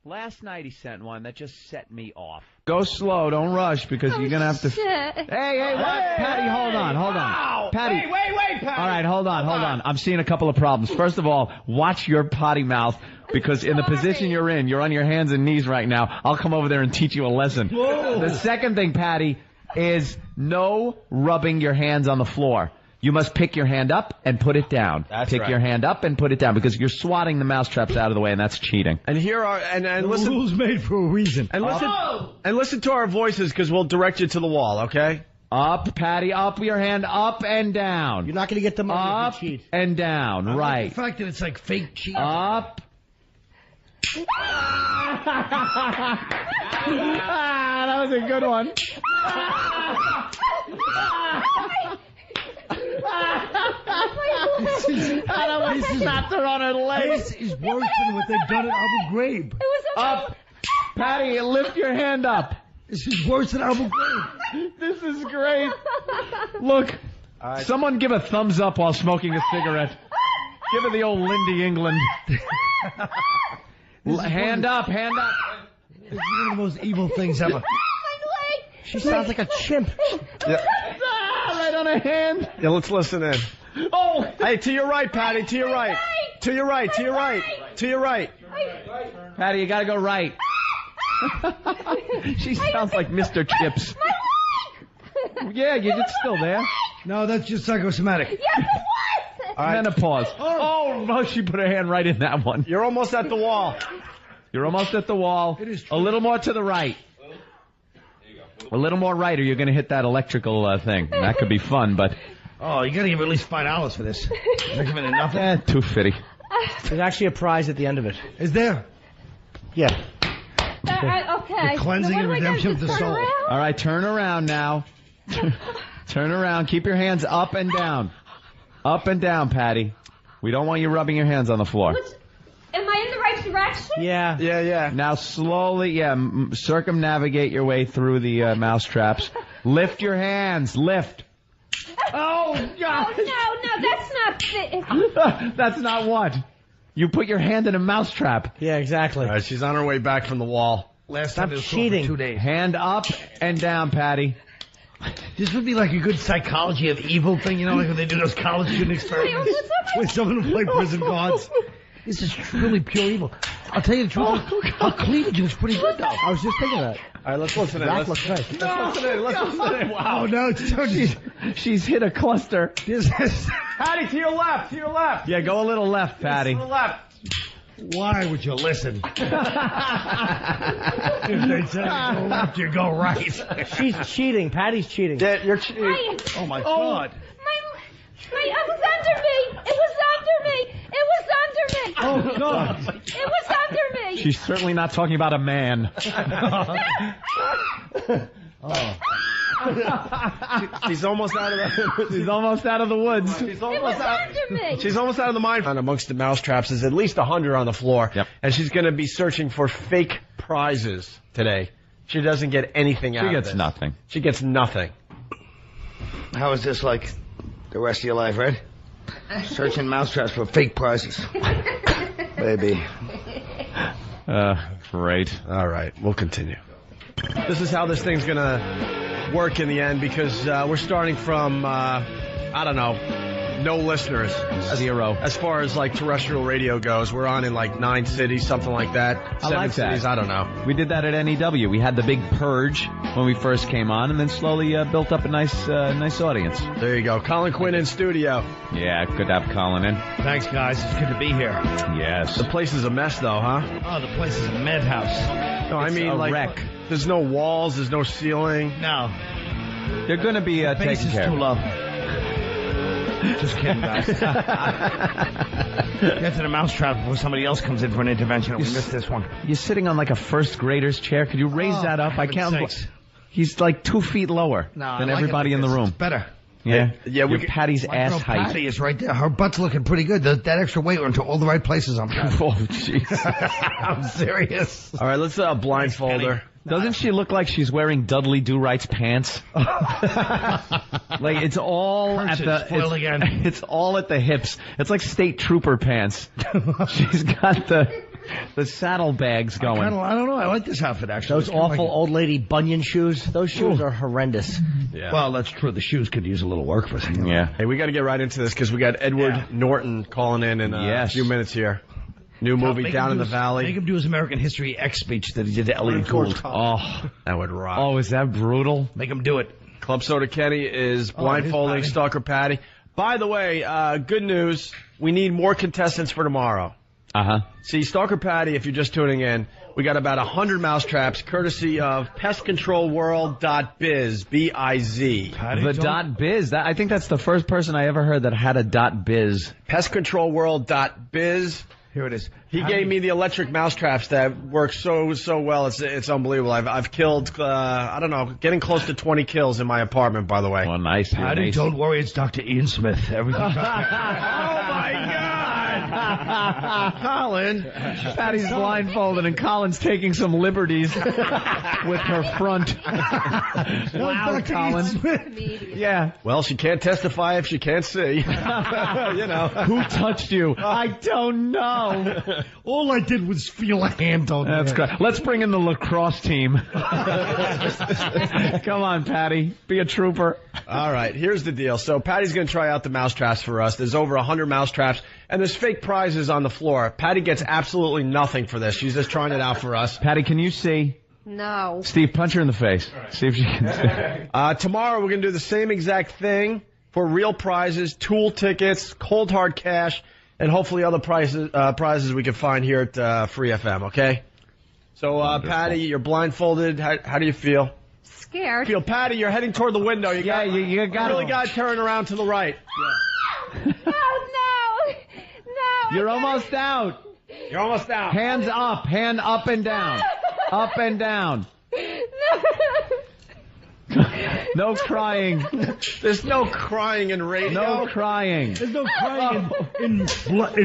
B: last night he sent one that just set me off. Go slow. Don't rush because you're going to have to... Hey, what? Patty, hold on.
A: Wow.
B: Patty.
A: Wait, Patty.
B: All right, hold on. I'm seeing a couple of problems. First of all, watch your potty mouth because in the position you're in, you're on your hands and knees right now. I'll come over there and teach you a lesson.
F: Whoa.
B: The second thing, Patty, is no rubbing your hands on the floor. You must pick your hand up and put it down. Pick your hand up and put it down because you're swatting the mousetraps out of the way, and that's cheating.
A: And here are and listen.
F: Rules made for a reason.
A: And listen to our voices because we'll direct you to the wall. Okay.
B: Up, Patty. Up your hand. Up and down.
E: You're not going to get the money
B: up
E: if you cheat.
B: and down. Right.
F: Like the fact that it's like fake cheat.
B: Up. That was a good one. This slapped her on her legs.
F: This is worse than what they've done at Abu Ghraib.
B: Up. Patty, lift your hand up.
F: This is worse than Abu Ghraib.
B: This is great. Look, someone give a thumbs up while smoking a cigarette. Give it the old Lindy England. Hand up.
F: This is one of the most evil things ever.
E: She sounds like a chimp.
B: Right on her hand.
A: Yeah, let's listen in.
B: Oh!
A: Hey, to your right, Patty. To your right. To your right.
B: Patty, you gotta go right. She sounds like Mr. Chips. Yeah, you're still there.
F: No, that's just psychosomatic.
W: Yes, it was!
B: All right. Menopause. Oh, no, she put her hand right in that one.
A: You're almost at the wall.
B: You're almost at the wall.
F: It is true.
B: A little more to the right. A little more right or you're going to hit that electrical thing. That could be fun, but...
F: Oh, you got to give at least $5 for this. Not giving it nothing.
B: $2.50.
E: There's actually a prize at the end of it.
F: Is there?
E: Yeah.
W: Okay.
F: The cleansing and redemption of the soul.
B: All right, turn around now. Turn around. Keep your hands up and down. Up and down, Patty. We don't want you rubbing your hands on the floor.
W: Am I in the right direction?
A: Yeah.
B: Now slowly, circumnavigate your way through the mousetraps. Lift your hands. Lift. Oh, God.
W: Oh, no, that's not fit.
B: That's not what? You put your hand in a mousetrap.
E: Yeah, exactly.
A: All right, she's on her way back from the wall.
F: Last time
E: Stop
F: it was
E: cheating.
F: For 2 days.
B: Hand up and down, Patty.
F: This would be like a good psychology of evil thing, you know, like when they do those college student experiments with someone who play prison guards. This is truly pure evil. I'll tell you the truth. Her cleavage was pretty good, though.
E: I was just thinking that.
A: All right, let's listen in.
E: That looks nice.
A: Let's listen in. Wow.
F: Oh, no.
B: She's hit a cluster.
A: Patty, to your left.
B: Yeah, go a little left, Patty.
A: To the left.
F: Why would you listen? If they say go left, you go right.
E: She's cheating. Patty's cheating.
A: Yeah, you're cheating.
F: Oh, my God.
P: It was under me. It was under me. It was under me.
F: Oh, God.
P: It was under me.
B: She's certainly not talking about a man.
A: She's almost out of the.
B: She's almost out of the woods.
A: She's
P: It was under me.
A: She's almost out of the mine. And amongst the mousetraps is at least 100 on the floor.
B: Yep.
A: And she's going to be searching for fake prizes today. She doesn't get anything out of it.
B: She gets nothing.
A: She gets nothing.
F: How is this like the rest of your life, right? Searching mousetraps for fake prizes. Baby.
B: Great.
A: All right, we'll continue. This is how this thing's going to work in the end because we're starting from, I don't know, no listeners.
B: 0.
A: As far as like terrestrial radio goes, we're on in like 9 cities, something like that.
B: I
A: 7
B: like that.
A: cities, I don't know.
B: We did that at NEW. We had the big purge when we first came on, and then slowly built up a nice audience.
A: There you go. Colin Quinn in studio.
B: Yeah, good to have Colin in.
F: Thanks, guys. It's good to be here.
B: Yes.
A: The place is a mess, though, huh?
F: Oh, the place is a madhouse.
A: No, I mean,
B: a
A: like,
B: wreck.
A: There's no walls, there's no ceiling.
F: No.
B: They're going to be
F: The base
B: taken
F: is
B: care
F: too
B: of.
F: low. Just kidding, guys. Get to the mousetrap before somebody else comes in for an intervention, and we missed this one.
B: You're sitting on like a first grader's chair. Could you raise that up? I can't.
F: sakes.
B: He's like 2 feet lower
F: No, I
B: than
F: like
B: everybody
F: it like
B: in the
F: this.
B: room.
F: It's better.
B: Yeah.
A: Yeah, we
B: Your
A: could-
B: Patty's
F: My
B: ass
F: girl
B: height.
F: Patty is right there. Her butt's looking pretty good. That extra weight went to all the right places on Patty.
B: Oh, jeez.
F: I'm serious.
A: All right, let's blindfold her.
B: Doesn't she look like she's wearing Dudley Do-Right's pants? Like it's all at the
F: Spoiled again.
B: it's all at the hips. It's like state trooper pants. She's got the saddlebags going.
F: I don't know. I like this outfit, actually.
E: Those
F: It's kinda
E: awful
F: like-
E: old lady bunion shoes. Those shoes are horrendous.
A: Yeah.
F: Well, that's true. The shoes could use a little work for some.
B: Yeah.
A: Hey, we got to get right into this because we got Edward Norton calling in a
B: Yes.
A: few minutes here. New movie,
F: Make
A: Down
F: him
A: in the
F: do his-
A: Valley.
F: Make him do his American History X speech that he did to Elliot Gould.
B: Oh,
A: That would rock.
B: oh, is that brutal?
F: Make him do it.
A: Club Soda Kenny is blindfolding
F: Patty.
A: Stalker Patty. By the way, good news. We need more contestants for tomorrow.
B: Uh-huh.
A: See, Stalker Patty, if you're just tuning in, we got about 100 mousetraps courtesy of pestcontrolworld.biz, B-I-Z.
B: The .biz. I think that's the first person I ever heard that had a .biz.
A: Pestcontrolworld.biz.
F: Here it is.
A: He gave me the electric mousetraps that work so well. It's unbelievable. I've killed, I don't know, getting close to 20 kills in my apartment, by the way.
B: Well, nice.
F: Patty,
B: nice.
F: don't worry. It's Dr. Ian Smith. Everything's okay.
A: Oh, my God! Colin.
B: Patty's blindfolded and Colin's taking some liberties with her front. Wow, Colin. Yeah.
A: Well, she can't testify if she can't see. You know.
B: Who touched you? I don't know.
F: All I did was feel a hand on
B: That's
F: there.
B: great. Let's bring in the lacrosse team. Come on, Patty. Be a trooper.
A: All right, here's the deal. So Patty's going to try out the mousetraps for us. There's over 100 mousetraps, and there's fake prizes on the floor. Patty gets absolutely nothing for this. She's just trying it out for us.
B: Patty, can you see?
P: No.
B: Steve, punch her in the face. See if she can see.
A: Tomorrow we're going to do the same exact thing for real prizes, tool tickets, cold hard cash, and hopefully other prizes we can find here at Free FM, okay? So, Patty, you're blindfolded. How do you feel?
P: Scared.
A: Patty, you're heading toward the window. You really got to turn around to the right.
P: Oh, no.
B: You're almost out.
A: You're almost out.
B: Hands up. Hand up and down. Up and down. No crying.
A: There's no crying in radio.
B: No crying.
F: There's no crying in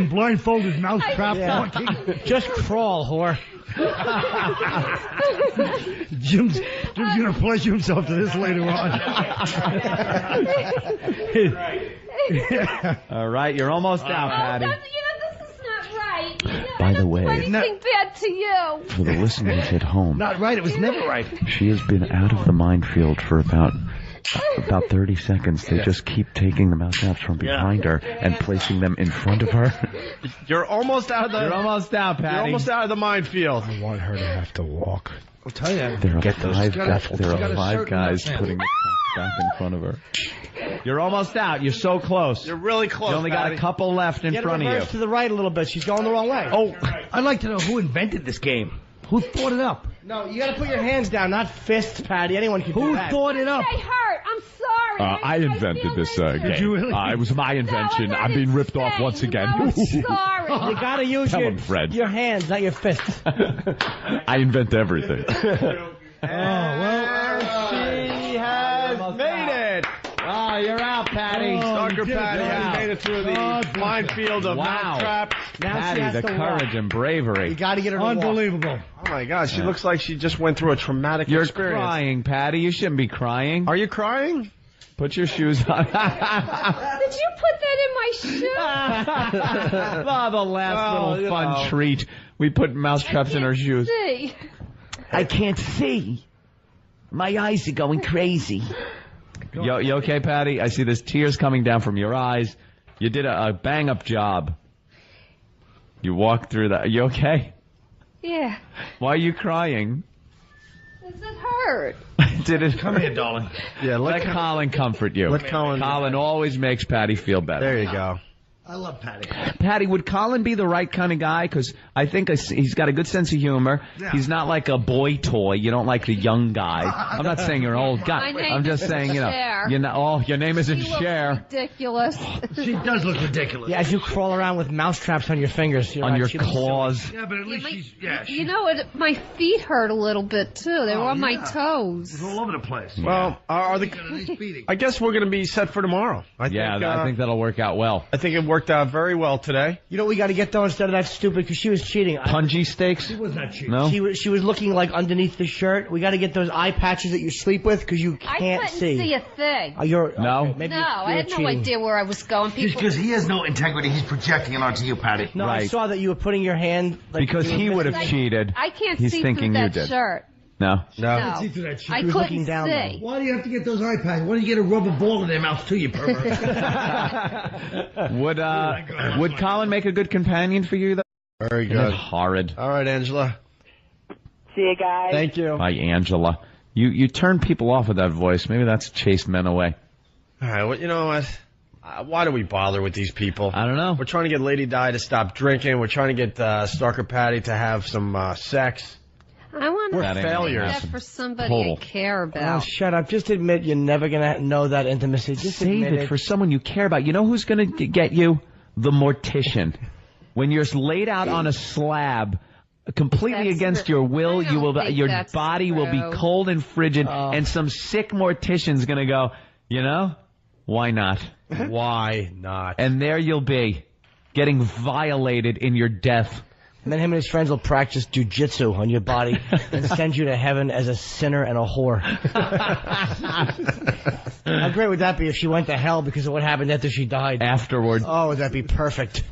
F: blindfolded mousetrap walking.
E: Just crawl, whore.
F: Jim's going to pleasure himself to this later on.
B: All right, you're almost out, Patty.
P: This is not right.
B: By the way,
P: Anything bad to you.
B: for the listeners at home,
F: Not right. It was never right.
B: she has been out of the minefield for about 30 seconds. They just keep taking the mousetraps from behind her and placing them in front of her.
A: You're almost out of the.
B: You're almost out, Patty.
A: You're almost out of the minefield.
F: I want her to have to walk.
A: I'll tell you.
B: There are
F: There are
B: five guys putting the traps back in front of her. You're almost out. You're so close.
A: You're really close.
B: You only got a couple left in
E: Get
B: front
E: her
B: of you.
E: reversed to the right a little bit. She's going the wrong way.
A: Oh,
F: I'd like to know who invented this game. Who thought it up?
E: No, you gotta put your hands down, not fists, Patty. Anyone can do that.
F: Who thought it up?
P: They hurt. I'm sorry.
B: I invented this game.
F: Did you really?
B: It was my invention. I'm being ripped off once again.
P: I'm sorry.
E: You gotta use
B: Tell him, Fred.
E: your hands, not your fists.
B: I invent everything.
A: She has made it.
B: Oh, you're out, Patty.
A: Stalker Patty has made it through the minefield of mousetrap.
B: Patty, the courage and bravery.
E: You gotta get her to walk.
F: Unbelievable.
A: Oh my God, she looks like she just went through a traumatic
B: You're
A: experience.
B: crying, Patty. You shouldn't be crying.
A: Are you crying?
B: Put your shoes on.
P: Did you put that in my shoe?
B: Oh, the last little fun treat. We put mousetraps in our shoes.
P: See.
I: I can't see. My eyes are going crazy.
B: You okay, Patty? I see there's tears coming down from your eyes. You did a bang-up job. You walked through that. Are you okay?
P: Yeah.
B: Why are you crying?
P: Does it hurt?
B: Did it?
F: Come here, darling.
A: Yeah,
B: Let Colin comfort you.
A: Let Colin.
B: Colin always makes Patty feel better.
A: There you go.
F: I love Patty.
B: Patty, would Colin be the right kind of guy? Because I think he's got a good sense of humor. Yeah. He's not like a boy toy. You don't like the young guy. I'm not saying you're an old guy. I'm just saying, your name isn't Cher.
P: Ridiculous.
F: She does look ridiculous.
E: Yeah, as you crawl around with mousetraps on your fingers.
B: On your claws.
F: Yeah, but at least she's...
P: You know, my feet hurt a little bit, too. They were on my toes.
F: It's all over the place.
A: Well, I guess we're going to be set for tomorrow. I think
B: that'll work out well.
A: I think it worked out very well today.
E: You know what we got to get though instead of that stupid because she was cheating.
B: Punji steaks?
F: She was not cheating.
B: No.
E: She was looking like underneath the shirt. We got to get those eye patches that you sleep with because you can't
P: I couldn't see a thing.
B: No.
E: Okay,
P: No, I had no idea where I was going.
F: Because he has no integrity, he's projecting it onto you, Patty.
E: No, I saw that you were putting your hand.
B: Because he would have cheated.
P: I can't
B: He's
P: see
B: thinking
P: through
B: you
P: that
B: did.
P: shirt.
B: No.
P: I couldn't
E: down,
P: see.
F: Why do you have to get those eye patches? Why don't you get a rubber ball in their mouth too, you pervert?
B: Would Colin make a good companion for you, though?
A: Very good.
B: That's horrid.
A: All right, Angela.
C: See you guys.
A: Thank you.
B: Hi, Angela. You turn people off with that voice. Maybe that's chased men away.
A: All right, well, you know what? Why do we bother with these people?
B: I don't know.
A: We're trying to get Lady Di to stop drinking. We're trying to get Stalker Patty to have some sex.
P: I want
A: We're failures.
P: that for somebody
B: Total.
P: I care about.
E: Oh, shut up. Just admit you're never going to know that intimacy. Just
B: Save
E: admit
B: it for someone you care about. You know who's going to get you? The mortician. When you're laid out on a slab, completely against your will, your body will be cold and frigid, and some sick mortician's going to go, why not?
A: Why not?
B: And there you'll be, getting violated in your death.
E: And then him and his friends will practice jujitsu on your body and send you to heaven as a sinner and a whore. How great would that be if she went to hell because of what happened after she died?
B: Afterward.
E: Oh, would that be perfect?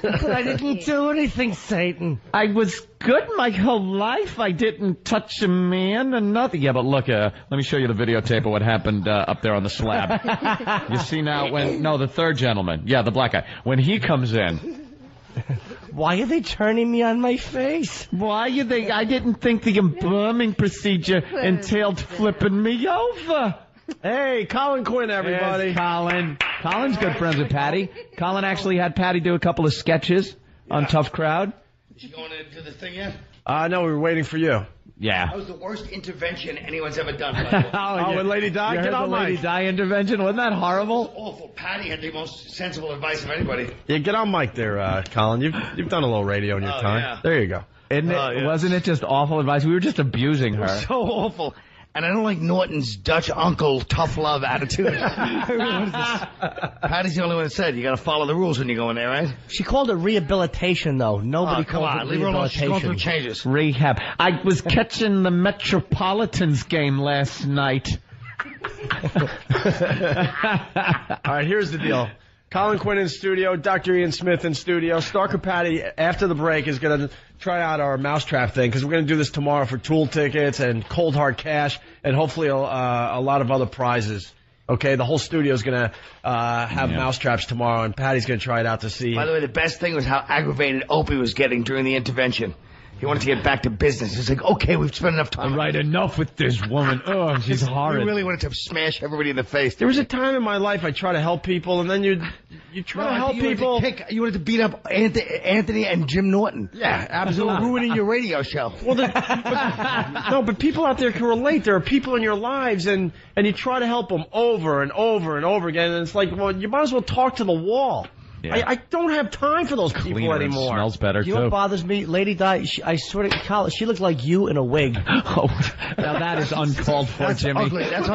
E: But I didn't do anything, Satan.
B: I was good my whole life. I didn't touch a man and nothing. Yeah, but look, let me show you the videotape of what happened up there on the slab. You see now the third gentleman. Yeah, the black guy. When he comes in.
E: Why are they turning me on my face?
B: Why are they? I didn't think the embalming procedure entailed flipping me over.
A: Hey, Colin Quinn, everybody.
B: There's Colin. Colin's good friends with Patty. Colin actually had Patty do a couple of sketches on Tough Crowd.
F: Is she going to do the thing yet?
A: No, we were waiting for you.
B: Yeah.
F: That was the worst intervention anyone's ever done.
A: With Lady Di?
B: Get on Lady Di intervention? Wasn't that horrible?
F: It was awful. Patty had the most sensible advice of anybody.
A: Yeah, get on mic there, Colin. You've done a little radio in your time.
F: Yeah.
A: There you go.
B: Wasn't it just awful advice? We were just abusing her.
F: So awful. And I don't like Norton's Dutch uncle tough love attitude. Patty's the only one that said you got to follow the rules when you go in there, right?
E: She called it rehabilitation, though. Nobody calls it
F: leave her alone. She's going through
E: rehabilitation.
F: changes.
B: Rehab. I was catching the Metropolitans game last night.
A: All right, here's the deal. Colin Quinn in studio, Dr. Ian Smith in studio. Stalker Patty, after the break, is going to try out our mousetrap thing because we're going to do this tomorrow for Tool tickets and cold hard cash and hopefully a lot of other prizes. Okay, the whole studio is going to have mousetraps tomorrow, and Patty's going to try it out to see.
F: By the way, the best thing was how aggravated Opie was getting during the intervention. He wanted to get back to business. He's like, okay, we've spent enough time.
B: All right, enough with this woman. Oh, she's horrid.
F: He really wanted to smash everybody in the face.
A: There was a time in my life I try to help people, and then you try to help people.
F: You wanted to beat up Anthony and Jim Norton.
A: Yeah, absolutely.
F: Ruining your radio show.
A: Well, but people out there can relate. There are people in your lives, and you try to help them over and over and over again, and it's like, well, you might as well talk to the wall. Yeah. I don't have time for those people anymore.
B: Smells better,
E: you know what bothers me? Lady Di, I swear to God, she looked like you in a wig.
B: Oh, now that is uncalled for,
F: that's
B: Jimmy.
F: Ugly. That's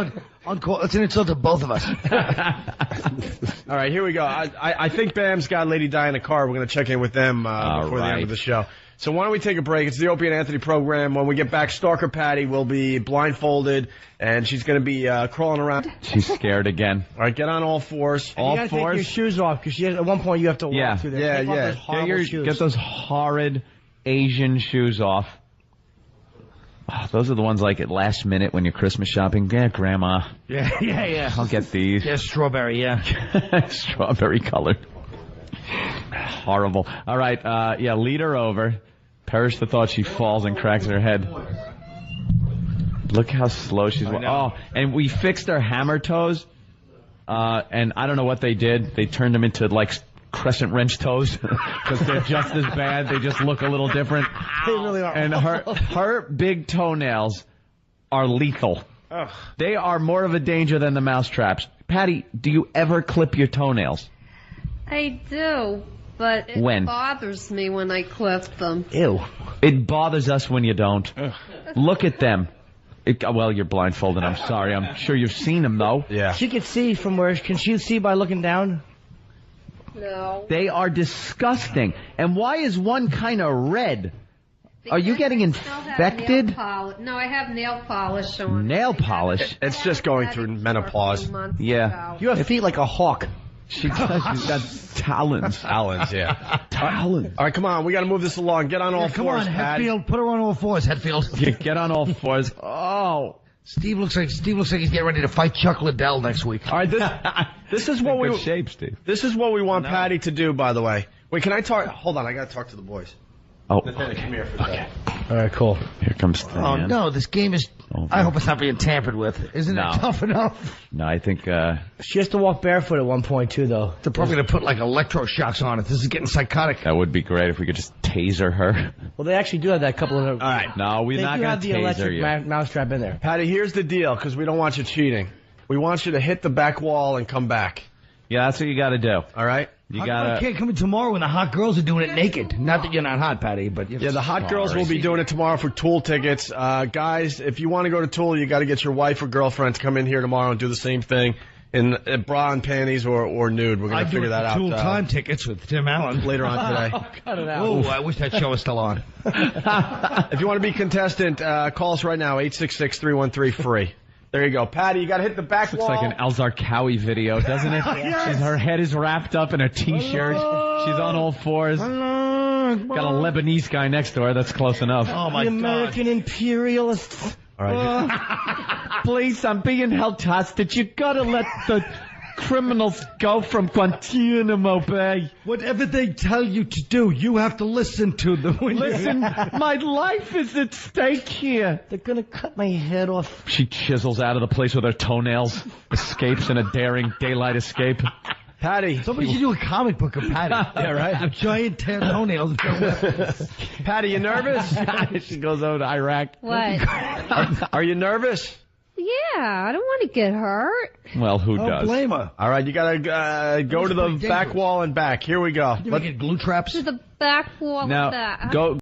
F: uncalled. That's an insult to both of us.
A: All right, here we go. I think Bam's got Lady Di in the car. We're going to check in with them before the end of the show. So why don't we take a break? It's the Opie and Anthony program. When we get back, Stalker Patty will be blindfolded, and she's going to be crawling around.
B: She's scared again.
A: All right, get on all fours.
E: And you gotta take your shoes off, because at one point you have to walk through there.
B: Get those horrid Asian shoes off. Oh, those are the ones like at last minute when you're Christmas shopping. Yeah, Grandma.
F: Yeah.
B: I'll get these.
F: Yeah, strawberry,
B: Strawberry colored. Horrible. All right, lead her over. Perish the thought she falls and cracks her head. Look how slow she's walking. Oh, and we fixed her hammer toes. And I don't know what they did. They turned them into like crescent wrench toes because they're just as bad. They just look a little different.
E: They really are.
B: And her big toenails are lethal. Ugh. They are more of a danger than the mousetraps. Patty, do you ever clip your toenails?
Q: I do, but it bothers me when I clip them.
B: Ew. It bothers us when you don't. Ugh. Look at them. Well, you're blindfolded. I'm sorry. I'm sure you've seen them, though.
A: Yeah.
E: She can see from where? Can she see by looking down?
Q: No.
B: They are disgusting. And why is one kind of red? Are you getting infected?
Q: No, I have nail polish on.
B: Nail polish?
A: It's just going through menopause.
B: Yeah.
E: You have feet like a hawk.
B: She does. She's got talons.
A: Talons, yeah.
B: Talons.
A: All right, come on. We got to move this along. Get on all fours,
F: Come on,
A: Patty.
F: Hetfield. Put her on all fours, Hetfield.
B: Get on all fours. Oh.
F: Steve looks like he's getting ready to fight Chuck Liddell next week.
A: All right, this is what
B: good shape, Steve.
A: This is what we want Patty to do, by the way. Wait, can I talk? Hold on, I got to talk to the boys.
B: Oh,
A: okay. Come here for a second.
E: All right, cool.
B: Here comes the
F: Oh, no, this game is... I hope it's not being tampered with. Isn't it tough enough?
B: No, I think...
E: She has to walk barefoot at one point, too, though.
F: They're probably going to put, like, electroshocks on it. This is getting psychotic.
B: That would be great if we could just taser her.
E: Well, they actually do have that couple of...
A: All right.
B: No, we're not going to taser you.
E: They do have the electric mousetrap in there.
A: Patty, here's the deal, because we don't want you cheating. We want you to hit the back wall and come back.
B: Yeah, that's what you got to do.
A: All right?
F: I can't come in tomorrow when the hot girls are doing it naked. Not that you're not hot, Patty, but...
A: Yeah, the hot girls will be doing it tomorrow for Tool tickets. Guys, if you want to go to Tool, you got to get your wife or girlfriend to come in here tomorrow and do the same thing in bra and panties or nude. We're going to figure that out.
F: Tool time tickets with Tim Allen.
A: Later on today.
E: Cut it out.
F: Oh, I wish that show was still on.
A: If you want to be contestant, call us right now, 866-313-FREE. There you go. Patty, you got to hit the back wall.
B: Looks like an Elzar Cowie video, doesn't it?
A: Yes.
B: Her head is wrapped up in a T-shirt. She's on all fours.
F: Hello.
B: Got a Lebanese guy next to her. That's close enough.
F: Oh, my God.
E: The American imperialists.
A: All right.
B: Please, I'm being held hostage. You got to let the criminals go from Guantanamo Bay.
F: Whatever they tell you to do, you have to listen to them.
B: Listen, my life is at stake here.
E: They're going to cut my head off.
B: She chisels out of the place with her toenails, escapes in a daring daylight escape.
A: Patty.
F: Somebody should do a comic book of Patty.
A: Yeah, right?
F: With giant toenails.
A: Patty, you nervous?
B: She goes over to Iraq.
Q: What?
A: Are you nervous?
Q: Yeah, I don't want to get hurt.
B: Well, who
F: Don't
B: does?
F: blame her.
A: All right, you got to go to the back wall and back. Here we go.
F: You get glue traps?
Q: To the back wall
B: Now,
Q: of that.
B: go